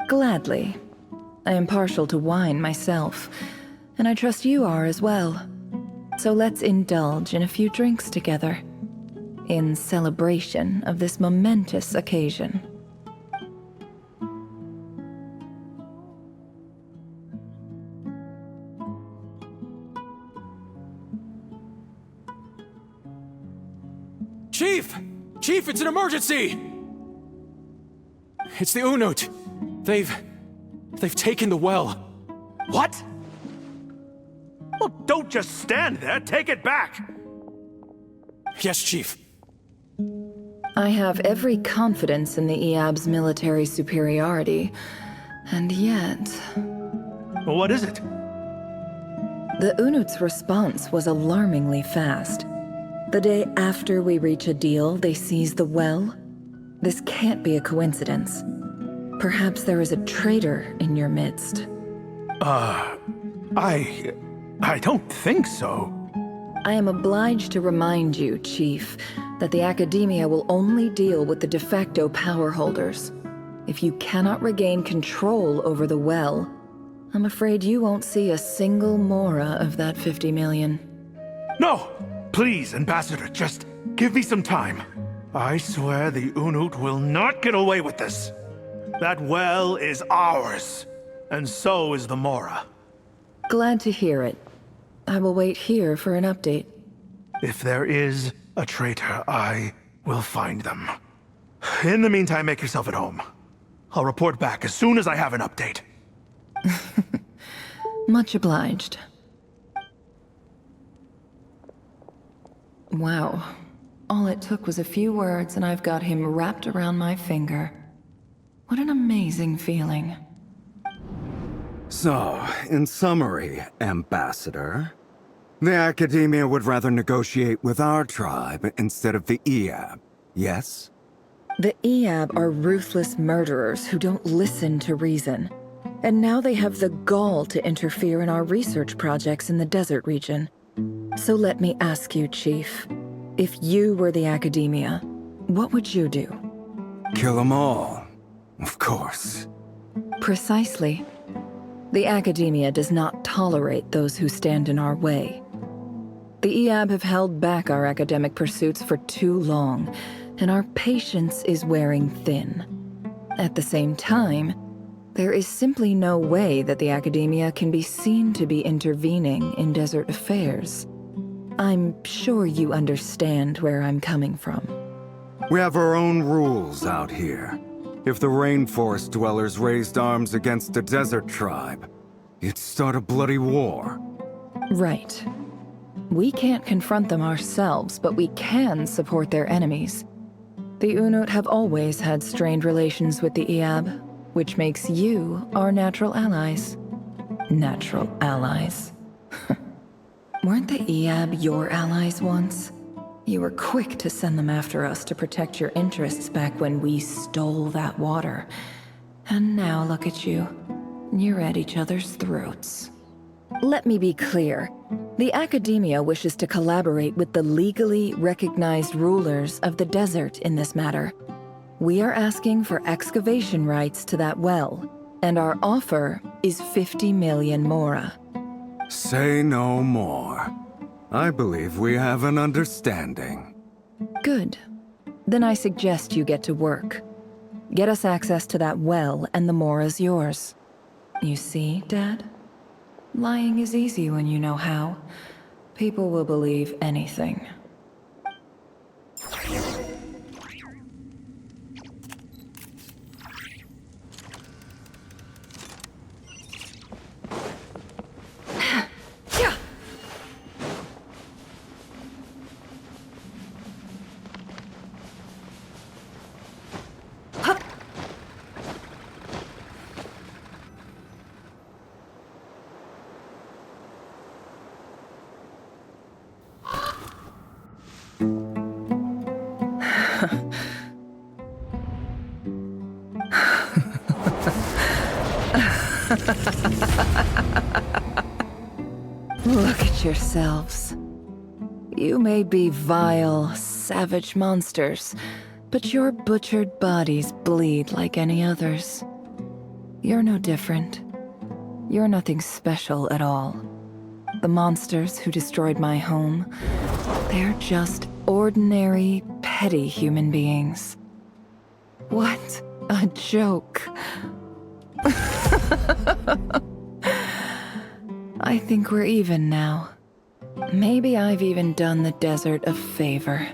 Gladly. I am partial to wine myself, and I trust you are as well. So let's indulge in a few drinks together, in celebration of this momentous occasion. Chief! Chief, it's an emergency! It's the Unut. They've taken the well. What? Well, don't just stand there. Take it back. Yes, Chief. I have every confidence in the Eab's military superiority, And yet... What is it? The Unut's response was alarmingly fast. The day after we reach a deal, they seize the well. This can't be a coincidence. Perhaps there is a traitor in your midst. I don't think so. I am obliged to remind you, Chief, that the Academia will only deal with the de facto power holders. If you cannot regain control over the well, I'm afraid you won't see a single mora of that 50 million. No! Please, Ambassador, just give me some time. I swear the Unut will not get away with this. That well is ours, and so is the mora. Glad to hear it. I will wait here for an update. If there is a traitor, I will find them. In the meantime, make yourself at home. I'll report back as soon as I have an update. Much obliged. Wow. All it took was a few words and I've got him wrapped around my finger. What an amazing feeling. So, in summary, Ambassador, the Academia would rather negotiate with our tribe instead of the Eab, yes? The Eab are ruthless murderers who don't listen to reason. And now they have the gall to interfere in our research projects in the desert region. So let me ask you, Chief, if you were the Academia, what would you do? Kill them all, of course. Precisely. The Academia does not tolerate those who stand in our way. The Eab have held back our academic pursuits for too long, and our patience is wearing thin. At the same time, there is simply no way that the Academia can be seen to be intervening in desert affairs. I'm sure you understand where I'm coming from. We have our own rules out here. If the rainforest dwellers raised arms against a desert tribe, you'd start a bloody war. Right. We can't confront them ourselves, but we can support their enemies. The Unut have always had strained relations with the Eab, which makes you our natural allies. Natural allies. Weren't the Eab your allies once? You were quick to send them after us to protect your interests back when we stole that water. And now look at you. You're at each other's throats. Let me be clear. The Academia wishes to collaborate with the legally recognized rulers of the desert in this matter. We are asking for excavation rights to that well, and our offer is 50 million mora. Say no more. I believe we have an understanding. Good. Then I suggest you get to work. Get us access to that well, and the mora's yours. You see, Dad? Lying is easy when you know how. People will believe anything. Look at yourselves. You may be vile, savage monsters, but your butchered bodies bleed like any others. You're no different. You're nothing special at all. The monsters who destroyed my home, they're just ordinary, petty human beings. What a joke. I think we're even now. Maybe I've even done the desert a favor.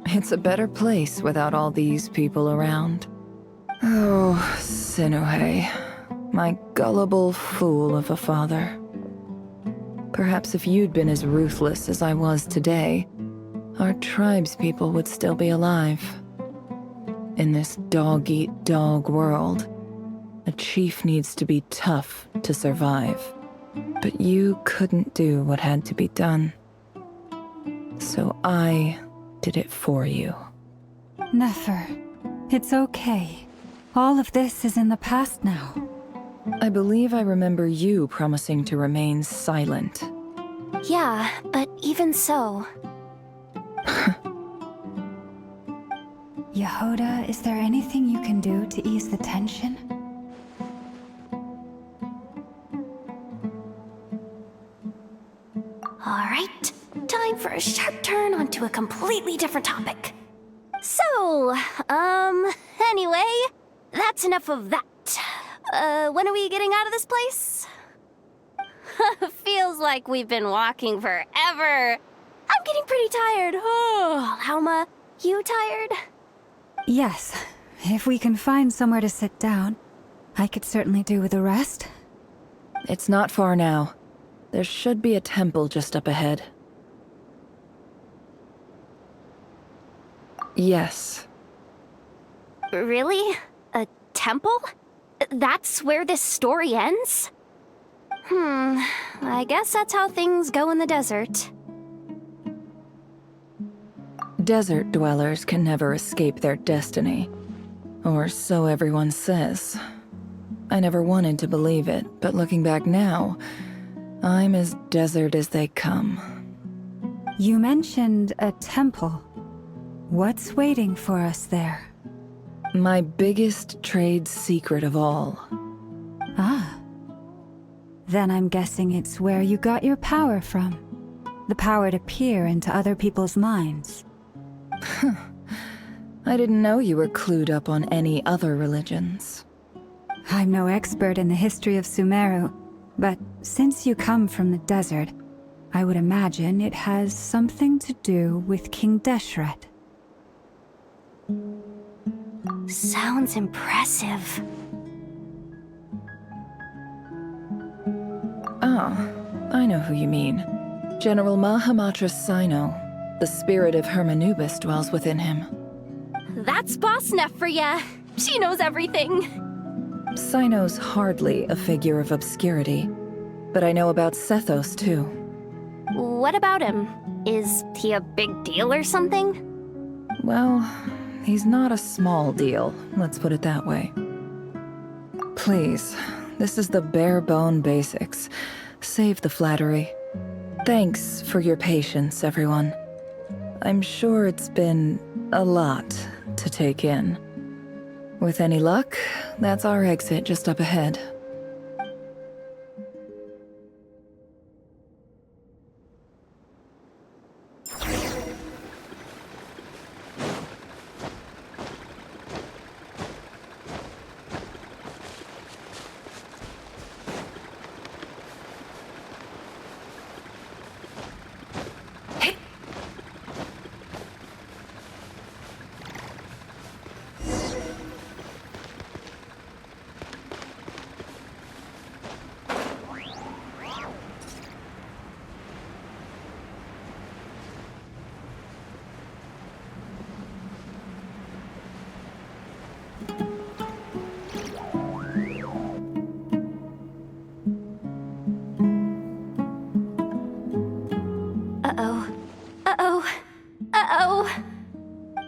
It's a better place without all these people around. Oh, Sinuhe, my gullible fool of a father. Perhaps if you'd been as ruthless as I was today, our tribespeople would still be alive. In this dog-eat-dog world, A chief needs to be tough to survive. But you couldn't do what had to be done. So I did it for you. Nefer, it's okay. All of this is in the past now. I believe I remember you promising to remain silent. Yeah, but even so... Yehoda, is there anything you can do to ease the tension? Alright, time for a sharp turn onto a completely different topic. So, anyway, that's enough of that. When are we getting out of this place? Feels like we've been walking forever. I'm getting pretty tired. Oh, Alma, you tired? Yes. If we can find somewhere to sit down, I could certainly do with a rest. It's not far now. There should be a temple just up ahead. Yes. Really? A temple? That's where this story ends? I guess that's how things go in the desert. Desert dwellers can never escape their destiny. Or so everyone says. I never wanted to believe it, but looking back now, I'm as desert as they come. You mentioned a temple. What's waiting for us there? My biggest trade secret of all. Ah. Then I'm guessing it's where you got your power from. The power to peer into other people's minds. I didn't know you were clued up on any other religions. I'm no expert in the history of Sumeru, but since you come from the desert, I would imagine it has something to do with King Deshret. Sounds impressive. Ah, I know who you mean. General Mahamatra Sino. The spirit of Hermanubis dwells within him. That's Boss Neff for ya. She knows everything. Sino's hardly a figure of obscurity, but I know about Sethos too. What about him? Is he a big deal or something? Well, he's not a small deal, let's put it that way. Please, this is the bare-bone basics. Save the flattery. Thanks for your patience, everyone. I'm sure it's been a lot to take in. With any luck, that's our exit just up ahead.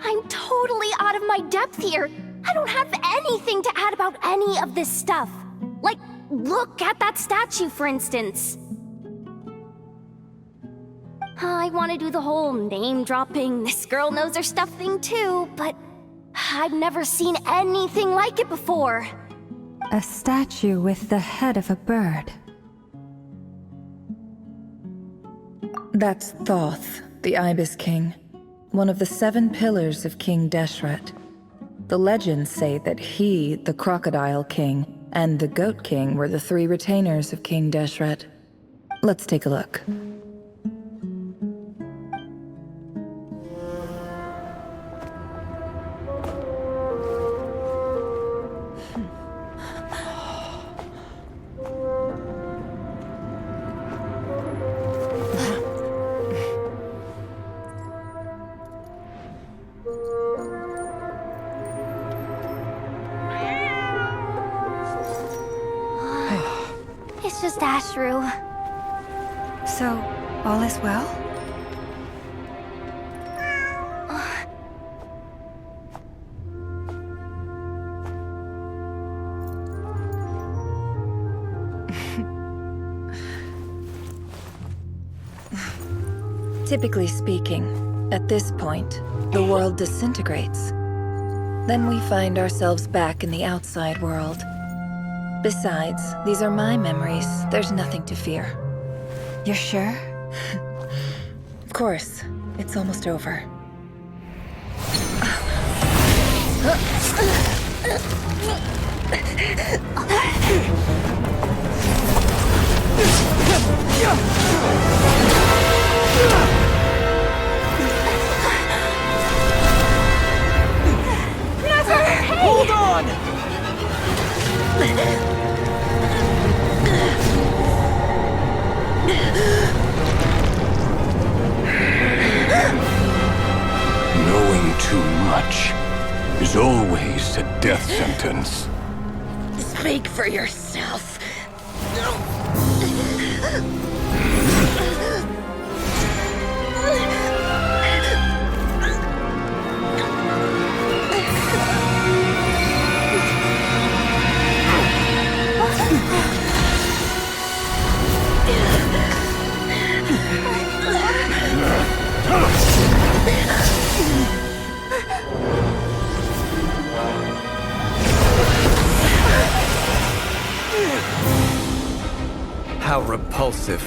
I'm totally out of my depth here. I don't have anything to add about any of this stuff. Like, look at that statue, for instance. I want to do the whole name-dropping, this girl knows her stuff thing too, but I've never seen anything like it before. A statue with the head of a bird. That's Thoth, the Ibis King, one of the 7 pillars of King Deshret. The legends say that he, the Crocodile King, and the Goat King were the 3 retainers of King Deshret. Let's take a look. It's just Ashru. So, all is well? Typically speaking, at this point, the world disintegrates. Then we find ourselves back in the outside world. Besides, these are my memories. There's nothing to fear. You're sure? Of course. It's almost over. Never! Hold on! Knowing too much is always a death sentence. Speak for yourself. How repulsive.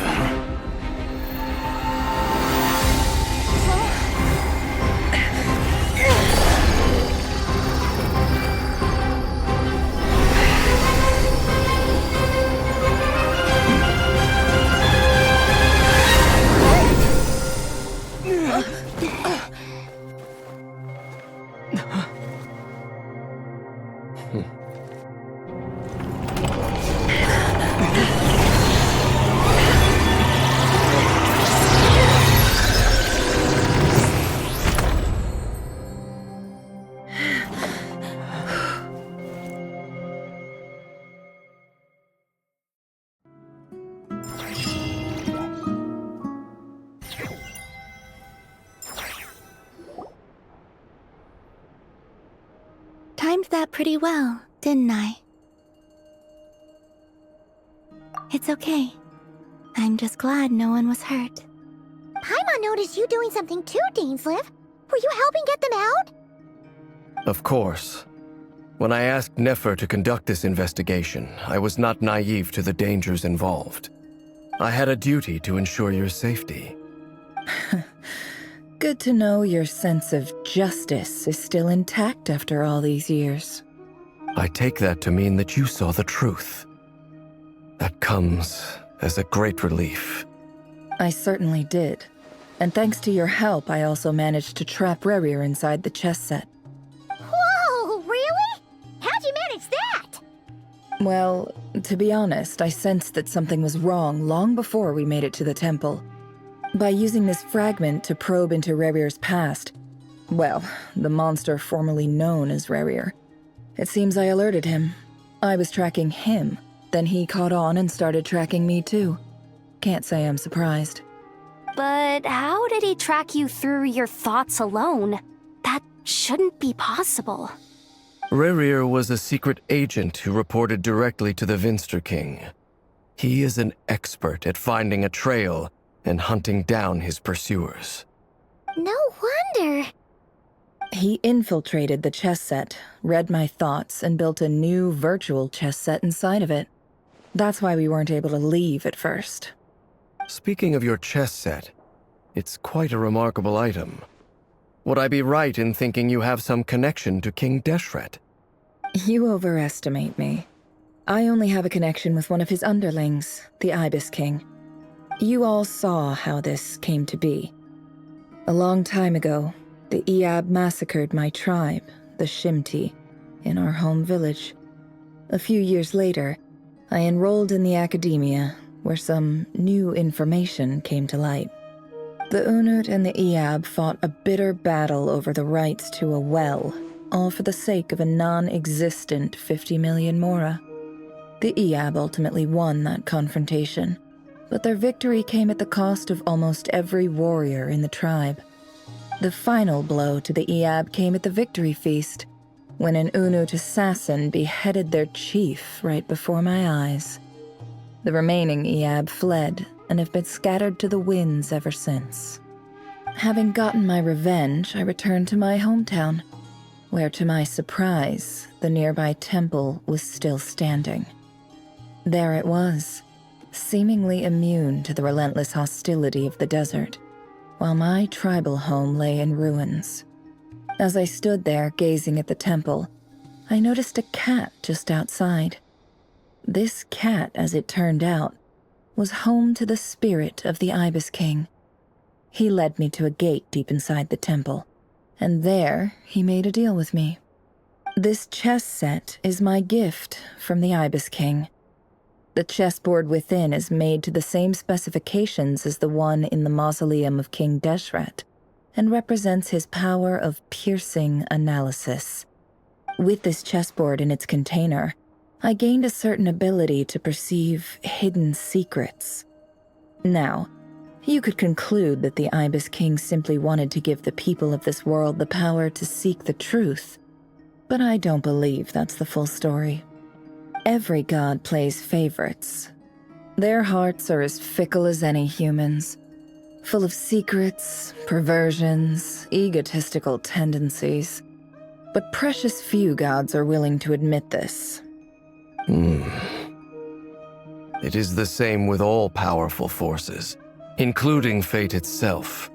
Timed that pretty well, didn't I? It's okay. I'm just glad no one was hurt. Paimon noticed you doing something too, Dainsleif. Were you helping get them out? Of course. When I asked Nefer to conduct this investigation, I was not naive to the dangers involved. I had a duty to ensure your safety. Good to know your sense of justice is still intact after all these years. I take that to mean that you saw the truth. That comes as a great relief. I certainly did. And thanks to your help, I also managed to trap Rerir inside the chess set. Whoa, really? How'd you manage that? Well, to be honest, I sensed that something was wrong long before we made it to the temple. By using this fragment to probe into Rerir's past, well, the monster formerly known as Rerir, it seems I alerted him. I was tracking him, then he caught on and started tracking me too. Can't say I'm surprised. But how did he track you through your thoughts alone? That shouldn't be possible. Rerir was a secret agent who reported directly to the Vinster King. He is an expert at finding a trail and hunting down his pursuers. No wonder. He infiltrated the chess set, read my thoughts, and built a new virtual chess set inside of it. That's why we weren't able to leave at first. Speaking of your chess set, it's quite a remarkable item. Would I be right in thinking you have some connection to King Deshret? You overestimate me. I only have a connection with one of his underlings, the Ibis King. You all saw how this came to be. A long time ago, the Eab massacred my tribe, the Shimti, in our home village. A few years later, I enrolled in the academia, where some new information came to light. The Unut and the Eab fought a bitter battle over the rights to a well, all for the sake of a non-existent 50 million mora. The Eab ultimately won that confrontation, but their victory came at the cost of almost every warrior in the tribe. The final blow to the Eab came at the victory feast, when an Unut assassin beheaded their chief right before my eyes. The remaining Eab fled and have been scattered to the winds ever since. Having gotten my revenge, I returned to my hometown, where to my surprise, the nearby temple was still standing. There it was, seemingly immune to the relentless hostility of the desert, while my tribal home lay in ruins. As I stood there gazing at the temple, I noticed a cat just outside. This cat, as it turned out, was home to the spirit of the Ibis King. He led me to a gate deep inside the temple, and there he made a deal with me. This chess set is my gift from the Ibis King. The chessboard within is made to the same specifications as the one in the mausoleum of King Deshret, and represents his power of piercing analysis. With this chessboard in its container, I gained a certain ability to perceive hidden secrets. Now, you could conclude that the Ibis King simply wanted to give the people of this world the power to seek the truth, but I don't believe that's the full story. Every god plays favorites. Their hearts are as fickle as any human's, full of secrets, perversions, egotistical tendencies. But precious few gods are willing to admit this. It is the same with all powerful forces, including fate itself.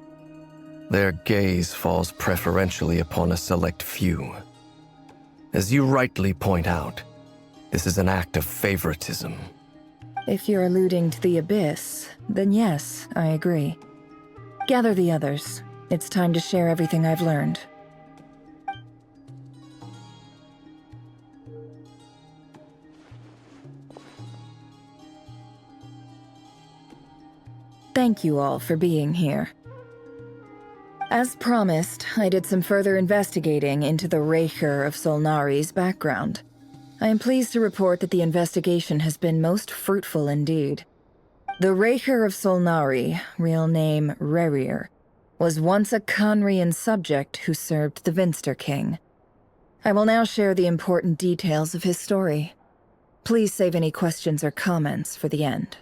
Their gaze falls preferentially upon a select few. As you rightly point out, this is an act of favoritism. If you're alluding to the Abyss, then yes, I agree. Gather the others. It's time to share everything I've learned. Thank you all for being here. As promised, I did some further investigating into the Raker of Solnari's background. I am pleased to report that the investigation has been most fruitful indeed. The Raker of Solnari, real name Rerir, was once a Conrian subject who served the Vinster King. I will now share the important details of his story. Please save any questions or comments for the end.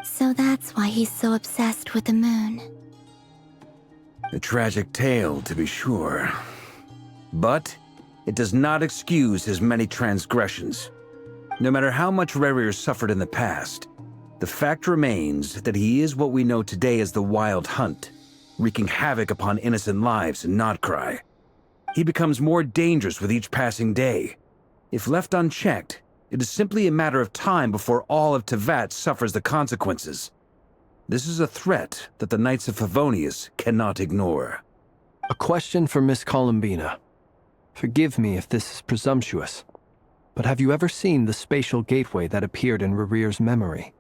So that's why he's so obsessed with the moon. A tragic tale, to be sure. But it does not excuse his many transgressions. No matter how much Rerir suffered in the past, the fact remains that he is what we know today as the Wild Hunt, wreaking havoc upon innocent lives in Notcry. He becomes more dangerous with each passing day. If left unchecked, it is simply a matter of time before all of Tevat suffers the consequences. This is a threat that the Knights of Favonius cannot ignore. A question for Miss Columbina. Forgive me if this is presumptuous, but have you ever seen the spatial gateway that appeared in Rerir's memory?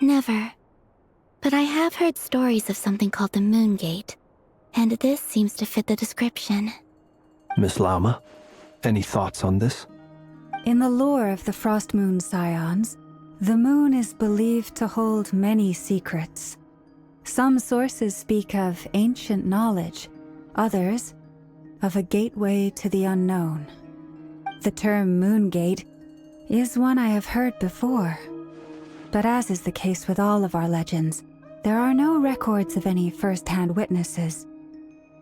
Never. But I have heard stories of something called the Moon Gate, and this seems to fit the description. Miss Lama, any thoughts on this? In the lore of the Frost Moon Scions, the moon is believed to hold many secrets. Some sources speak of ancient knowledge, others of a gateway to the unknown. The term Moongate is one I have heard before, but as is the case with all of our legends, there are no records of any first-hand witnesses.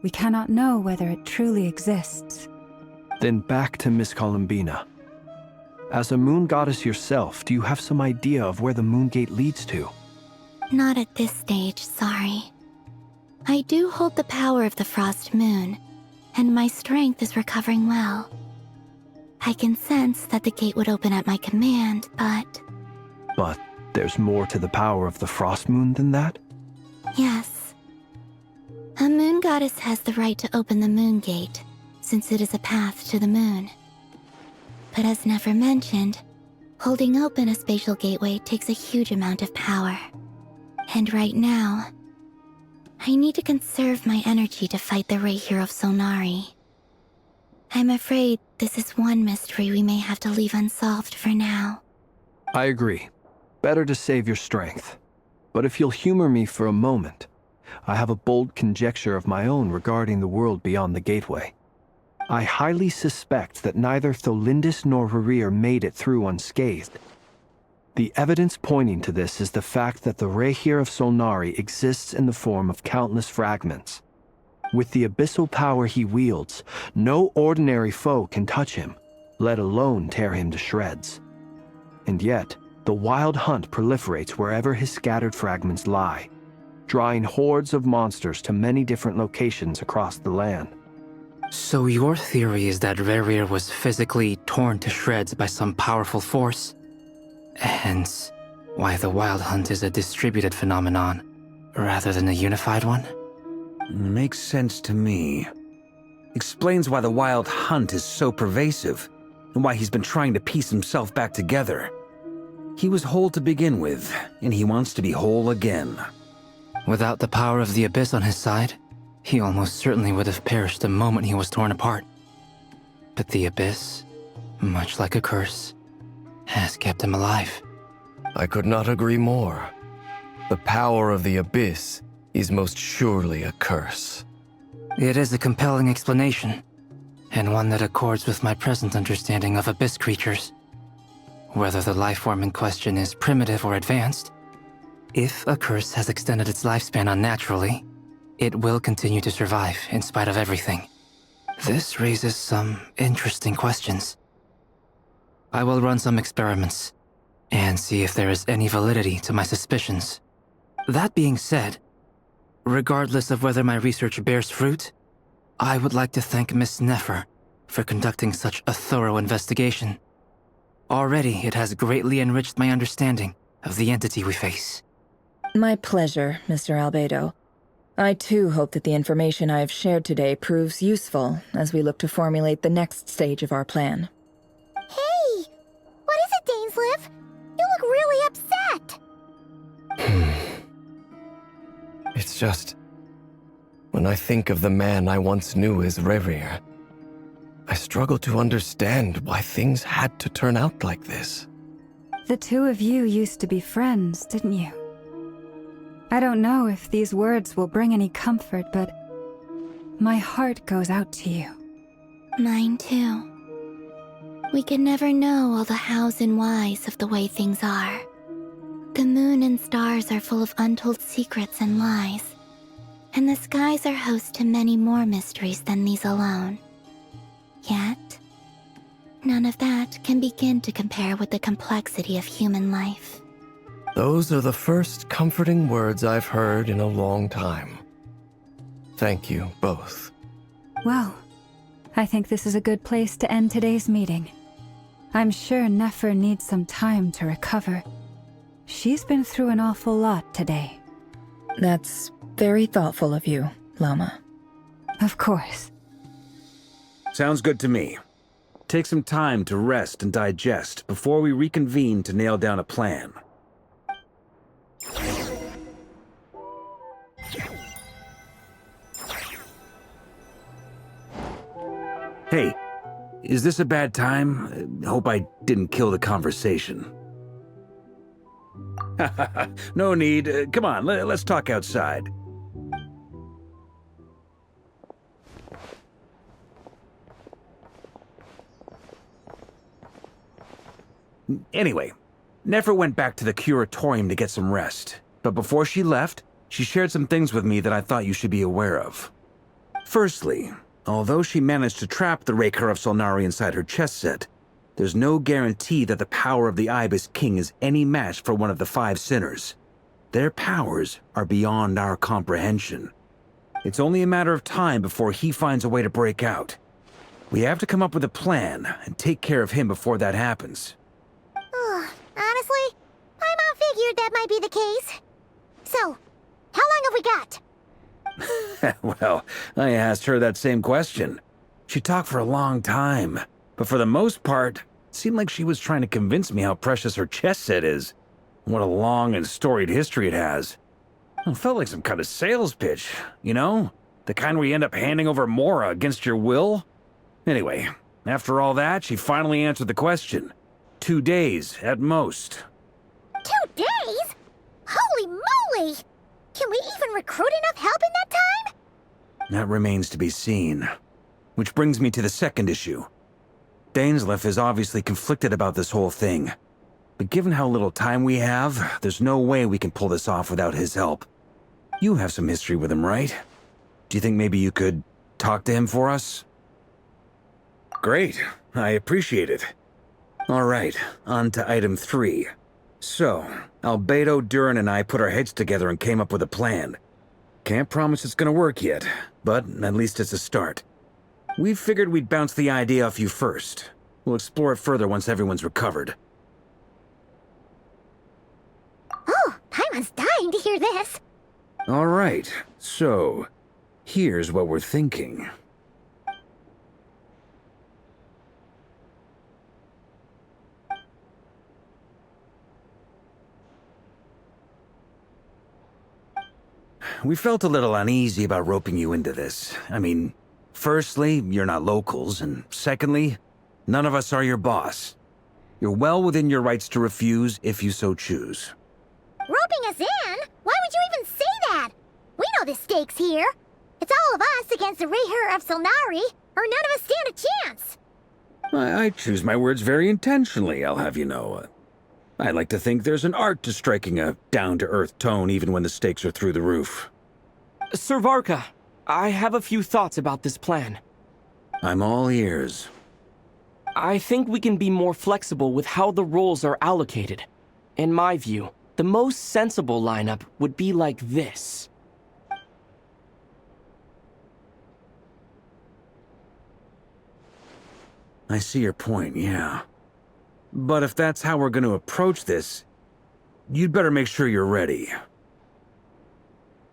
We cannot know whether it truly exists. Then back to Miss Columbina. As a moon goddess yourself, do you have some idea of where the Moongate leads to? Not at this stage, sorry. I do hold the power of the Frost Moon, and my strength is recovering well. I can sense that the gate would open at my command, but... But there's more to the power of the Frost Moon than that? Yes. A moon goddess has the right to open the moon gate, since it is a path to the moon. But as Nefer mentioned, holding open a spatial gateway takes a huge amount of power. And right now, I need to conserve my energy to fight the Rahier of Solnari. I'm afraid this is one mystery we may have to leave unsolved for now. I agree. Better to save your strength. But if you'll humor me for a moment, I have a bold conjecture of my own regarding the world beyond the gateway. I highly suspect that neither Tholindis nor Rarir made it through unscathed. The evidence pointing to this is the fact that the Rahier of Solnari exists in the form of countless fragments. With the abyssal power he wields, no ordinary foe can touch him, let alone tear him to shreds. And yet, the Wild Hunt proliferates wherever his scattered fragments lie, drawing hordes of monsters to many different locations across the land. So your theory is that Rarir was physically torn to shreds by some powerful force? Hence, why the Wild Hunt is a distributed phenomenon, rather than a unified one? Makes sense to me. Explains why the Wild Hunt is so pervasive, and why he's been trying to piece himself back together. He was whole to begin with, and he wants to be whole again. Without the power of the Abyss on his side, he almost certainly would have perished the moment he was torn apart. But the Abyss, much like a curse, has kept him alive. I could not agree more. The power of the Abyss is most surely a curse. It is a compelling explanation, and one that accords with my present understanding of Abyss creatures. Whether the life form in question is primitive or advanced, if a curse has extended its lifespan unnaturally, it will continue to survive in spite of everything. This raises some interesting questions. I will run some experiments and see if there is any validity to my suspicions. That being said, regardless of whether my research bears fruit, I would like to thank Miss Nefer for conducting such a thorough investigation. Already, it has greatly enriched my understanding of the entity we face. My pleasure, Mr. Albedo. I too hope that the information I have shared today proves useful as we look to formulate the next stage of our plan. Hey! What is it, Dainsleif? You look really upset! It's just... when I think of the man I once knew as Rarir, I struggle to understand why things had to turn out like this. The two of you used to be friends, didn't you? I don't know if these words will bring any comfort, but my heart goes out to you. Mine too. We can never know all the hows and whys of the way things are. The moon and stars are full of untold secrets and lies, and the skies are host to many more mysteries than these alone. Yet, none of that can begin to compare with the complexity of human life. Those are the first comforting words I've heard in a long time. Thank you, both. Well, I think this is a good place to end today's meeting. I'm sure Nefer needs some time to recover. She's been through an awful lot today. That's very thoughtful of you, Lama. Of course. Sounds good to me. Take some time to rest and digest before we reconvene to nail down a plan. Hey, is this a bad time? Hope I didn't kill the conversation. No need. Come on, let's talk outside. Anyway, Nefer went back to the curatorium to get some rest. But before she left, she shared some things with me that I thought you should be aware of. Firstly, although she managed to trap the Raker of Solnari inside her chess set, there's no guarantee that the power of the Ibis King is any match for one of the 5 sinners. Their powers are beyond our comprehension. It's only a matter of time before he finds a way to break out. We have to come up with a plan and take care of him before that happens. Honestly, my mom figured that might be the case. So, how long have we got? Well, I asked her that same question. She talked for a long time, but for the most part, it seemed like she was trying to convince me how precious her chess set is. What a long and storied history it has. It felt like some kind of sales pitch, you know? The kind where you end up handing over Mora against your will. Anyway, after all that, she finally answered the question. 2 days, at most. 2 days? Holy moly! Can we even recruit enough help in that time? That remains to be seen. Which brings me to the second issue. Dainsleif is obviously conflicted about this whole thing. But given how little time we have, there's no way we can pull this off without his help. You have some history with him, right? Do you think maybe you could talk to him for us? Great. I appreciate it. All right, on to item 3. So, Albedo, Durin, and I put our heads together and came up with a plan. Can't promise it's gonna work yet, but at least it's a start. We figured we'd bounce the idea off you first. We'll explore it further once everyone's recovered. Oh, Paimon's dying to hear this. All right, so here's what we're thinking. We felt a little uneasy about roping you into this. I mean, firstly, you're not locals, and secondly, none of us are your boss. You're well within your rights to refuse if you so choose. Roping us in? Why would you even say that? We know the stakes here. It's all of us against the Rayher of Solnari, or none of us stand a chance. I choose my words very intentionally, I'll have you know. I like to think there's an art to striking a down-to-earth tone even when the stakes are through the roof. Sir Varka, I have a few thoughts about this plan. I'm all ears. I think we can be more flexible with how the roles are allocated. In my view, the most sensible lineup would be like this. I see your point, yeah. But if that's how we're going to approach this, you'd better make sure you're ready.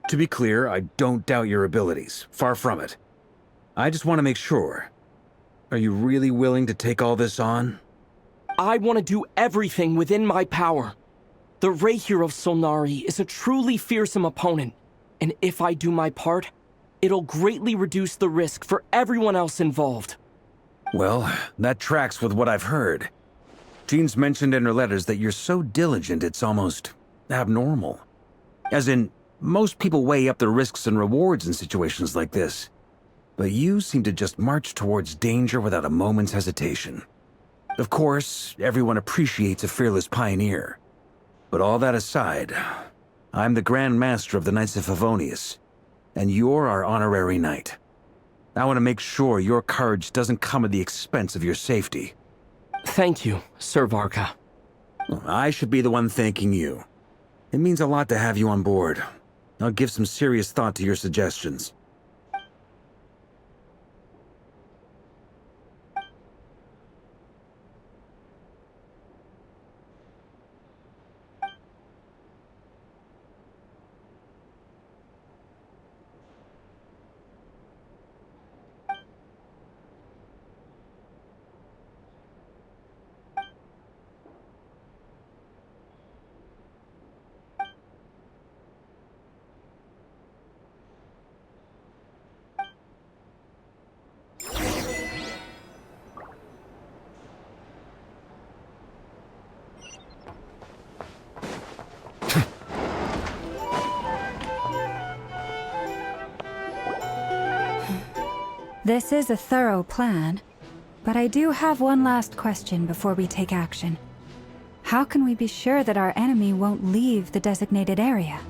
To be clear, I don't doubt your abilities. Far from it. I just want to make sure. Are you really willing to take all this on? I want to do everything within my power. The Rayher of Solnari is a truly fearsome opponent, and if I do my part, it'll greatly reduce the risk for everyone else involved. Well, that tracks with what I've heard. Jean's mentioned in her letters that you're so diligent it's almost abnormal. As in, most people weigh up the risks and rewards in situations like this. But you seem to just march towards danger without a moment's hesitation. Of course, everyone appreciates a fearless pioneer. But all that aside, I'm the Grand Master of the Knights of Favonius, and you're our honorary knight. I want to make sure your courage doesn't come at the expense of your safety. Thank you, Sir Varka. I should be the one thanking you. It means a lot to have you on board. I'll give some serious thought to your suggestions. This is a thorough plan, but I do have one last question before we take action. How can we be sure that our enemy won't leave the designated area?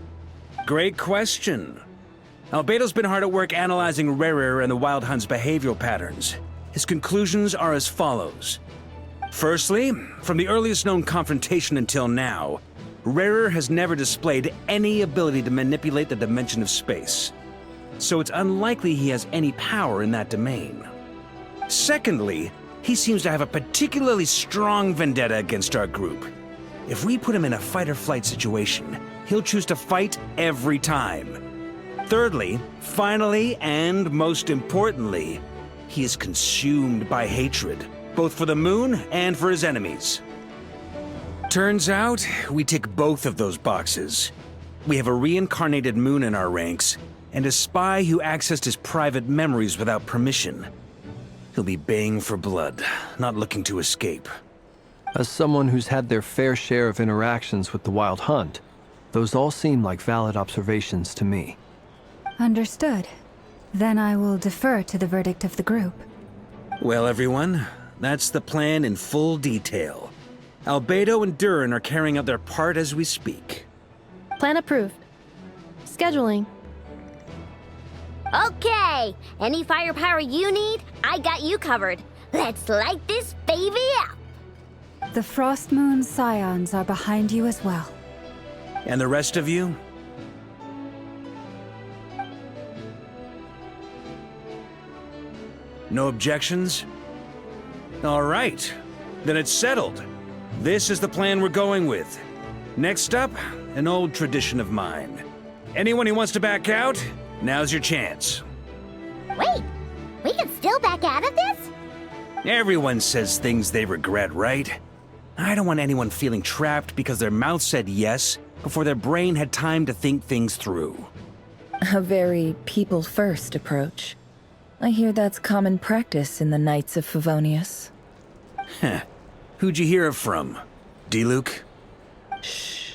Great question. Albedo's been hard at work analyzing Rerir and the Wild Hunt's behavioral patterns. His conclusions are as follows. Firstly, from the earliest known confrontation until now, Rerir has never displayed any ability to manipulate the dimension of space. So it's unlikely he has any power in that domain. Secondly, he seems to have a particularly strong vendetta against our group. If we put him in a fight-or-flight situation, he'll choose to fight every time. Thirdly, finally, and most importantly, he is consumed by hatred, both for the moon and for his enemies. Turns out, we tick both of those boxes. We have a reincarnated moon in our ranks, and a spy who accessed his private memories without permission. He'll be baying for blood, not looking to escape. As someone who's had their fair share of interactions with the Wild Hunt, those all seem like valid observations to me. Understood. Then I will defer to the verdict of the group. Well, everyone, that's the plan in full detail. Albedo and Durin are carrying out their part as we speak. Plan approved. Scheduling. Okay, any firepower you need, I got you covered. Let's light this baby up. The Frost Moon Scions are behind you as well. And the rest of you? No objections? All right, then it's settled. This is the plan we're going with. Next up, an old tradition of mine. Anyone who wants to back out, now's your chance. Wait, we can still back out of this? Everyone says things they regret, right? I don't want anyone feeling trapped because their mouth said yes before their brain had time to think things through. A very people-first approach. I hear that's common practice in the Knights of Favonius. Heh. Who'd you hear it from? D-Luke? Shh.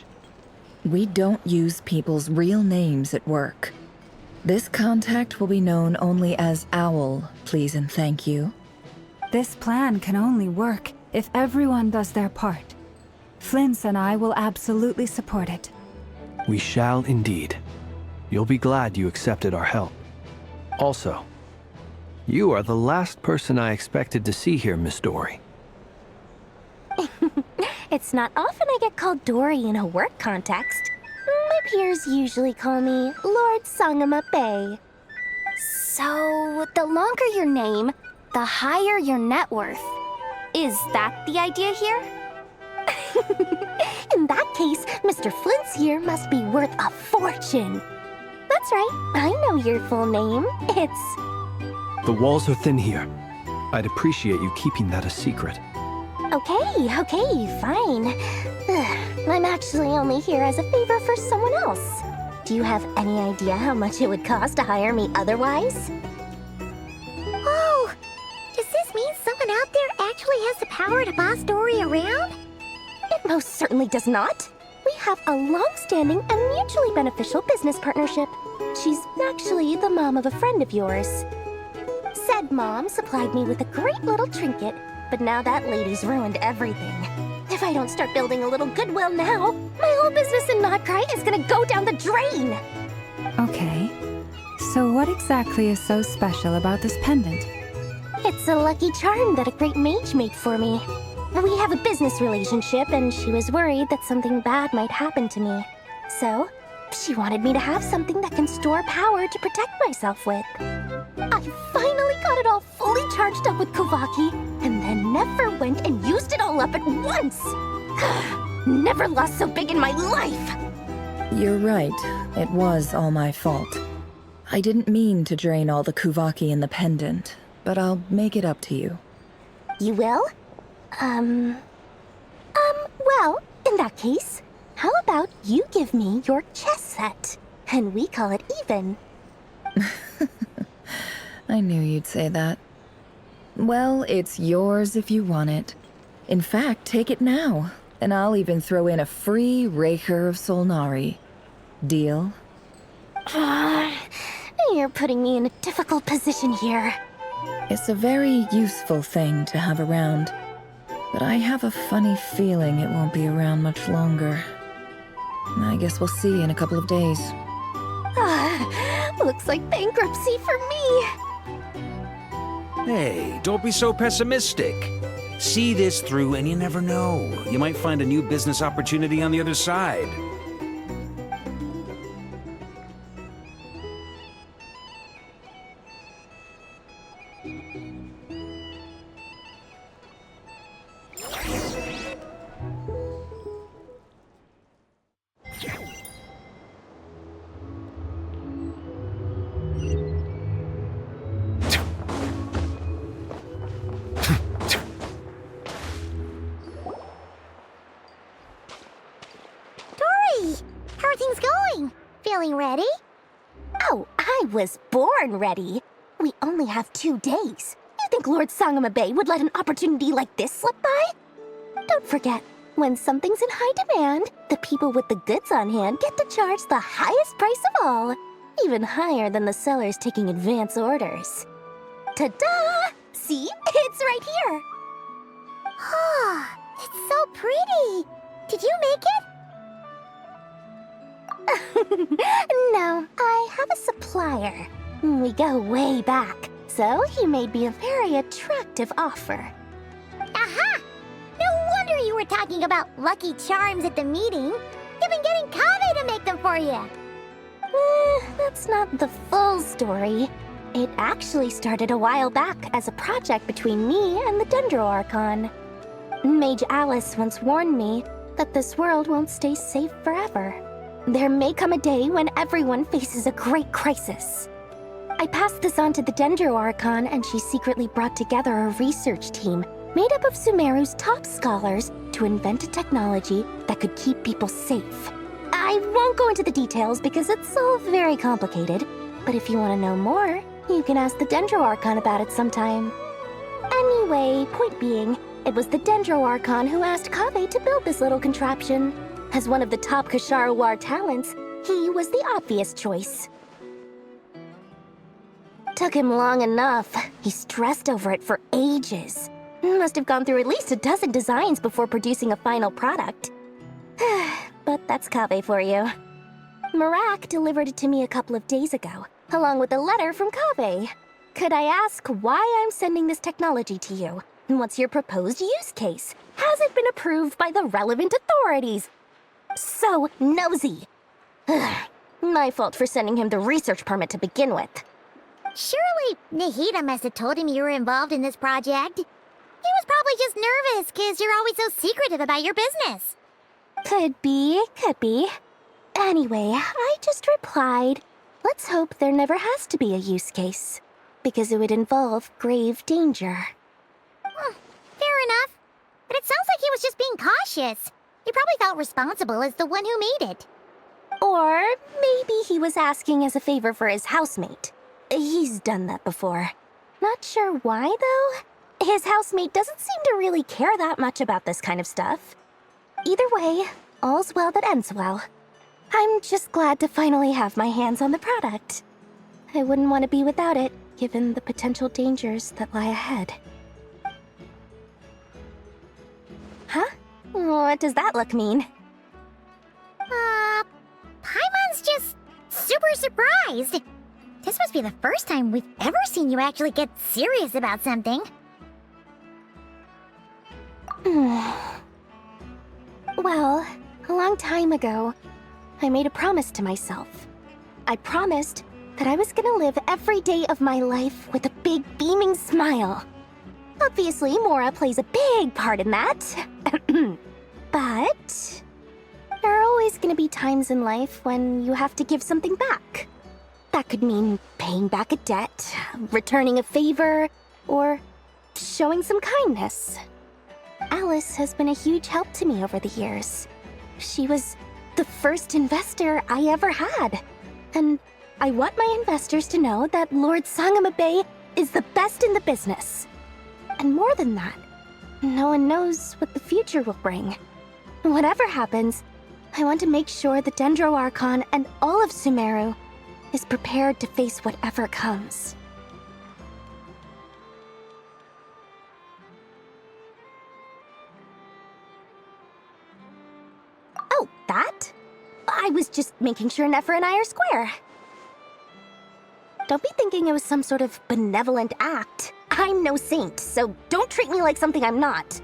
We don't use people's real names at work. This contact will be known only as Owl, please and thank you. This plan can only work if everyone does their part. Flint's and I will absolutely support it. We shall indeed. You'll be glad you accepted our help. Also, you are the last person I expected to see here, Miss Dory. It's not often I get called Dory in a work context. My peers usually call me Lord Sangama Bay. So, the longer your name, the higher your net worth. Is that the idea here? In that case, Mr. Flint's here must be worth a fortune. That's right, I know your full name. It's... The walls are thin here. I'd appreciate you keeping that a secret. Okay, fine. I'm actually only here as a favor for someone else. Do you have any idea how much it would cost to hire me otherwise? Oh, does this mean someone out there actually has the power to boss Dory around? It most certainly does not. We have a long-standing and mutually beneficial business partnership. She's actually the mom of a friend of yours. Said mom supplied me with a great little trinket, but now that lady's ruined everything. If I don't start building a little goodwill now, my whole business in Notcry is gonna go down the drain! Okay. So what exactly is so special about this pendant? It's a lucky charm that a great mage made for me. We have a business relationship, and she was worried that something bad might happen to me. So, she wanted me to have something that can store power to protect myself with. I finally got it all fully charged up with Kovaki, and then never went and used it all up at once! Never lost so big in my life! You're right. It was all my fault. I didn't mean to drain all the Kuvaki in the pendant, but I'll make it up to you. You will? Well, in that case, how about you give me your chess set, and we call it even? I knew you'd say that. Well, it's yours if you want it. In fact, take it now, and I'll even throw in a free Raker of Solnari. Deal? You're putting me in a difficult position here. It's a very useful thing to have around, but I have a funny feeling it won't be around much longer. I guess we'll see in a couple of days. Looks like bankruptcy for me. Hey, don't be so pessimistic. See this through and you never know. You might find a new business opportunity on the other side. How are things going? Feeling ready? Oh, I was born ready. We only have 2 days. You think Lord Sangamabe would let an opportunity like this slip by? Don't forget, when something's in high demand, the people with the goods on hand get to charge the highest price of all, even higher than the sellers taking advance orders. Ta-da! See? It's right here. Ah, it's so pretty. Did you make it? No, I have a supplier. We go way back, so he made me a very attractive offer. Aha! No wonder you were talking about Lucky Charms at the meeting. You've been getting Kave to make them for you. That's not the full story. It actually started a while back as a project between me and the Dendro Archon. Mage Alice once warned me that this world won't stay safe forever. There may come a day when everyone faces a great crisis. I passed this on to the Dendro Archon, and she secretly brought together a research team made up of Sumeru's top scholars to invent a technology that could keep people safe. I won't go into the details because it's all very complicated, but if you want to know more, you can ask the Dendro Archon about it sometime. Anyway, point being, it was the Dendro Archon who asked Kave to build this little contraption. As one of the top Kashara War talents, he was the obvious choice. Took him long enough. He stressed over it for ages. Must have gone through at least a dozen designs before producing a final product. But that's Kave for you. Marak delivered it to me a couple of days ago, along with a letter from Kave. Could I ask why I'm sending this technology to you? And what's your proposed use case? Has it been approved by the relevant authorities? So nosy. My fault for sending him the research permit to begin with. Surely Nahida must have told him you were involved in this project. He was probably just nervous because you're always so secretive about your business. Could be. Anyway, I just replied, let's hope there never has to be a use case, because it would involve grave danger. Fair enough. But it sounds like he was just being cautious. He probably felt responsible as the one who made it. Or maybe he was asking as a favor for his housemate. He's done that before. Not sure why, though. His housemate doesn't seem to really care that much about this kind of stuff. Either way, all's well that ends well. I'm just glad to finally have my hands on the product. I wouldn't want to be without it, given the potential dangers that lie ahead. Huh? What does that look mean? Paimon's just super surprised. This must be the first time we've ever seen you actually get serious about something. Well, a long time ago, I made a promise to myself. I promised that I was gonna live every day of my life with a big beaming smile. Obviously, Mora plays a big part in that. But there are always gonna be times in life when you have to give something back. That could mean paying back a debt, returning a favor, or showing some kindness. Alice has been a huge help to me over the years. She was the first investor I ever had. And I want my investors to know that Lord Sangamabe is the best in the business. And more than that, no one knows what the future will bring. Whatever happens, I want to make sure the Dendro Archon and all of Sumeru is prepared to face whatever comes. I was just making sure Nefer and I are square. Don't be thinking it was some sort of benevolent act. I'm no saint, so don't treat me like something I'm not.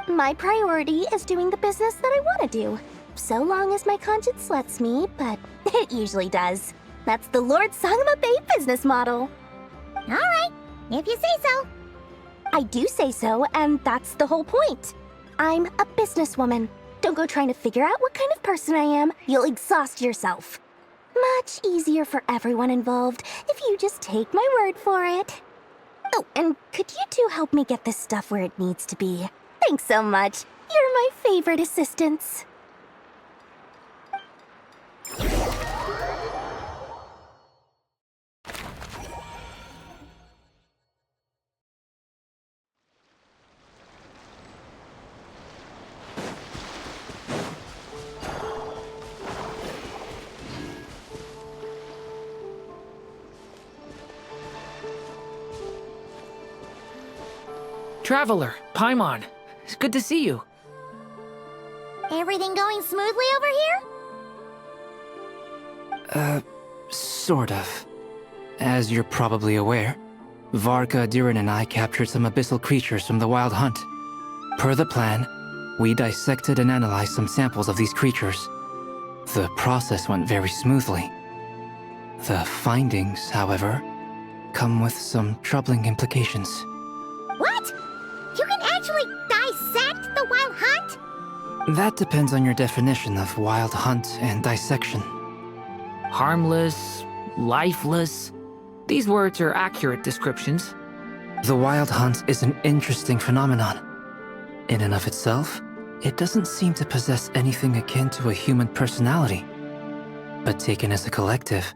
My priority is doing the business that I want to do. So long as my conscience lets me, but it usually does. That's the Lord Sangama Bay business model. All right, if you say so. I do say so, and that's the whole point. I'm a businesswoman. Don't go trying to figure out what kind of person I am. You'll exhaust yourself. Much easier for everyone involved if you just take my word for it. Oh, and could you two help me get this stuff where it needs to be? Thanks so much. You're my favorite assistants. Traveler, Paimon, it's good to see you. Everything going smoothly over here? Sort of. As you're probably aware, Varka, Durin, and I captured some abyssal creatures from the Wild Hunt. Per the plan, we dissected and analyzed some samples of these creatures. The process went very smoothly. The findings, however, come with some troubling implications. What? You can actually dissect the Wild Hunt? That depends on your definition of Wild Hunt and dissection. Harmless, lifeless. These words are accurate descriptions. The Wild Hunt is an interesting phenomenon. In and of itself, it doesn't seem to possess anything akin to a human personality. But taken as a collective,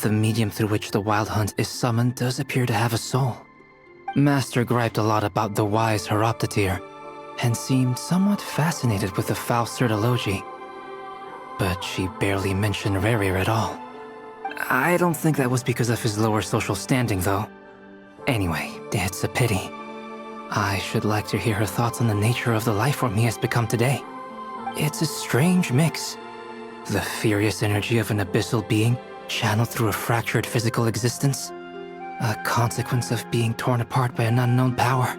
the medium through which the Wild Hunt is summoned does appear to have a soul. Master griped a lot about the wise Horoptatyr, and seemed somewhat fascinated with the foul Certology. But she barely mentioned Rerir at all. I don't think that was because of his lower social standing, though. Anyway, it's a pity. I should like to hear her thoughts on the nature of the lifeform he has become today. It's a strange mix. The furious energy of an abyssal being channeled through a fractured physical existence. A consequence of being torn apart by an unknown power.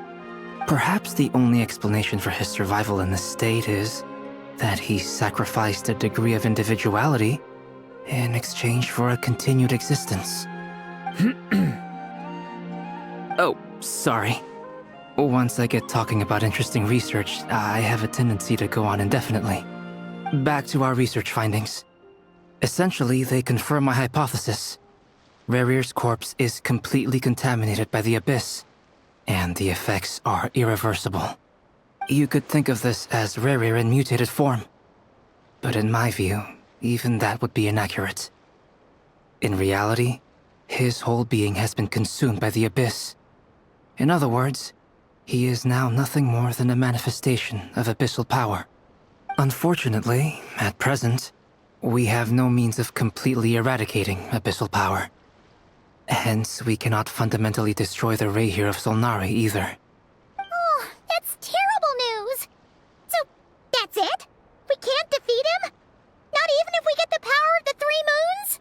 Perhaps the only explanation for his survival in this state is that he sacrificed a degree of individuality in exchange for a continued existence. Oh, sorry. Once I get talking about interesting research, I have a tendency to go on indefinitely. Back to our research findings. Essentially, they confirm my hypothesis. Rerir's corpse is completely contaminated by the Abyss, and the effects are irreversible. You could think of this as Rerir in mutated form. But in my view, even that would be inaccurate. In reality, his whole being has been consumed by the Abyss. In other words, he is now nothing more than a manifestation of abyssal power. Unfortunately, at present, we have no means of completely eradicating abyssal power. Hence, we cannot fundamentally destroy the Reihir of Solnari either. Oh, that's terrible news! So, that's it? We can't defeat him? Not even if we get the power of the Three Moons?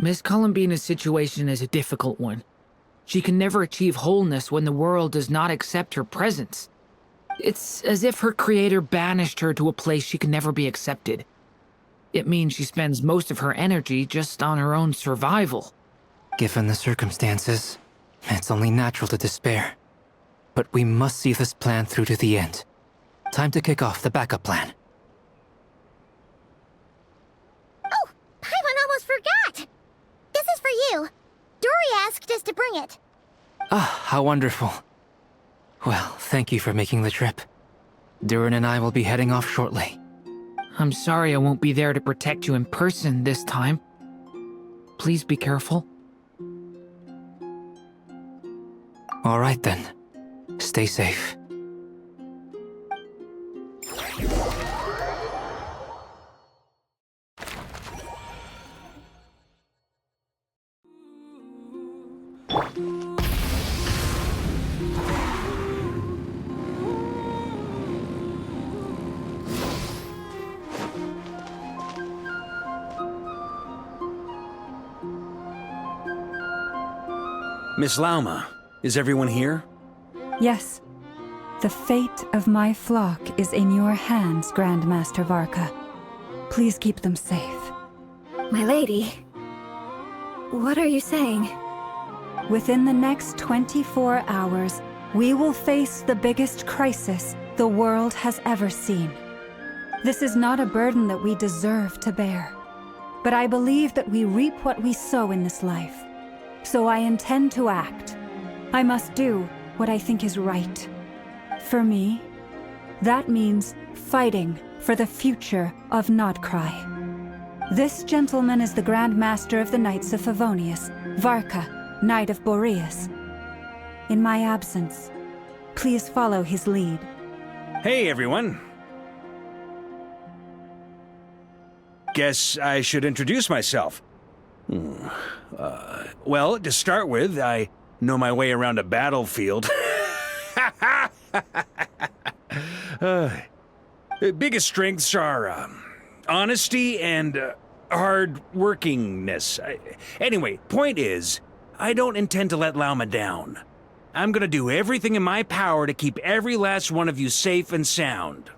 Miss Columbina's situation is a difficult one. She can never achieve wholeness when the world does not accept her presence. It's as if her creator banished her to a place she can never be accepted. It means she spends most of her energy just on her own survival. Given the circumstances, it's only natural to despair. But we must see this plan through to the end. Time to kick off the backup plan. Oh, Paimon almost forgot! This is for you. Dory asked us to bring it. Ah, how wonderful. Well, thank you for making the trip. Durin and I will be heading off shortly. I'm sorry I won't be there to protect you in person this time. Please be careful. All right then. Stay safe. Miss Lauma, is everyone here? Yes. The fate of my flock is in your hands, Grandmaster Varka. Please keep them safe. My lady, what are you saying? Within the next 24 hours, we will face the biggest crisis the world has ever seen. This is not a burden that we deserve to bear, but I believe that we reap what we sow in this life. So I intend to act. I must do what I think is right. For me, that means fighting for the future of Nodcry. This gentleman is the Grand Master of the Knights of Favonius, Varka, Knight of Boreas. In my absence, please follow his lead. Hey, everyone. Guess I should introduce myself. Well, to start with, I know my way around a battlefield. Biggest strengths are honesty and hard-workingness. Anyway, point is, I don't intend to let Lauma down. I'm gonna do everything in my power to keep every last one of you safe and sound.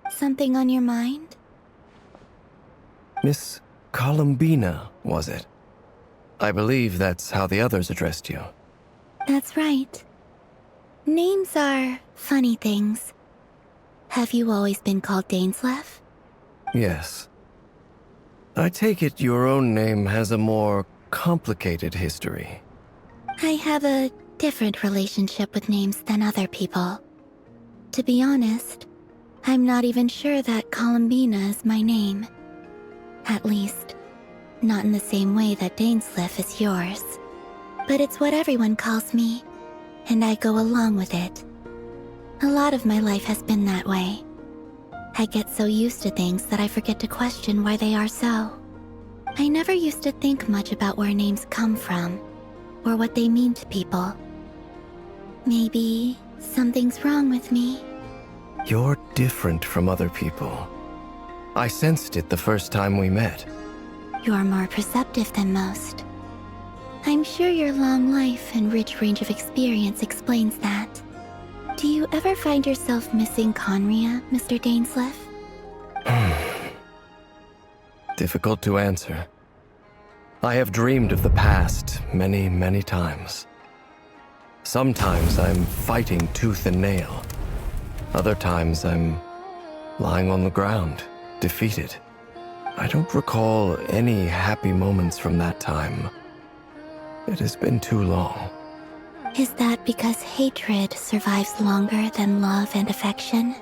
Something on your mind? Miss Columbina, was it? I believe that's how the others addressed you. That's right. Names are funny things. Have you always been called Dainsleif? Yes. I take it your own name has a more complicated history. I have a different relationship with names than other people. To be honest, I'm not even sure that Columbina is my name. At least, not in the same way that Dainsleif is yours. But it's what everyone calls me, and I go along with it. A lot of my life has been that way. I get so used to things that I forget to question why they are so. I never used to think much about where names come from, or what they mean to people. Maybe something's wrong with me. You're different from other people. I sensed it the first time we met. You're more perceptive than most. I'm sure your long life and rich range of experience explains that. Do you ever find yourself missing Conria, Mr. Dainsleif? Difficult to answer. I have dreamed of the past many, many times. Sometimes I'm fighting tooth and nail. Other times I'm lying on the ground, defeated. I don't recall any happy moments from that time. It has been too long. Is that because hatred survives longer than love and affection?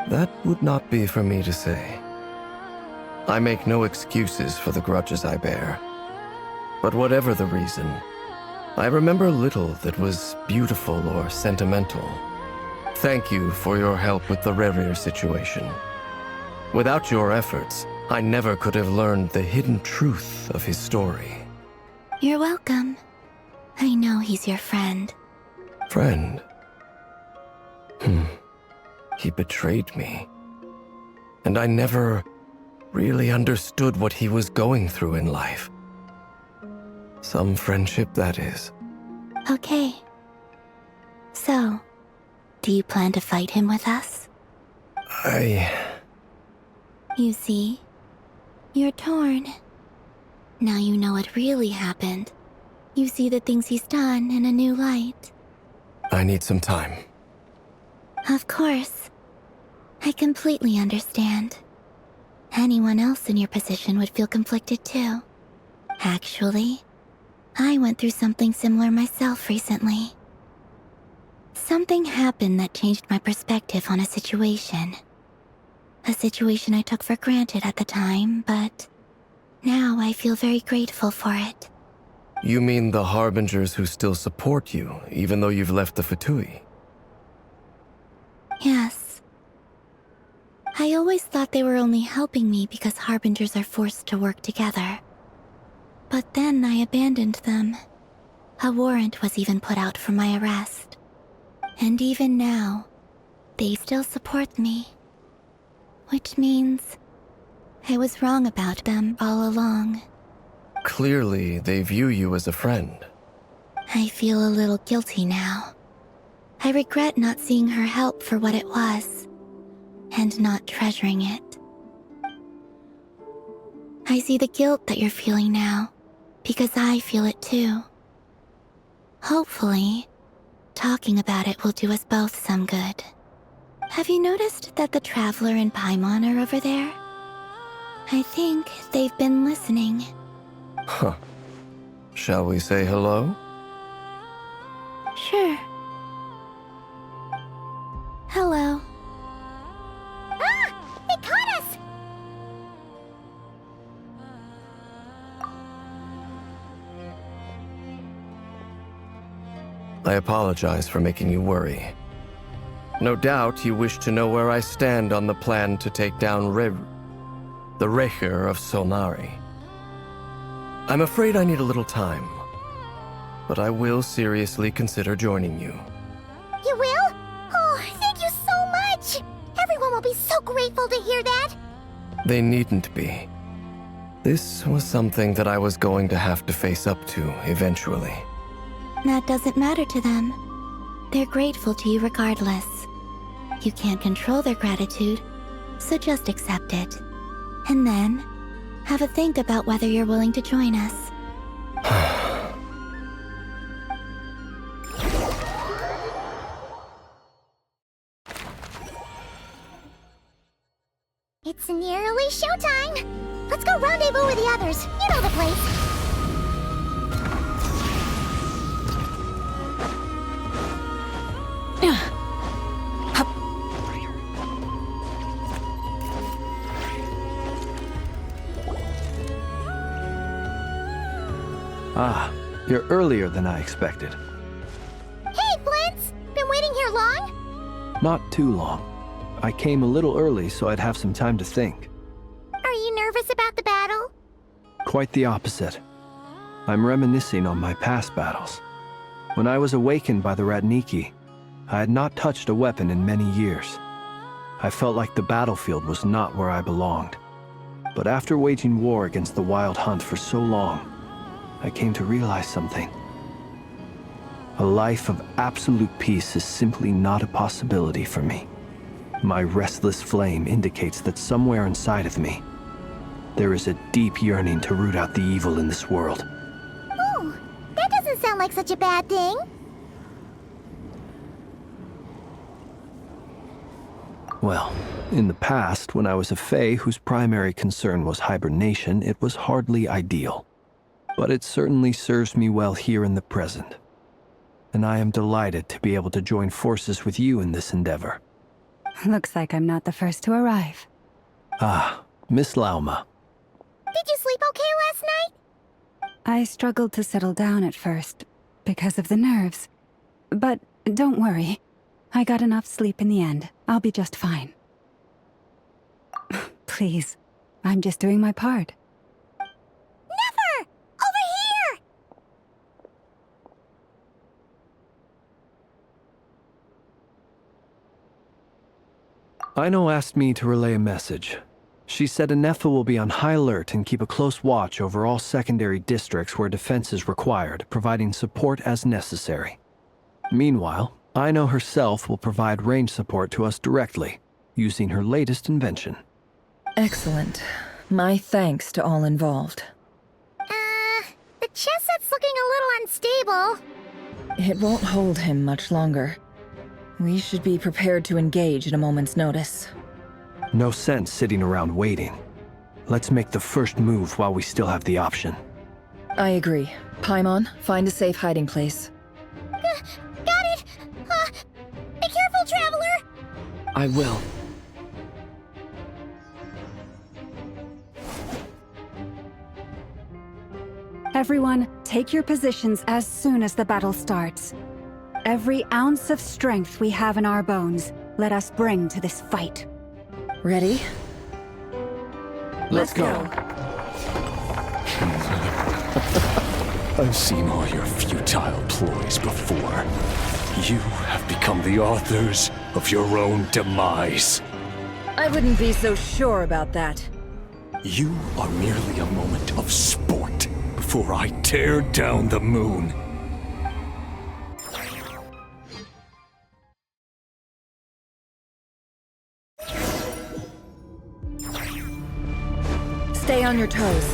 That would not be for me to say. I make no excuses for the grudges I bear. But whatever the reason, I remember little that was beautiful or sentimental. Thank you for your help with the Rerir situation. Without your efforts, I never could have learned the hidden truth of his story. You're welcome. I know he's your friend. Friend? He betrayed me. And I never really understood what he was going through in life. Some friendship, that is. Okay. So, do you plan to fight him with us? You see, you're torn. Now you know what really happened. You see the things he's done in a new light. I need some time. Of course. I completely understand. Anyone else in your position would feel conflicted too. Actually, I went through something similar myself recently. Something happened that changed my perspective on a situation. A situation I took for granted at the time, but now I feel very grateful for it. You mean the Harbingers who still support you, even though you've left the Fatui? Yes. I always thought thought they were only helping me because harbingers are forced to work together. But then I abandoned them. A warrant was even put out for my arrest. And even now, they still support me. Which means I was wrong about them all along. Clearly, they view you as a friend. I feel a little guilty now. I regret not seeing her help for what it was, and not treasuring it. I see the guilt that you're feeling now, because I feel it too. Hopefully, talking about it will do us both some good. Have you noticed that the Traveler and Paimon are over there? I think they've been listening. Huh. Shall we say hello? Sure. Hello. Ah! They caught us! I apologize for making you worry. No doubt you wish to know where I stand on the plan to take down the Recher of Solnari. I'm afraid I need a little time, but I will seriously consider joining you. You will? Oh, thank you so much! Everyone will be so grateful to hear that! They needn't be. This was something that I was going to have to face up to eventually. That doesn't matter to them. They're grateful to you regardless. You can't control their gratitude, so just accept it. And then, have a think about whether you're willing to join us. It's nearly showtime! Let's go rendezvous with the others. You know the place. Ah, you're earlier than I expected. Hey, Flint's! Been waiting here long? Not too long. I came a little early so I'd have some time to think. Are you nervous about the battle? Quite the opposite. I'm reminiscing on my past battles. When I was awakened by the Ratniki, I had not touched a weapon in many years. I felt like the battlefield was not where I belonged. But after waging war against the Wild Hunt for so long, I came to realize something. A life of absolute peace is simply not a possibility for me. My restless flame indicates that somewhere inside of me, there is a deep yearning to root out the evil in this world. Oh, that doesn't sound like such a bad thing. Well, in the past, when I was a Fae whose primary concern was hibernation, it was hardly ideal. But it certainly serves me well here in the present. And I am delighted to be able to join forces with you in this endeavor. Looks like I'm not the first to arrive. Ah, Miss Lauma. Did you sleep okay last night? I struggled to settle down at first, because of the nerves. But don't worry. I got enough sleep in the end. I'll be just fine. Please, I'm just doing my part. Never! Over here! Aino asked me to relay a message. She said Anefa will be on high alert and keep a close watch over all secondary districts where defense is required, providing support as necessary. Meanwhile, Aino herself will provide range support to us directly, using her latest invention. Excellent. My thanks to all involved. The chess set's looking a little unstable. It won't hold him much longer. We should be prepared to engage at a moment's notice. No sense sitting around waiting. Let's make the first move while we still have the option. I agree. Paimon, find a safe hiding place. Got it! Be careful, Traveler! I will. Everyone, take your positions as soon as the battle starts. Every ounce of strength we have in our bones, let us bring to this fight. Ready? Let's go. I've seen all your futile ploys before. You have become the authors of your own demise. I wouldn't be so sure about that. You are merely a moment of sport before I tear down the moon. Stay on your toes.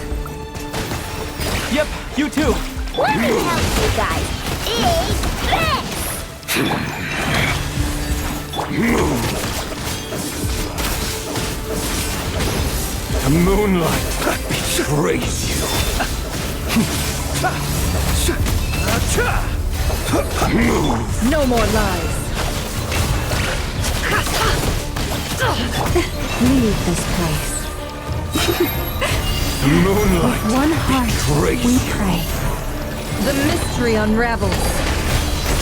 Yep, you too. What the hell, you guys? Is this? The moonlight betrays you. Move. No more lies. Leave this place. The moonlight With one heart, betrays we you. pray. The mystery unravels.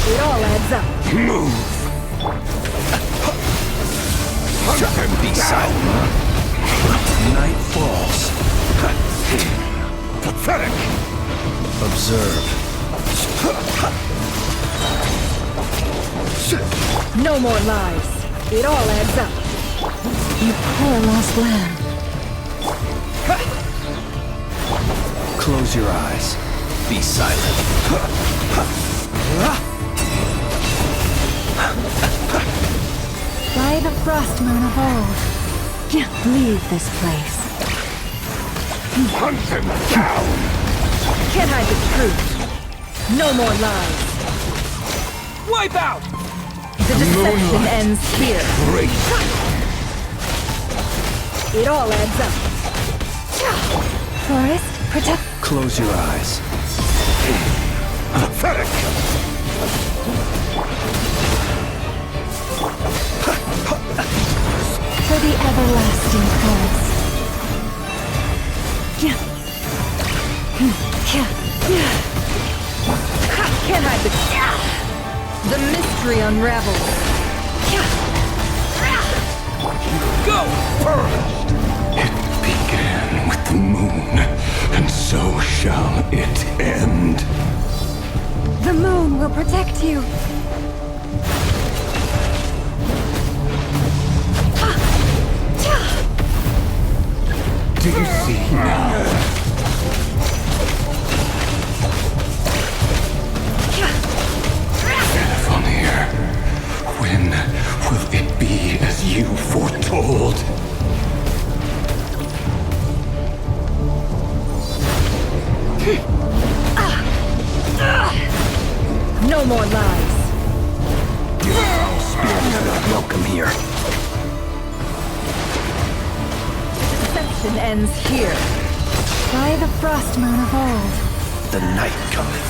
It all adds up. Move. And be silent. Night falls. Pathetic. Observe. No more lies. It all adds up. You poor lost lamb. Close your eyes. Be silent. By the frost moon of old. Leave this place. Hunt them down. Can't hide the truth. No more lies. Wipe out! The deception ends here. Great. It all adds up. Forest, protect. Close your eyes. Pathetic. For the everlasting forest. Can't hide the mystery unravels. Go! It began with the moon, and so shall it end. The moon will protect you. Do you see now? Vanir, when will it be as you foretold? No more lies. Spirits are not welcome here. Deception ends here. By the frost moon of old. The night cometh.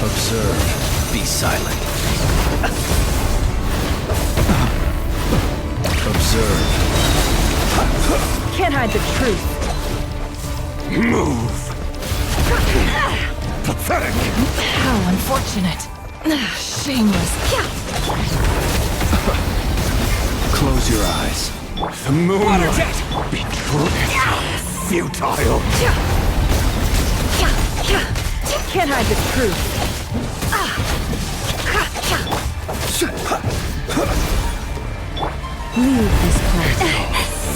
Observe. Be silent. Observe. Can't hide the truth. Move! Pathetic! How unfortunate. Shameless. Close your eyes. The moonlight betrays. Futile. Can't hide the truth. Leave this place.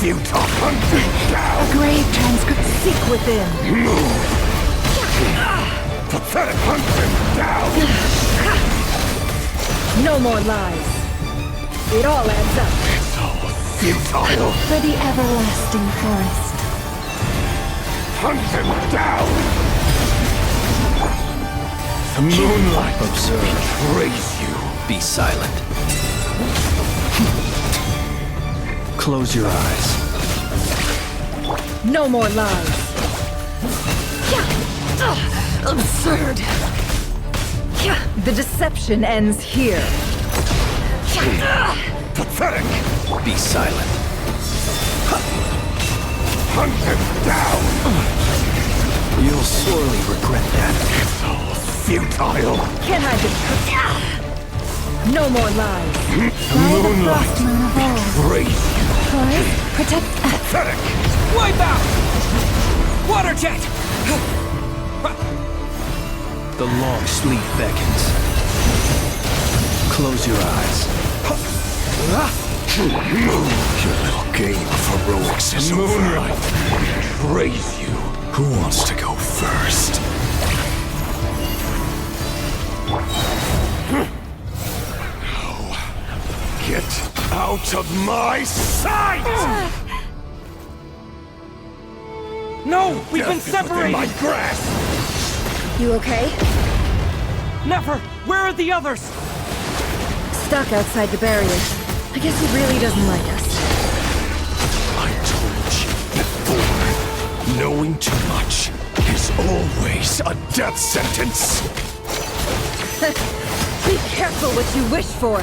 Futile. Hunted down. A grave transcript. Seek within. Move. Pathetic. Hunt them down. No more lies. It all adds up. It's all futile. For the everlasting forest. Hunt them down. The moonlight betrays you. Be silent. Close your eyes. No more lies. Absurd. The deception ends here. Pathetic. Be silent. Hunt them down. You'll sorely regret that. It's all futile. Can't hide the truth. No more lies. By the frost moon of old. Betrays you. Forest, protect. Pathetic. Wipeout! Water jet! The long sleep beckons. Close your eyes. Your little game of heroics is over. Praise you. Who wants to go first? No. Get out of my sight! No! We've been Death is within separated! my grasp! You okay? Nefer, where are the others? Stuck outside the barrier. I guess he really doesn't like us. I told you before, knowing too much is always a death sentence. Be careful what you wish for.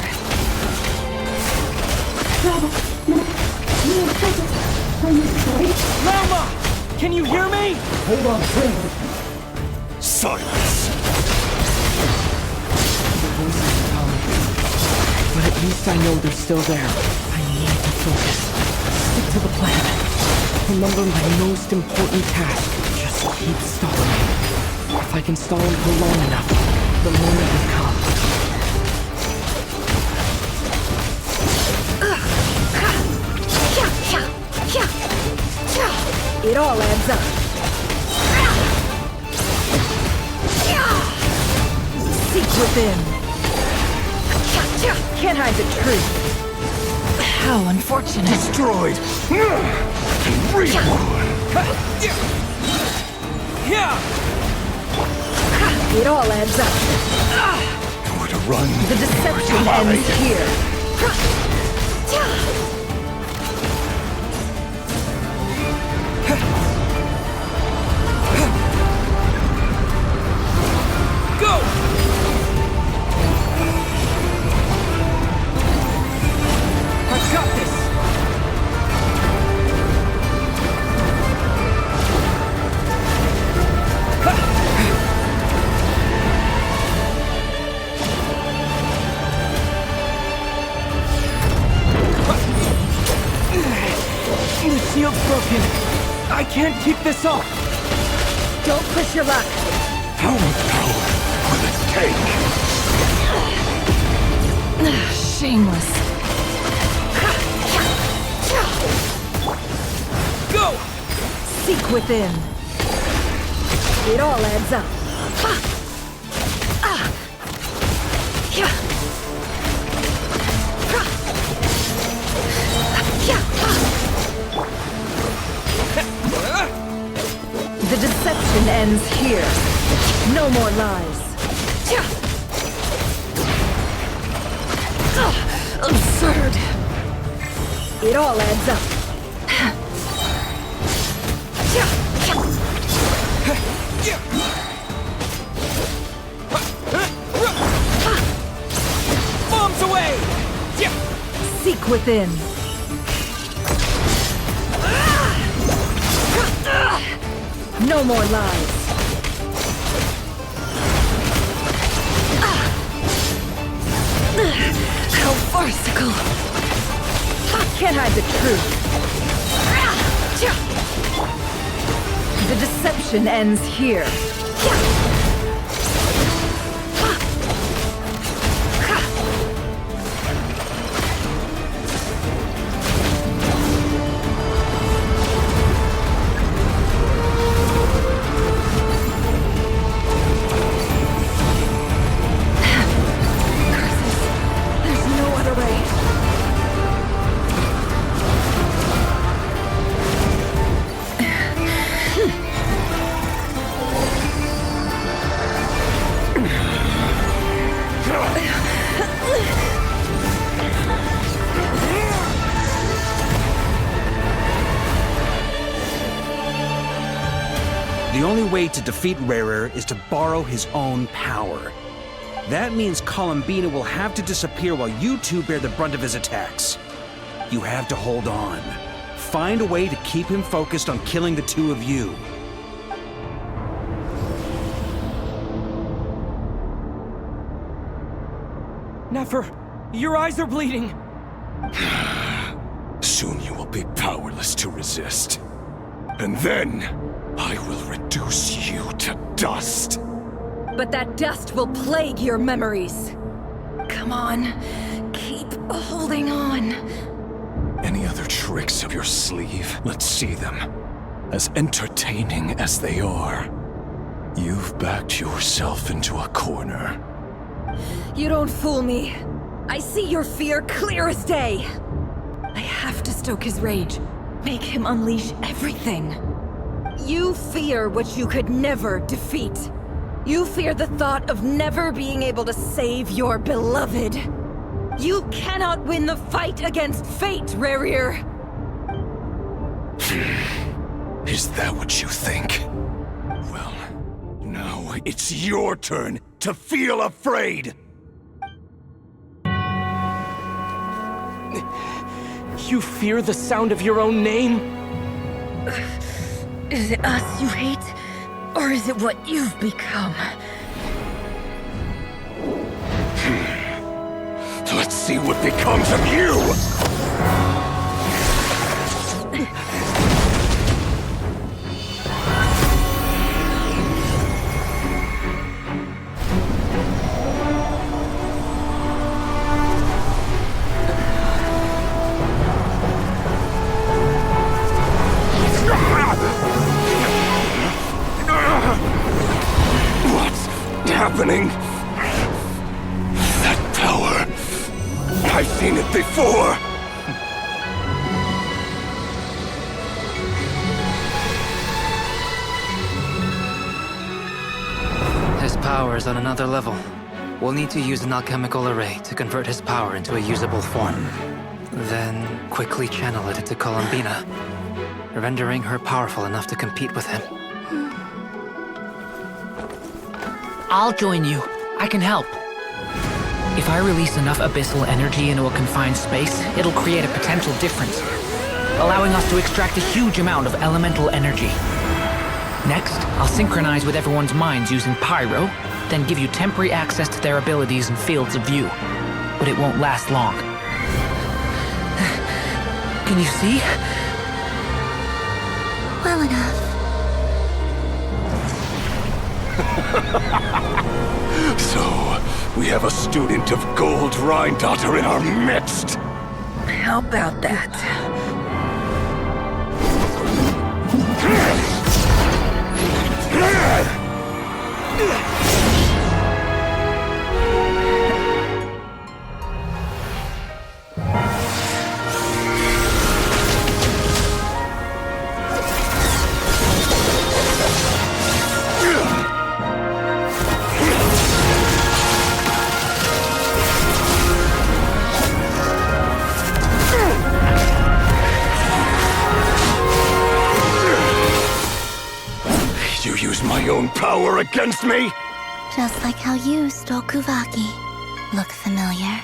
Lama! Can you hear me? Hold on, friend. Silence. But at least I know they're still there. I need to focus. Stick to the plan. Remember my most important task. Just keep stalling. If I can stall him for long enough, the moment will come. It all adds up. Seek within. Can't hide the truth. How unfortunate. Destroyed. Reborn. It all adds up. Nowhere to run. The deception ends here. Go! I've got this! The shield's broken. I can't keep this up. Don't push your luck. How much power will it take? Shameless. Go! Seek within. It all adds up. The deception ends here. No more lies. Absurd. It all adds up. Bombs away! Seek within. No more lies. How farcical. Can't hide the truth. The deception ends here. There's no other way. The only way to defeat Rarer is to borrow his own power. That means Columbina will have to disappear while you two bear the brunt of his attacks. You have to hold on. Find a way to keep him focused on killing the two of you. Nefer, your eyes are bleeding. Soon you will be powerless to resist. And then, I will reduce you to dust. But that dust will plague your memories. Come on, keep holding on. Any other tricks up your sleeve? Let's see them. As entertaining as they are. You've backed yourself into a corner. You don't fool me. I see your fear clear as day. I have to stoke his rage. Make him unleash everything. You fear what you could never defeat. You fear the thought of never being able to save your beloved. You cannot win the fight against fate, Rarier. Is that what you think? Well, now it's your turn to feel afraid! You fear the sound of your own name? Is it us you hate? Or is it what you've become? Let's see what becomes of you! What's happening? That power. I've seen it before! His power is on another level. We'll need to use an alchemical array to convert his power into a usable form. Then quickly channel it into Columbina, rendering her powerful enough to compete with him. I'll join you. I can help. If I release enough abyssal energy into a confined space, it'll create a potential difference, allowing us to extract a huge amount of elemental energy. Next, I'll synchronize with everyone's minds using Pyro, then give you temporary access to their abilities and fields of view. But it won't last long. Can you see? Well enough. So, we have a student of Gold Rhine-Daughter in our midst! How about that? You use my own power against me? Just like how you stole Kuvaki. Look familiar?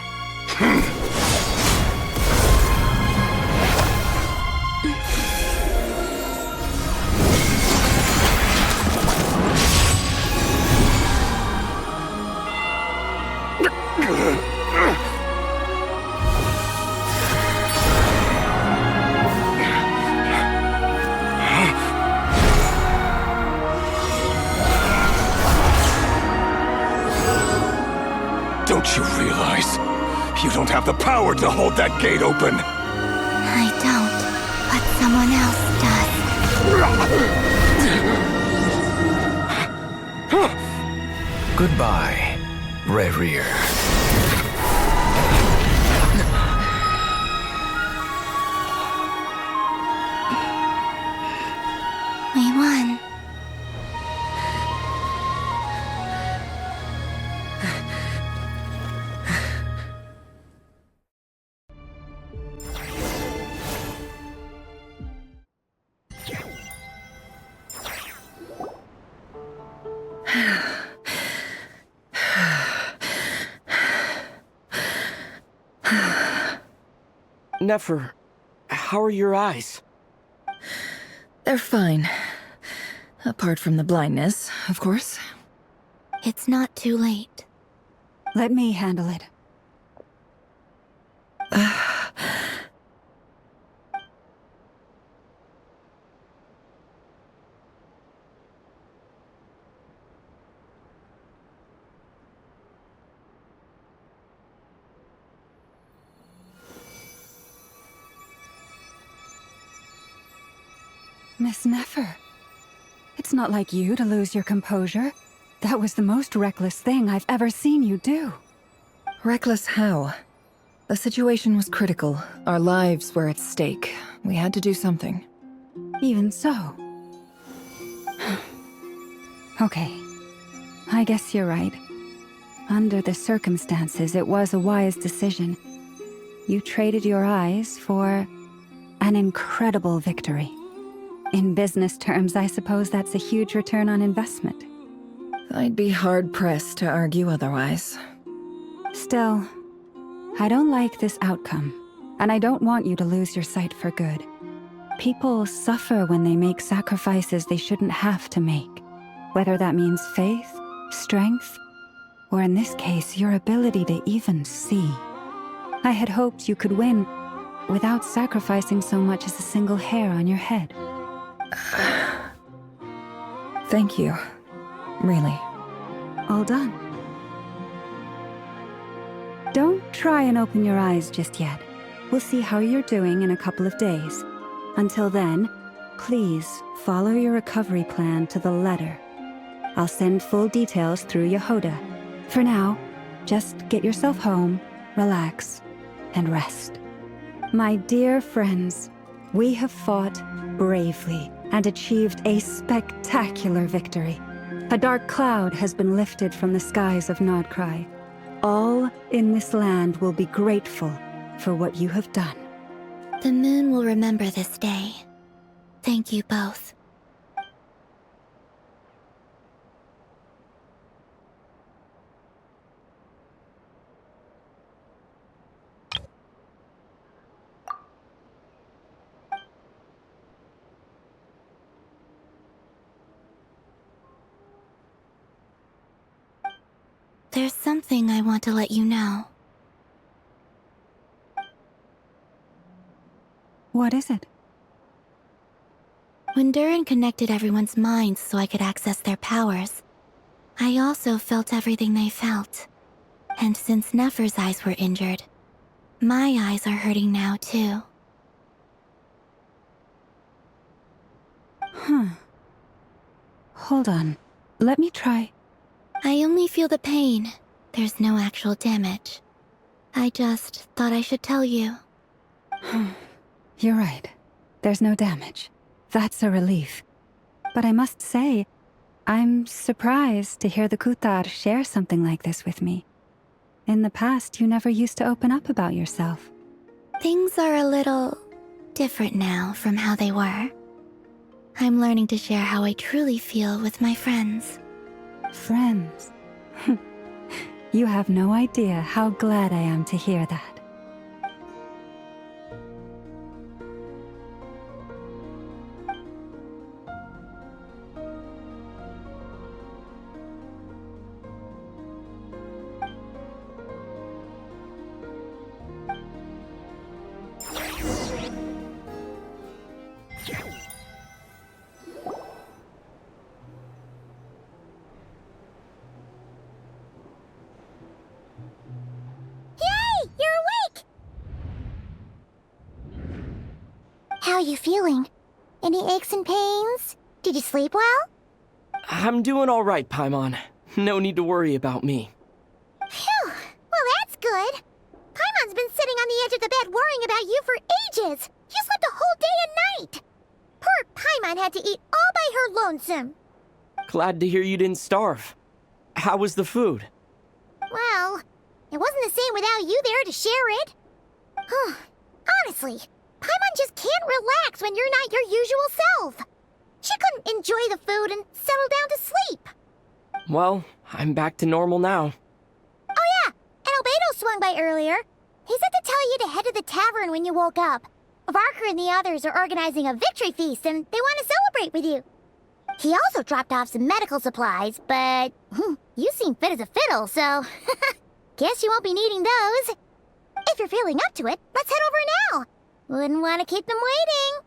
Don't you realize? You don't have the power to hold that gate open! I don't, but someone else does. Goodbye, Rarier. We won. Nefer, how are your eyes? They're fine. Apart from the blindness, of course. It's not too late. Let me handle it. Uh, Miss Nefer. It's not like you to lose your composure. That was the most reckless thing I've ever seen you do. Reckless how? The situation was critical. Our lives were at stake. We had to do something. Even so. Okay. I guess you're right. Under the circumstances, it was a wise decision. You traded your eyes for an incredible victory. In business terms, I suppose that's a huge return on investment. I'd be hard-pressed to argue otherwise. Still, I don't like this outcome, and I don't want you to lose your sight for good. People suffer when they make sacrifices they shouldn't have to make, whether that means faith, strength, or in this case, your ability to even see. I had hoped you could win without sacrificing so much as a single hair on your head. Thank you. Really. All done. Don't try and open your eyes just yet. We'll see how you're doing in a couple of days. Until then, please follow your recovery plan to the letter. I'll send full details through Yehoda. For now, just get yourself home, relax, and rest. My dear friends, we have fought bravely and achieved a spectacular victory. A dark cloud has been lifted from the skies of Nodcry. All in this land will be grateful for what you have done. The moon will remember this day. Thank you both. There's something I want to let you know. What is it? When Durin connected everyone's minds so I could access their powers, I also felt everything they felt. And since Nefer's eyes were injured, my eyes are hurting now too. Huh. Hold on. Let me try. I only feel the pain. There's no actual damage. I just thought I should tell you. You're right. There's no damage. That's a relief. But I must say, I'm surprised to hear the Kutar share something like this with me. In the past, you never used to open up about yourself. Things are a little different now from how they were. I'm learning to share how I truly feel with my friends. Friends? You have no idea how glad I am to hear that. How are you feeling? Any aches and pains? Did you sleep well? I'm doing all right, Paimon. No need to worry about me. Phew! Well, that's good. Paimon's been sitting on the edge of the bed worrying about you for ages. You slept a whole day and night. Poor Paimon had to eat all by her lonesome. Glad to hear you didn't starve. How was the food? Well, it wasn't the same without you there to share it. Honestly, Paimon just can't relax when you're not your usual self. She couldn't enjoy the food and settle down to sleep. Well, I'm back to normal now. Oh yeah, and Albedo swung by earlier. He said to tell you to head to the tavern when you woke up. Varker and the others are organizing a victory feast and they want to celebrate with you. He also dropped off some medical supplies, but you seem fit as a fiddle, so guess you won't be needing those. If you're feeling up to it, let's head over now. Wouldn't want to keep them waiting.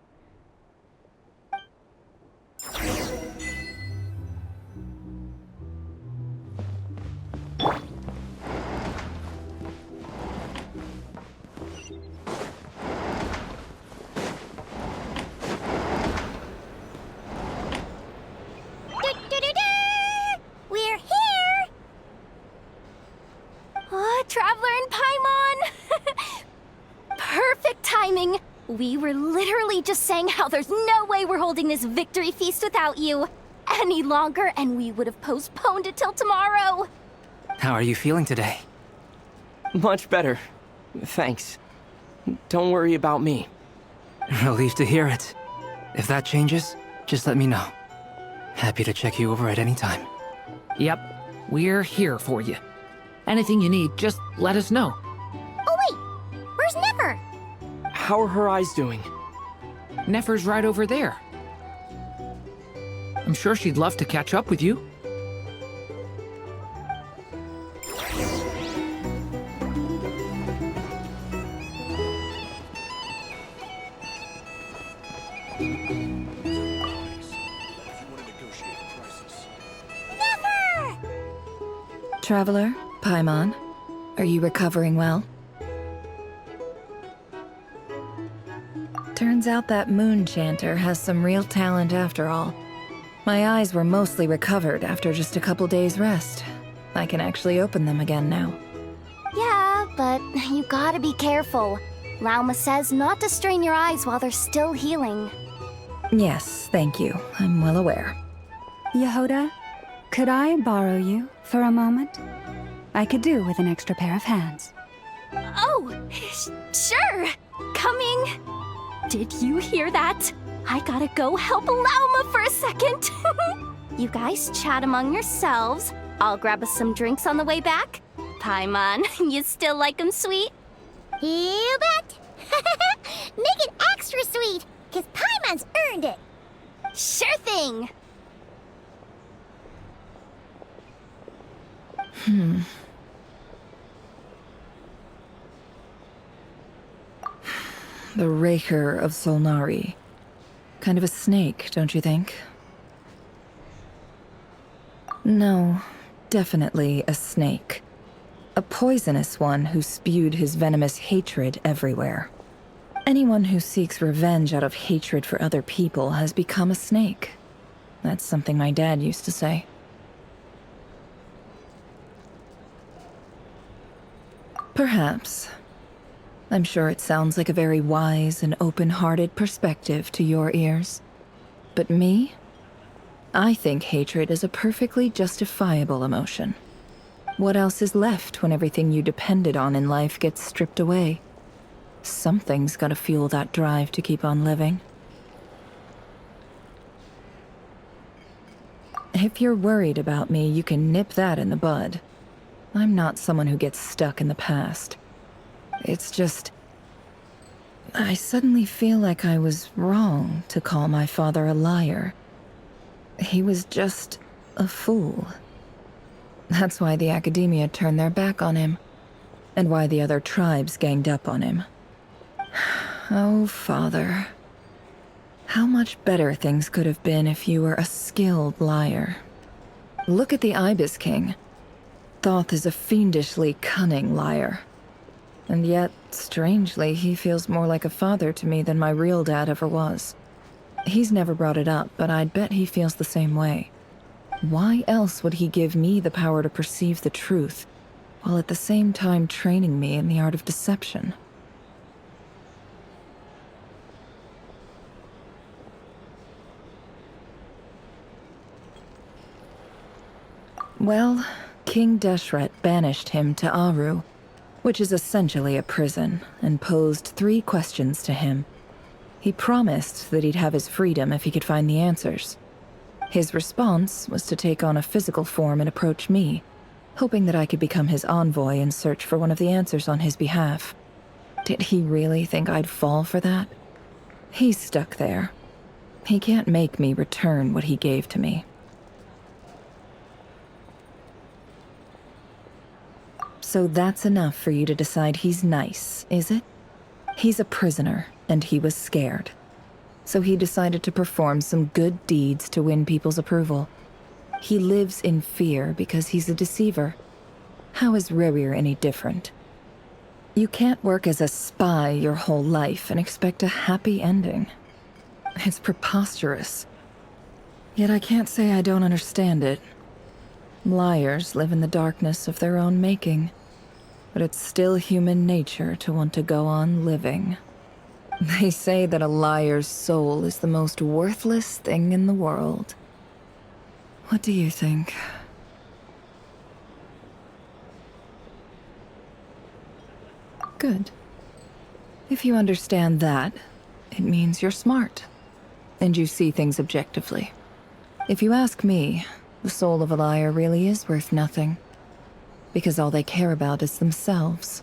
just saying how there's no way we're holding this victory feast without you any longer, and we would have postponed it till tomorrow. How are you feeling today? Much better. Thanks. Don't worry about me. Relieved to hear it. If that changes, just let me know. Happy to check you over at any time. Yep, we're here for you. Anything you need, just let us know. Oh wait, where's Nefer? How are her eyes doing? Nefer's right over there. I'm sure she'd love to catch up with you. Traveler, Paimon, are you recovering well? Turns out that moon chanter has some real talent after all. My eyes were mostly recovered after just a couple days' rest. I can actually open them again now. Yeah, but you gotta be careful. Lauma says not to strain your eyes while they're still healing. Yes, thank you. I'm well aware. Yehoda, could I borrow you for a moment? I could do with an extra pair of hands. Oh, sure. Coming. Did you hear that? I gotta go help Lauma for a second. You guys chat among yourselves. I'll grab us some drinks on the way back. Paimon, you still like 'em sweet? You bet. Make it extra sweet, because Paimon's earned it. Sure thing. The Raker of Solnari. Kind of a snake, don't you think? No, definitely a snake. A poisonous one who spewed his venomous hatred everywhere. Anyone who seeks revenge out of hatred for other people has become a snake. That's something my dad used to say. Perhaps. I'm sure it sounds like a very wise and open-hearted perspective to your ears. But me? I think hatred is a perfectly justifiable emotion. What else is left when everything you depended on in life gets stripped away? Something's gotta fuel that drive to keep on living. If you're worried about me, you can nip that in the bud. I'm not someone who gets stuck in the past. It's just... I suddenly feel like I was wrong to call my father a liar. He was just a fool. That's why the Academia turned their back on him, and why the other tribes ganged up on him. Oh, Father. How much better things could have been if you were a skilled liar. Look at the Ibis King. Thoth is a fiendishly cunning liar. And yet, strangely, he feels more like a father to me than my real dad ever was. He's never brought it up, but I'd bet he feels the same way. Why else would he give me the power to perceive the truth, while at the same time training me in the art of deception? Well, King Deshret banished him to Aru, which is essentially a prison, and posed 3 questions to him. He promised that he'd have his freedom if he could find the answers. His response was to take on a physical form and approach me, hoping that I could become his envoy and search for one of the answers on his behalf. Did he really think I'd fall for that? He's stuck there. He can't make me return what he gave to me. So that's enough for you to decide he's nice, is it? He's a prisoner, and he was scared. So he decided to perform some good deeds to win people's approval. He lives in fear because he's a deceiver. How is Rerir any different? You can't work as a spy your whole life and expect a happy ending. It's preposterous. Yet I can't say I don't understand it. Liars live in the darkness of their own making. But it's still human nature to want to go on living. They say that a liar's soul is the most worthless thing in the world. What do you think? Good. If you understand that, it means you're smart, and you see things objectively. If you ask me, the soul of a liar really is worth nothing, because all they care about is themselves.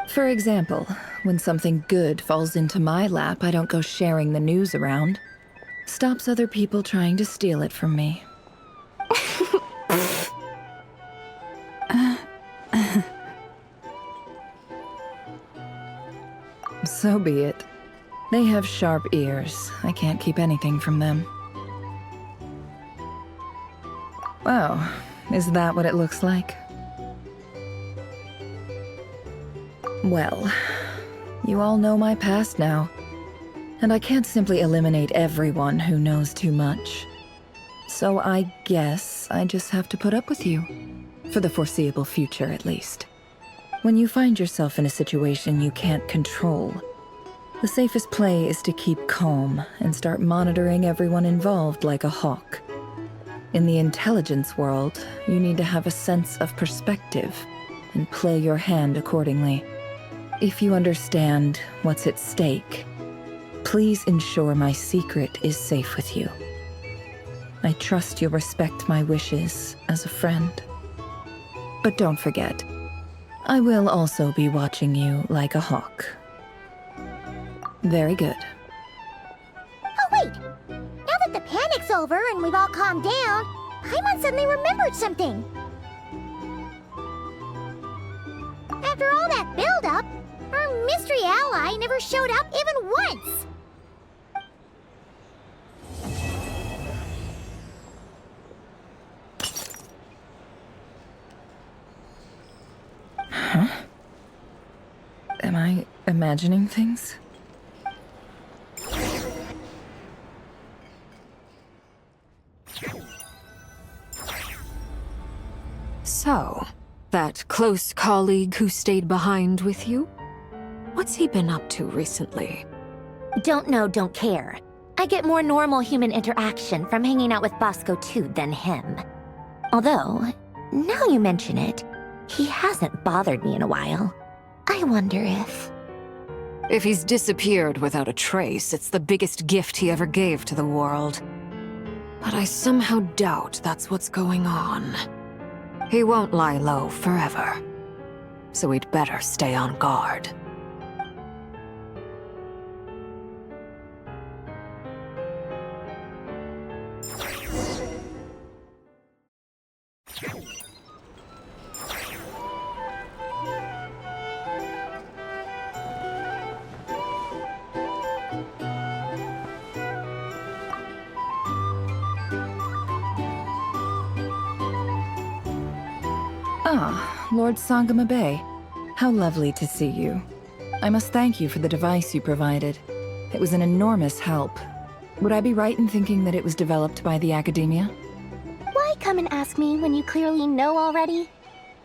For example, when something good falls into my lap, I don't go sharing the news around. Stops other people trying to steal it from me. So be it. They have sharp ears. I can't keep anything from them. Wow, is that what it looks like? Well, you all know my past now, and I can't simply eliminate everyone who knows too much. So I guess I just have to put up with you. For the foreseeable future, at least. When you find yourself in a situation you can't control, the safest play is to keep calm and start monitoring everyone involved like a hawk. In the intelligence world, you need to have a sense of perspective and play your hand accordingly. If you understand what's at stake, please ensure my secret is safe with you. I trust you'll respect my wishes as a friend. But don't forget, I will also be watching you like a hawk. Very good. Oh, wait! Now that the panic's over and we've all calmed down, Paimon suddenly remembered something. After all that build-up, our mystery ally never showed up even once! Huh? Am I imagining things? So, that close colleague who stayed behind with you? What's he been up to recently? Don't know, don't care. I get more normal human interaction from hanging out with Bosco 2 than him. Although, now you mention it, he hasn't bothered me in a while. I wonder if... If he's disappeared without a trace, it's the biggest gift he ever gave to the world. But I somehow doubt that's what's going on. He won't lie low forever. So we'd better stay on guard. Ah, Lord Sangama Bay. How lovely to see you. I must thank you for the device you provided. It was an enormous help. Would I be right in thinking that it was developed by the Academia? Why come and ask me when you clearly know already?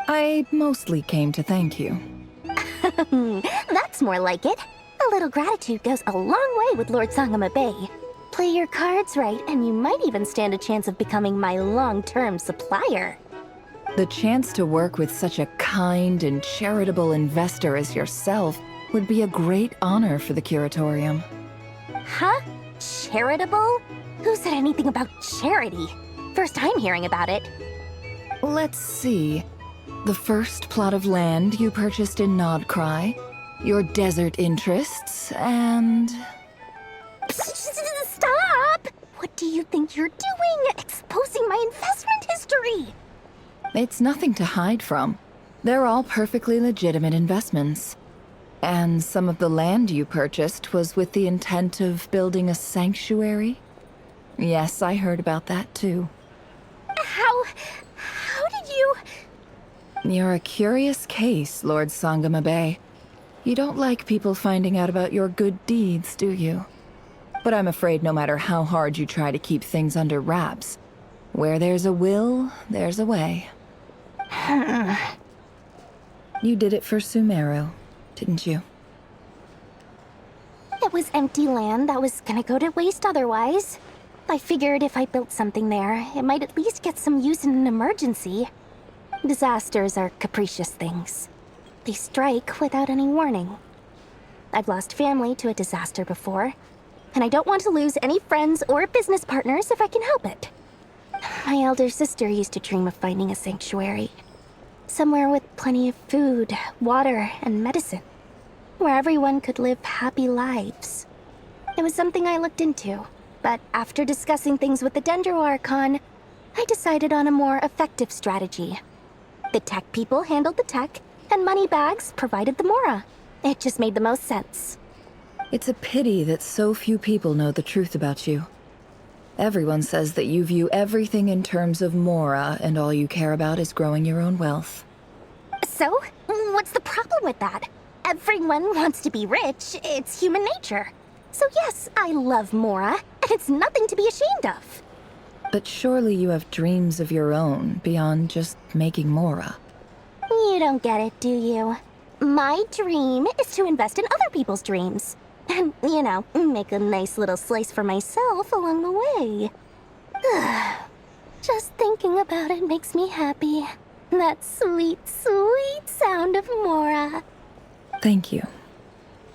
I mostly came to thank you. That's more like it. A little gratitude goes a long way with Lord Sangama Bay. Play your cards right, and you might even stand a chance of becoming my long-term supplier. The chance to work with such a kind and charitable investor as yourself would be a great honor for the Curatorium. Huh? Charitable? Who said anything about charity? First time hearing about it. Let's see. The first plot of land you purchased in Nodcry, your desert interests, and... Stop! What do you think you're doing? Exposing my investment history! It's nothing to hide from. They're all perfectly legitimate investments. And some of the land you purchased was with the intent of building a sanctuary? Yes, I heard about that too. How did you... You're a curious case, Lord Sangama Bay. You don't like people finding out about your good deeds, do you? But I'm afraid no matter how hard you try to keep things under wraps, where there's a will, there's a way. You did it for Sumeru, didn't you? It was empty land that was gonna go to waste otherwise. I figured if I built something there, it might at least get some use in an emergency. Disasters are capricious things. They strike without any warning. I've lost family to a disaster before, and I don't want to lose any friends or business partners if I can help it. My elder sister used to dream of finding a sanctuary. Somewhere with plenty of food, water, and medicine. Where everyone could live happy lives. It was something I looked into, but after discussing things with the Dendro Archon, I decided on a more effective strategy. The tech people handled the tech, and Moneybags provided the Mora. It just made the most sense. It's a pity that so few people know the truth about you. Everyone says that you view everything in terms of Mora, and all you care about is growing your own wealth. So, what's the problem with that? Everyone wants to be rich. It's human nature. So yes, I love Mora, and it's nothing to be ashamed of. But surely you have dreams of your own beyond just making Mora. You don't get it, do you? My dream is to invest in other people's dreams. And, make a nice little slice for myself along the way. Just thinking about it makes me happy. That sweet, sweet sound of Mora. Thank you.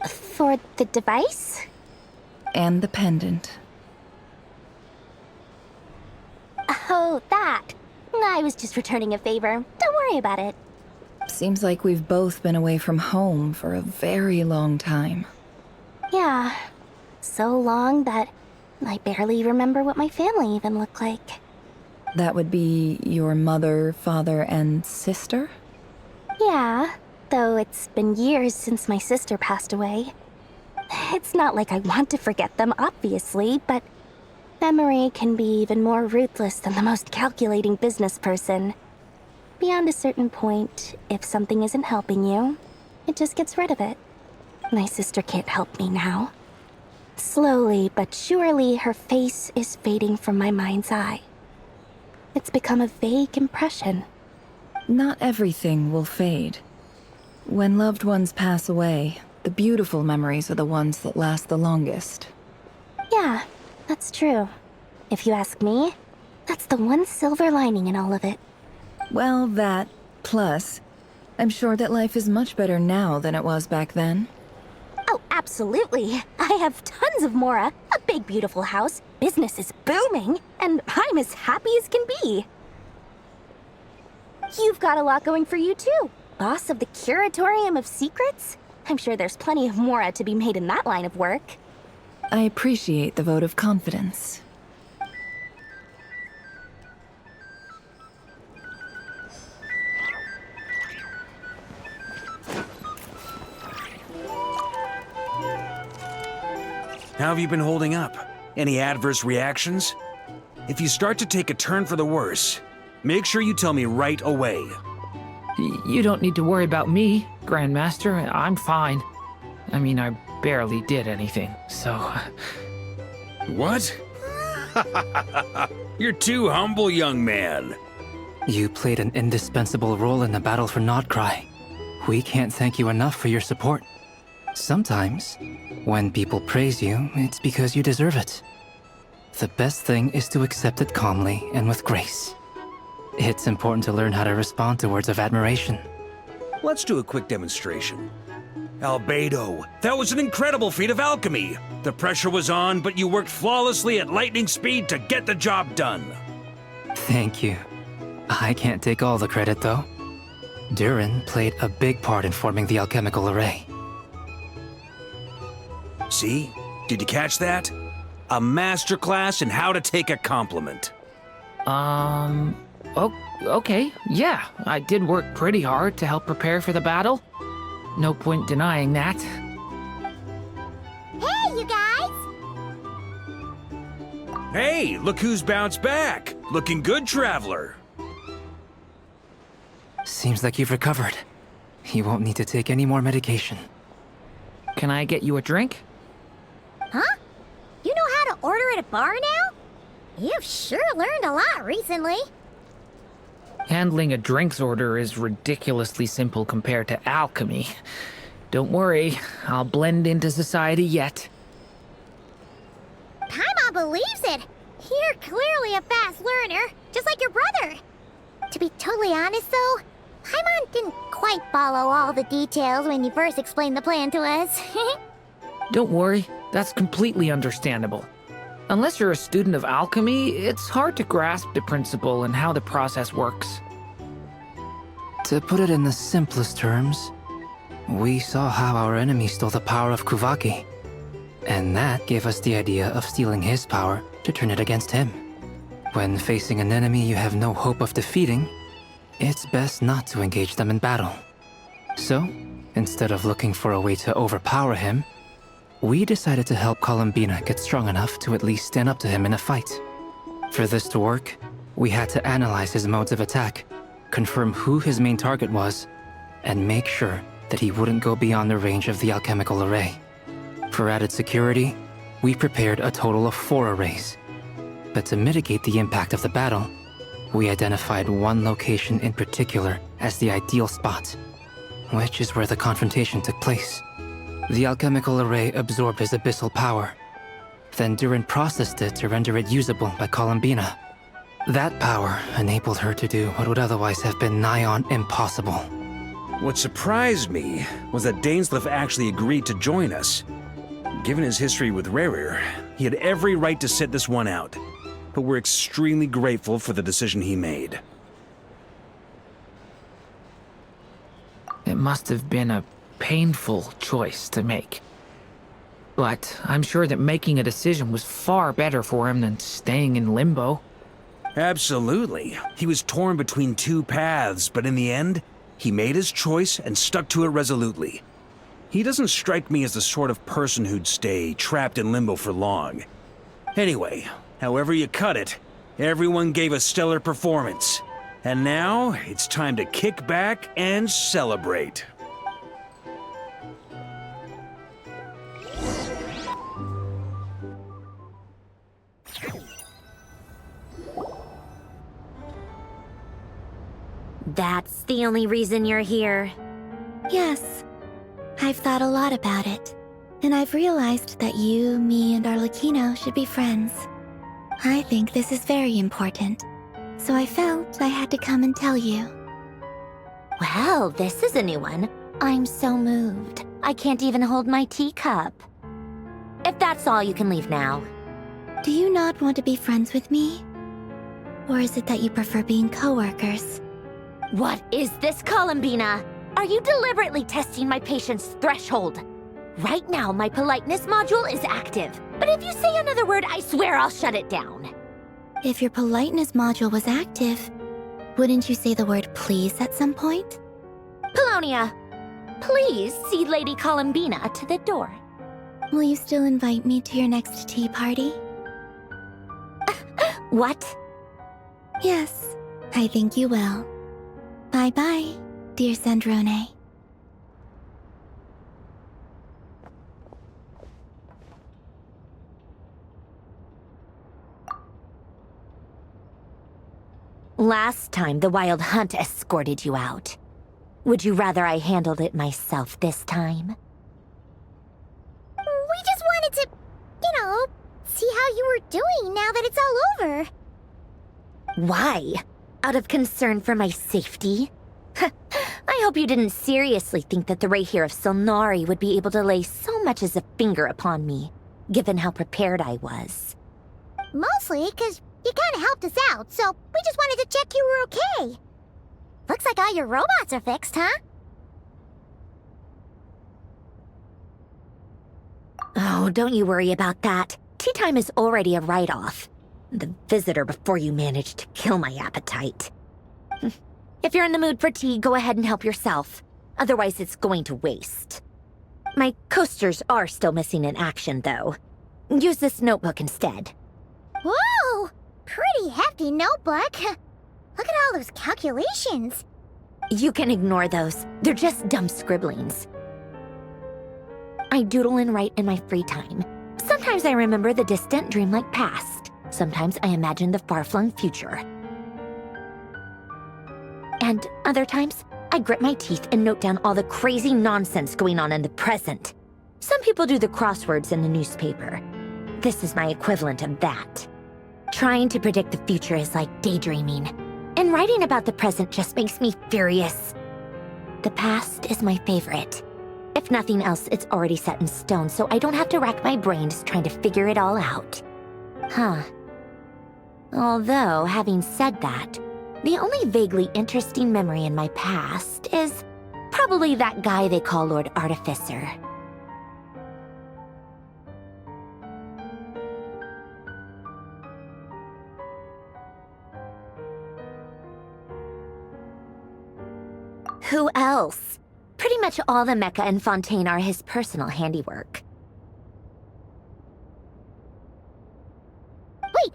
For the device? And the pendant. Oh, that. I was just returning a favor. Don't worry about it. Seems like we've both been away from home for a very long time. Yeah. So long that I barely remember what my family even looked like. That would be your mother, father, and sister? Yeah, though it's been years since my sister passed away. It's not like I want to forget them, obviously, but memory can be even more ruthless than the most calculating business person. Beyond a certain point, if something isn't helping you, it just gets rid of it. My sister can't help me now. Slowly but surely, her face is fading from my mind's eye. It's become a vague impression. Not everything will fade. When loved ones pass away, the beautiful memories are the ones that last the longest. Yeah, that's true. If you ask me, that's the one silver lining in all of it. Well, that, plus, I'm sure that life is much better now than it was back then. Oh, absolutely. I have tons of Mora, a big beautiful house, business is booming, and I'm as happy as can be. You've got a lot going for you too. Boss of the Curatorium of Secrets? I'm sure there's plenty of Mora to be made in that line of work. I appreciate the vote of confidence. How have you been holding up? Any adverse reactions? If you start to take a turn for the worse, make sure you tell me right away. You don't need to worry about me, Grandmaster. I'm fine. I mean, I barely did anything, so... What? You're too humble, young man. You played an indispensable role in the battle for Nodcry. We can't thank you enough for your support. Sometimes, when people praise you, it's because you deserve it. The best thing is to accept it calmly and with grace. It's important to learn how to respond to words of admiration. Let's do a quick demonstration. Albedo, that was an incredible feat of alchemy. The pressure was on, but you worked flawlessly at lightning speed to get the job done. Thank you. I can't take all the credit, though. Durin played a big part in forming the alchemical array. See? Did you catch that? A masterclass in how to take a compliment. Okay, yeah. I did work pretty hard to help prepare for the battle. No point denying that. Hey, you guys! Hey, look who's bounced back. Looking good, traveler. Seems like you've recovered. You won't need to take any more medication. Can I get you a drink? Huh? You know how to order at a bar now? You've sure learned a lot recently. Handling a drinks order is ridiculously simple compared to alchemy. Don't worry, I'll blend into society yet. believes it. You're clearly a fast learner, just like your brother. To be totally honest, though, Paimon didn't quite follow all the details when you first explained the plan to us. Don't worry, that's completely understandable. Unless you're a student of alchemy, it's hard to grasp the principle and how the process works. To put it in the simplest terms, we saw how our enemy stole the power of Kuvaki. And that gave us the idea of stealing his power to turn it against him. When facing an enemy you have no hope of defeating, it's best not to engage them in battle. So, instead of looking for a way to overpower him, we decided to help Columbina get strong enough to at least stand up to him in a fight. For this to work, we had to analyze his modes of attack, confirm who his main target was, and make sure that he wouldn't go beyond the range of the alchemical array. For added security, we prepared a total of 4 arrays. But to mitigate the impact of the battle, we identified one location in particular as the ideal spot, which is where the confrontation took place. The alchemical array absorbed his abyssal power. Then Durin processed it to render it usable by Columbina. That power enabled her to do what would otherwise have been nigh on impossible. What surprised me was that Dainsleif actually agreed to join us. Given his history with Rerir, he had every right to sit this one out. But we're extremely grateful for the decision he made. It must have been a painful choice to make. But I'm sure that making a decision was far better for him than staying in limbo. Absolutely. He was torn between 2 paths, but in the end, he made his choice and stuck to it resolutely. He doesn't strike me as the sort of person who'd stay trapped in limbo for long. Anyway, however you cut it, everyone gave a stellar performance. And now, it's time to kick back and celebrate. That's the only reason you're here. Yes. I've thought a lot about it. And I've realized that you, me, and Arlecchino should be friends. I think this is very important. So I felt I had to come and tell you. Well, this is a new one. I'm so moved. I can't even hold my teacup. If that's all, you can leave now. Do you not want to be friends with me? Or is it that you prefer being co-workers? What is this, Columbina? Are you deliberately testing my patience threshold? Right now, my politeness module is active. But if you say another word, I swear I'll shut it down. If your politeness module was active, wouldn't you say the word please at some point? Polonia, please see Lady Columbina to the door. Will you still invite me to your next tea party? What? Yes, I think you will. Bye-bye, dear Sandrone. Last time, the Wild Hunt escorted you out. Would you rather I handled it myself this time? We just wanted to, see how you were doing now that it's all over. Why? Out of concern for my safety? I hope you didn't seriously think that the Rayhir of Solnari would be able to lay so much as a finger upon me, given how prepared I was. Mostly because you kind of helped us out, so we just wanted to check you were okay. Looks like all your robots are fixed, huh? Oh, don't you worry about that. Tea time is already a write-off. The visitor before you managed to kill my appetite. If you're in the mood for tea, go ahead and help yourself. Otherwise, it's going to waste. My coasters are still missing in action, though. Use this notebook instead. Whoa! Pretty hefty notebook. Look at all those calculations. You can ignore those. They're just dumb scribblings. I doodle and write in my free time. Sometimes I remember the distant, dreamlike past. Sometimes I imagine the far-flung future. And other times, I grit my teeth and note down all the crazy nonsense going on in the present. Some people do the crosswords in the newspaper. this is my equivalent of that. Trying to predict the future is like daydreaming, and writing about the present just makes me furious. The past is my favorite. If nothing else, it's already set in stone, so I don't have to rack my brains trying to figure it all out. Huh. Although, having said that, the only vaguely interesting memory in my past is probably that guy they call Lord Artificer. Who else? Pretty much all the mecha and Fontaine are his personal handiwork. Wait,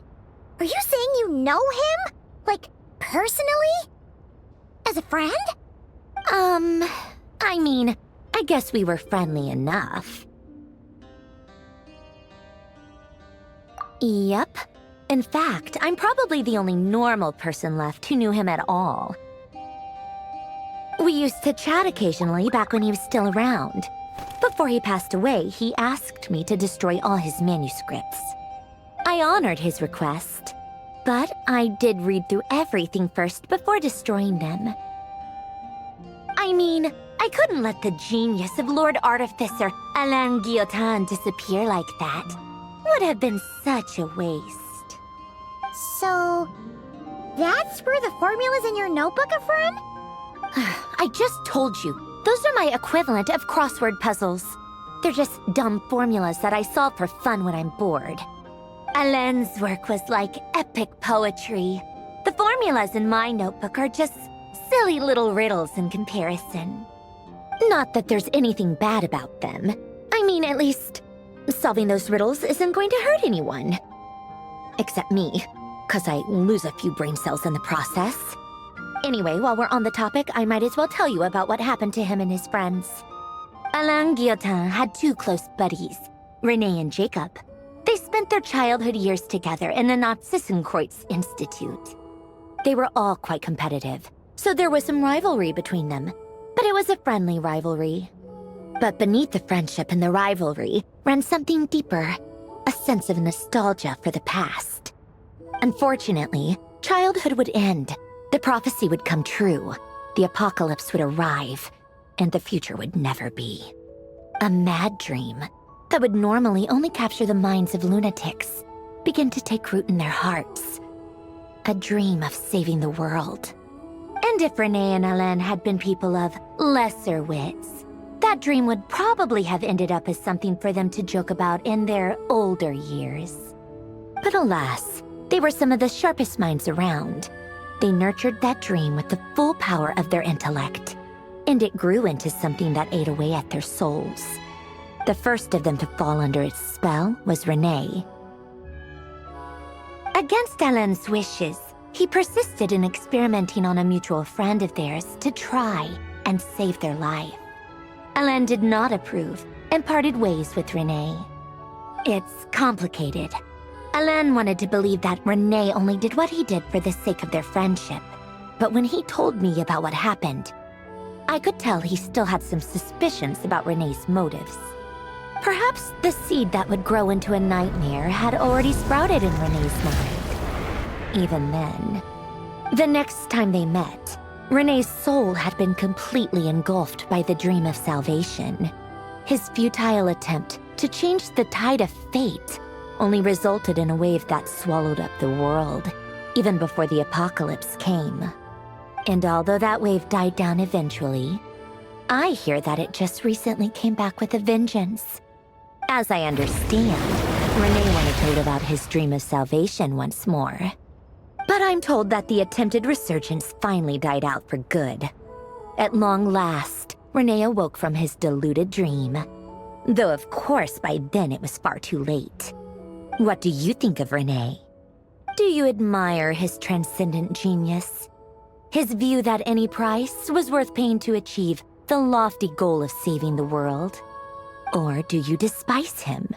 are you saying you know him? Like, personally? As a friend? I mean, I guess we were friendly enough. Yep. In fact, I'm probably the only normal person left who knew him at all. We used to chat occasionally back when he was still around. Before he passed away, he asked me to destroy all his manuscripts. I honored his request, but I did read through everything first before destroying them. I mean, I couldn't let the genius of Lord Artificer Alain Guillotin disappear like that. Would have been such a waste. So, that's where the formulas in your notebook are from? I just told you, those are my equivalent of crossword puzzles. They're just dumb formulas that I solve for fun when I'm bored. Alain's work was like epic poetry. The formulas in my notebook are just silly little riddles in comparison. Not that there's anything bad about them. I mean, at least, solving those riddles isn't going to hurt anyone. Except me, 'cause I lose a few brain cells in the process. Anyway, while we're on the topic, I might as well tell you about what happened to him and his friends. Alain Guillotin had two close buddies, Renee and Jacob. They spent their childhood years together in the Narzissenkreuz Institute. They were all quite competitive, so there was some rivalry between them, but it was a friendly rivalry. But beneath the friendship and the rivalry ran something deeper, a sense of nostalgia for the past. Unfortunately, childhood would end. The prophecy would come true, the apocalypse would arrive, and the future would never be. A mad dream that would normally only capture the minds of lunatics began to take root in their hearts. A dream of saving the world. And if Renee and Alain had been people of lesser wits, that dream would probably have ended up as something for them to joke about in their older years. But alas, they were some of the sharpest minds around. They nurtured that dream with the full power of their intellect, and it grew into something that ate away at their souls. The first of them to fall under its spell was Renee. Against Alain's wishes, he persisted in experimenting on a mutual friend of theirs to try and save their life. Alain did not approve and parted ways with Renee. It's complicated. Alain wanted to believe that Renee only did what he did for the sake of their friendship. But when he told me about what happened, I could tell he still had some suspicions about Renee's motives. Perhaps the seed that would grow into a nightmare had already sprouted in Renee's mind. Even then, the next time they met, Renee's soul had been completely engulfed by the dream of salvation. His futile attempt to change the tide of fate only resulted in a wave that swallowed up the world, even before the apocalypse came. And although that wave died down eventually, I hear that it just recently came back with a vengeance. As I understand, Renee wanted to live out his dream of salvation once more. But I'm told that the attempted resurgence finally died out for good. At long last, Renee awoke from his deluded dream. Though of course by then it was far too late. What do you think of Renee? Do you admire his transcendent genius? His view that any price was worth paying to achieve the lofty goal of saving the world? Or do you despise him?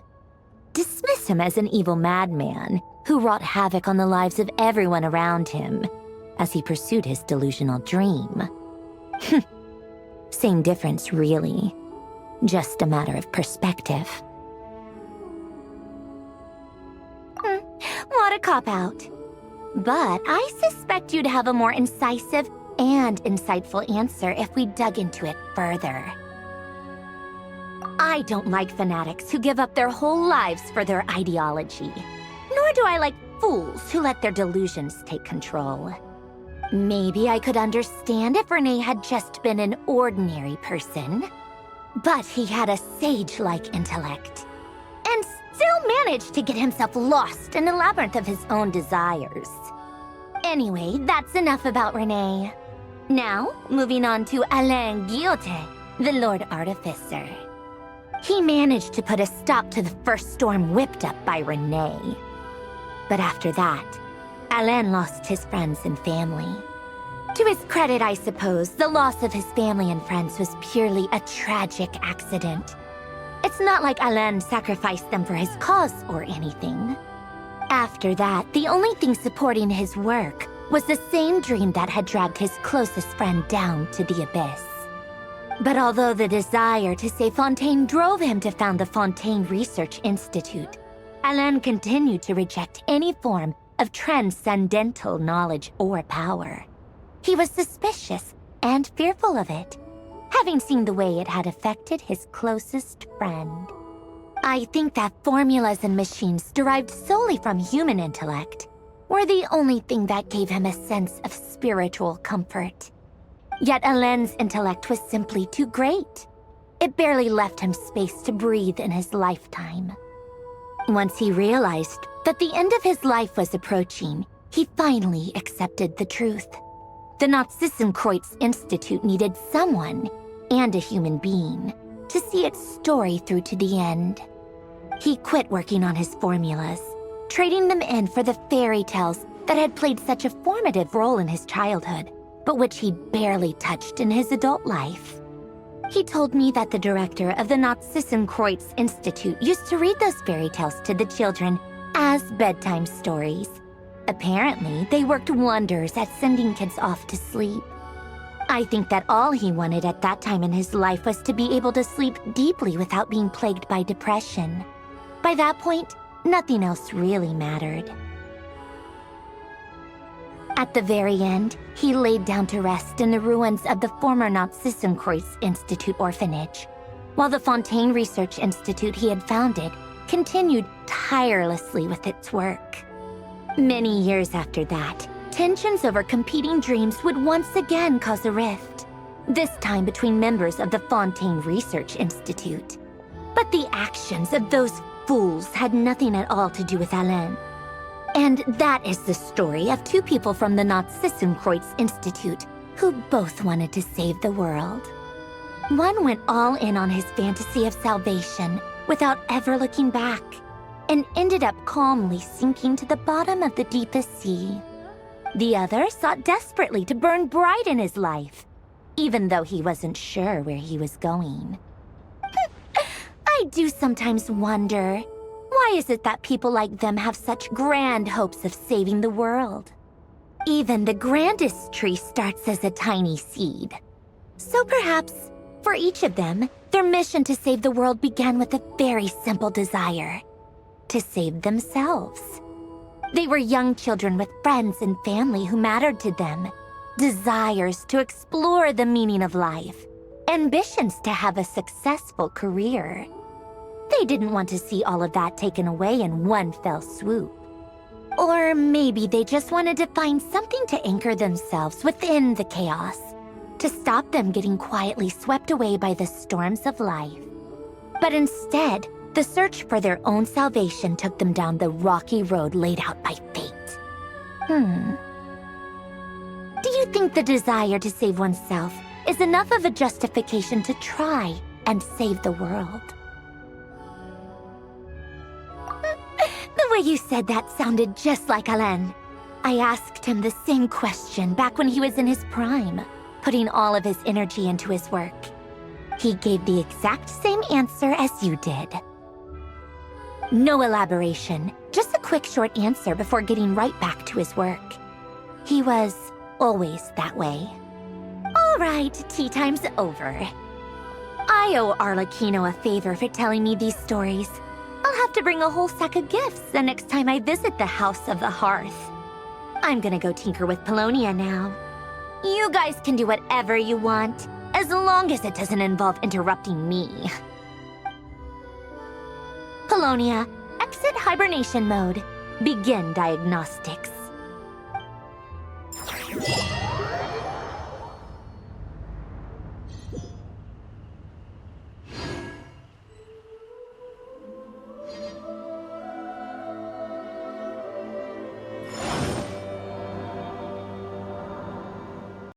Dismiss him as an evil madman who wrought havoc on the lives of everyone around him as he pursued his delusional dream? Same difference, really. Just a matter of perspective. a cop-out. But I suspect you'd have a more incisive and insightful answer if we dug into it further. I don't like fanatics who give up their whole lives for their ideology. Nor do I like fools who let their delusions take control. Maybe I could understand if Renee had just been an ordinary person. But he had a sage-like intellect. And still managed to get himself lost in a labyrinth of his own desires. Anyway, that's enough about Renee. Now, moving on to Alain Guillotin, the Lord Artificer. He managed to put a stop to the first storm whipped up by Renee. But after that, Alain lost his friends and family. To his credit, I suppose, the loss of his family and friends was purely a tragic accident. It's not like Alain sacrificed them for his cause or anything. After that, the only thing supporting his work was the same dream that had dragged his closest friend down to the abyss. But although the desire to save Fontaine drove him to found the Fontaine Research Institute, Alain continued to reject any form of transcendental knowledge or power. He was suspicious and fearful of it, having seen the way it had affected his closest friend. I think that formulas and machines derived solely from human intellect were the only thing that gave him a sense of spiritual comfort. Yet Alain's intellect was simply too great. It barely left him space to breathe in his lifetime. Once he realized that the end of his life was approaching, he finally accepted the truth. The Nazissenkreuz Institute needed someone, and a human being, to see its story through to the end. He quit working on his formulas, trading them in for the fairy tales that had played such a formative role in his childhood, but which he barely touched in his adult life. He told me that the director of the Nazissenkreuz Institute used to read those fairy tales to the children as bedtime stories. Apparently, they worked wonders at sending kids off to sleep. I think that all he wanted at that time in his life was to be able to sleep deeply without being plagued by depression. By that point, nothing else really mattered. At the very end, he laid down to rest in the ruins of the former Nazissenkreuz Institute orphanage, while the Fontaine Research Institute he had founded continued tirelessly with its work. Many years after that, tensions over competing dreams would once again cause a rift, this time between members of the Fontaine Research Institute. But the actions of those fools had nothing at all to do with Alain. And that is the story of two people from the Nazissenkreuz Institute who both wanted to save the world. One went all in on his fantasy of salvation without ever looking back, and ended up calmly sinking to the bottom of the deepest sea. The other sought desperately to burn bright in his life, even though he wasn't sure where he was going. I do sometimes wonder, why is it that people like them have such grand hopes of saving the world? Even the grandest tree starts as a tiny seed. So perhaps, for each of them, their mission to save the world began with a very simple desire: to save themselves. They were young children with friends and family who mattered to them, desires to explore the meaning of life, ambitions to have a successful career. They didn't want to see all of that taken away in one fell swoop. Or maybe they just wanted to find something to anchor themselves within the chaos, to stop them getting quietly swept away by the storms of life. But instead, the search for their own salvation took them down the rocky road laid out by fate. Do you think the desire to save oneself is enough of a justification to try and save the world? The way you said that sounded just like Alain. I asked him the same question back when he was in his prime, putting all of his energy into his work. He gave the exact same answer as you did. No elaboration, just a quick short answer before getting right back to his work. He was always that way. All right, tea time's over. I owe Arlecchino a favor for telling me these stories. I'll have to bring a whole sack of gifts the next time I visit the House of the Hearth. I'm gonna go tinker with Polonia now. You guys can do whatever you want, as long as it doesn't involve interrupting me. Polonia, exit hibernation mode. Begin diagnostics.